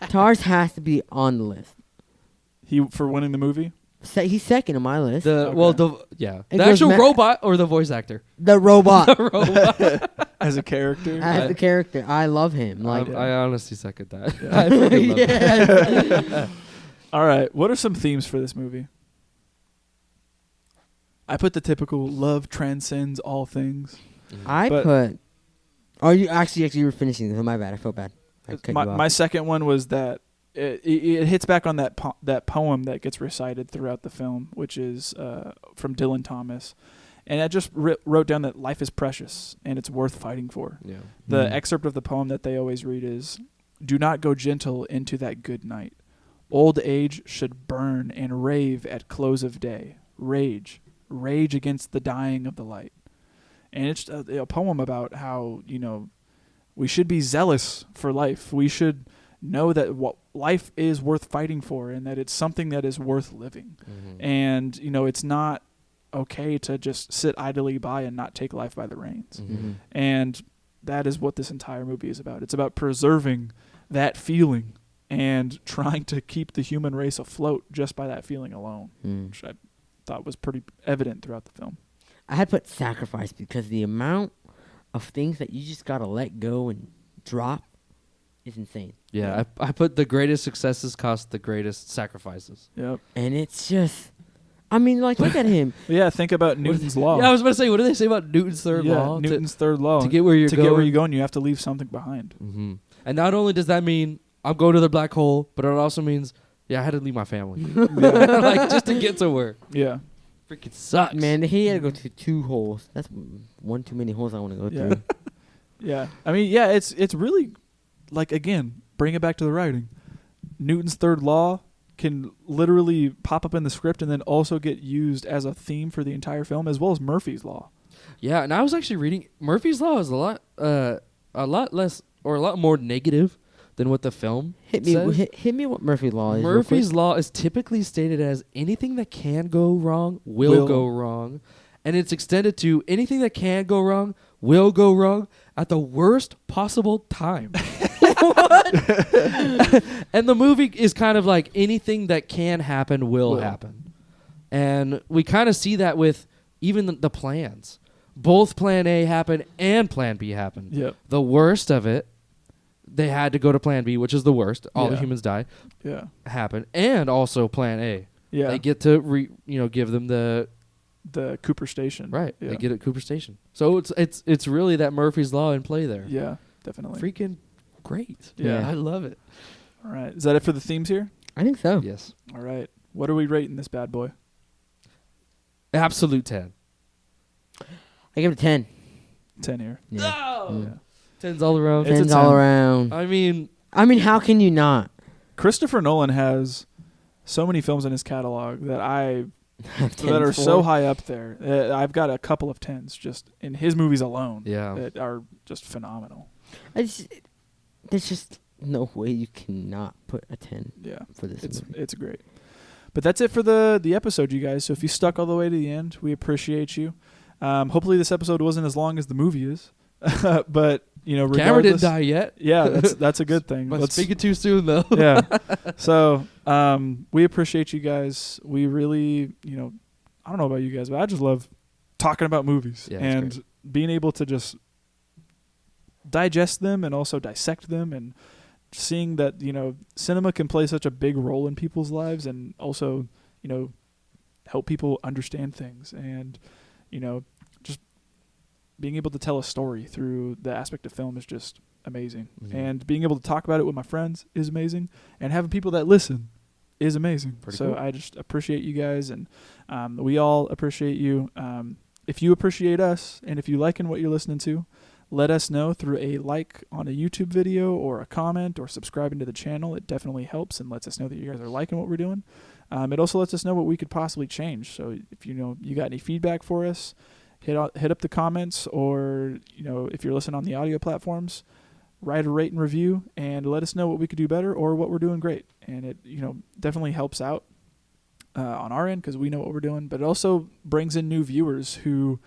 C: Tars has to be on the list.
B: He for winning the movie.
C: He's second on my list.
D: The
C: It
D: the
C: goes
D: actual
C: ma-
D: robot or the voice actor.
C: The robot
B: As a character.
C: as the character, I love him. Like,
D: I honestly second that. I freaking love that.
C: yeah.
B: All right. What are some themes for this movie? I put the typical love transcends all things.
C: I
B: But-
C: put. Oh, you you were finishing this. Oh, my bad. I felt bad. I cut you off.
B: My second one was that it hits back on that poem that gets recited throughout the film, which is from Dylan Thomas. And I just wrote down that life is precious and it's worth fighting for.
D: Yeah.
B: The
C: Mm.
B: excerpt of the poem that they always read is, "Do not go gentle into that good night. Old age should burn and rave at close of day. Rage against the dying of the light." And it's a poem about how, we should be zealous for life. We should know that what life is worth fighting for and that it's something that is worth living.
D: Mm-hmm.
B: And, it's not okay to just sit idly by and not take life by the reins.
C: Mhm.
B: And that is what this entire movie is about. It's about preserving that feeling and trying to keep the human race afloat just by that feeling alone,
C: Mm.
B: which I thought was pretty evident throughout the film.
C: I had put sacrifice because the amount of things that you just gotta let go and drop is insane.
D: Yeah, I put the greatest successes cost the greatest sacrifices.
B: Yep.
C: And it's just, I mean, like, look at him.
B: But yeah, think about Newton's law.
D: Yeah, I was about to say, what do they say about Newton's third law?
B: Newton's third law.
D: To get where you're
B: to
D: going.
B: get where you're going, you have to leave something behind.
D: Mm-hmm. And not only does that mean I'm going to the black hole, but it also means, I had to leave my family. Like, just to get somewhere.
B: Yeah.
D: Freaking sucks.
C: Man, he had to go to 2 holes. That's one too many holes I want to go
B: Yeah.
C: through.
B: Yeah. I mean, yeah, it's really, like, again, bring it back to the writing. Newton's third law can literally pop up in the script and then also get used as a theme for the entire film, as well as Murphy's law.
D: Yeah, and I was actually reading Murphy's Law is a lot less or a lot more negative than what the film says.
C: Hit me what Murphy's Law is.
D: Murphy's Law is typically stated as anything that can go wrong will go wrong, and it's extended to anything that can go wrong will go wrong at the worst possible time. And the movie is kind of like anything that can happen will happen. And we kind of see that with even the plans. Both Plan A happened and Plan B happened.
B: Yep.
D: The worst of it, they had to go to Plan B, which is the worst. All the humans die.
B: Yeah.
D: Happened. And also Plan A.
B: Yeah.
D: They get to give them the
B: Cooper Station.
D: right.
B: Yeah.
D: They get at Cooper Station. So it's really that Murphy's Law in play there.
B: Yeah, definitely.
D: Freaking great.
B: Yeah.
D: I love it.
B: All right. Is that it for the themes here?
C: I think so.
D: Yes.
B: All right. What are we rating this bad boy?
D: Absolute 10.
C: I give it a 10.
B: 10 here.
C: Yeah.
D: Oh!
C: Yeah.
D: 10s all around.
B: It's a
C: 10's all
B: 10.
C: around.
D: I mean,
C: how can you not?
B: Christopher Nolan has so many films in his catalog that
C: Have
B: that are
C: 10
B: so
C: for?
B: high up there. I've got a couple of 10s just in his movies alone.
D: Yeah.
B: That are just phenomenal.
C: There's just no way you cannot put a 10
B: Yeah.
C: for this movie.
B: It's great. But that's it for the episode, you guys. So if you stuck all the way to the end, we appreciate you. Hopefully this episode wasn't as long as the movie is. But, regardless.
D: Camera didn't die yet.
B: Yeah, that's a good thing.
D: But speaking too soon, though.
B: Yeah. So we appreciate you guys. We really, I don't know about you guys, but I just love talking about movies and being able to just digest them and also dissect them and seeing that, cinema can play such a big role in people's lives and also, help people understand things and, just being able to tell a story through the aspect of film is just amazing.
D: Mhm.
B: And being able to talk about it with my friends is amazing. And having people that listen is amazing.
D: Pretty
B: so
D: cool.
B: I just appreciate you guys, and we all appreciate you. If you appreciate us and if you liking what you're listening to, let us know through a like on a YouTube video or a comment or subscribing to the channel. It definitely helps and lets us know that you guys are liking what we're doing. It also lets us know what we could possibly change. So if you got any feedback for us, hit up the comments, or if you're listening on the audio platforms, write a rate and review and let us know what we could do better or what we're doing great. And it definitely helps out on our end because we know what we're doing, but it also brings in new viewers who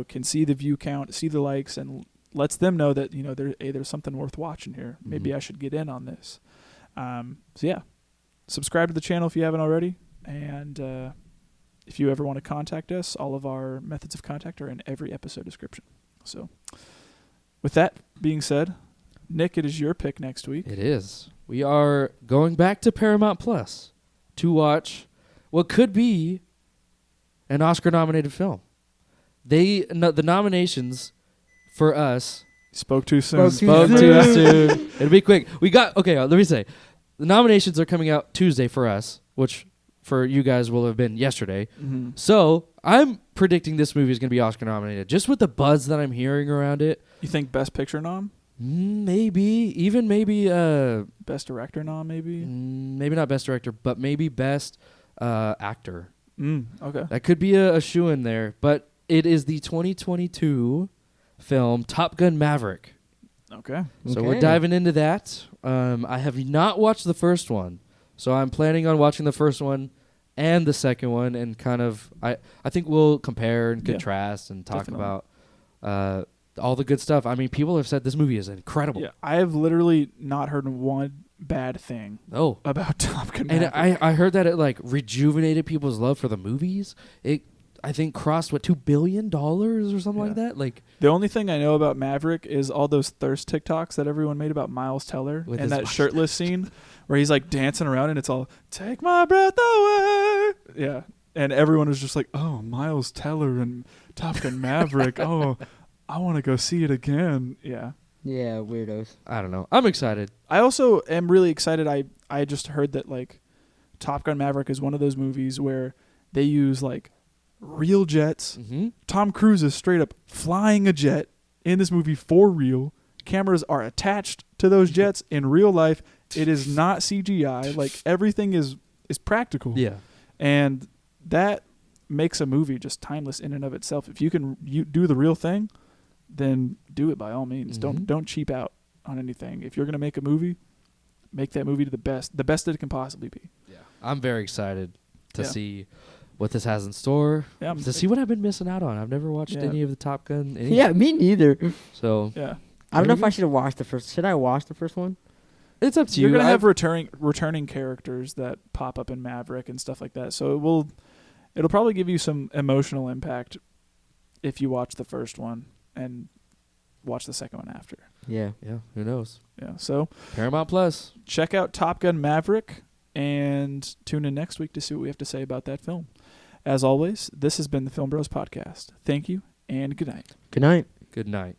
B: can see the view count, see the likes, and lets them know that there's something worth watching here. Maybe I should get in on this. So yeah, subscribe to the channel if you haven't already, and if you ever want to contact us, all of our methods of contact are in every episode description. So with that being said, Nick, it is your pick next week.
D: It is. We are going back to Paramount Plus to watch what could be an Oscar-nominated film. The nominations for us
B: Spoke too soon.
D: spoke too soon. It'll be quick. Let me say, the nominations are coming out Tuesday for us, which for you guys will have been yesterday.
B: Mm-hmm.
D: So I'm predicting this movie is going to be Oscar-nominated, just with the buzz that I'm hearing around it.
B: You think Best Picture nom?
D: Maybe
B: Best Director nom, maybe?
D: maybe not Best Director, but maybe Best Actor.
B: Okay.
D: That could be a shoe-in there, but it is the 2022 film Top Gun Maverick.
B: Okay.
D: So we're diving into that. I have not watched the first one, so I'm planning on watching the first one and the second one, and kind of I think we'll compare and contrast and talk
B: definitely.
D: about all the good stuff. I mean, people have said this movie is incredible.
B: Yeah, I have literally not heard one bad thing about Top Gun
D: And
B: Maverick.
D: I heard that it like rejuvenated people's love for the movies. It I think crossed $2 billion or something like that. Like
B: the only thing I know about Maverick is all those thirst TikToks that everyone made about Miles Teller
D: With
B: and
D: his
B: that shirtless scene where he's like dancing around and it's all "Take my breath away." Yeah, and everyone was just like, "Oh, Miles Teller and Top Gun Maverick. Oh, I want to go see it again." Yeah.
C: Yeah, weirdos.
D: I don't know. I'm excited.
B: I also am really excited. I just heard that like Top Gun Maverick is one of those movies where they use like real jets.
D: Mm-hmm.
B: Tom Cruise is straight up flying a jet in this movie for real. Cameras are attached to those jets in real life. It is not CGI. Like everything is practical.
D: Yeah.
B: And that makes a movie just timeless in and of itself. If you can do the real thing, then do it by all means. Don't cheap out on anything. If you're gonna make a movie, make that movie to the best that it can possibly be.
D: Yeah, I'm very excited to see what this has in store.
B: Yeah,
D: to see what I've been missing out on. I've never watched any of the Top Gun.
C: Yeah, me neither.
D: So
B: yeah,
C: I don't know if I should have watched the first. Should I watch the first one?
D: it's up to you.
B: You're gonna have returning characters that pop up in Maverick and stuff like that. So it'll probably give you some emotional impact if you watch the first one and watch the second one after.
C: Yeah.
D: Yeah, who knows?
B: Yeah. So
D: Paramount Plus.
B: check out Top Gun Maverick and tune in next week to see what we have to say about that film. As always, this has been the Film Bros Podcast. Thank you and good night.
C: Good night.
D: Good night.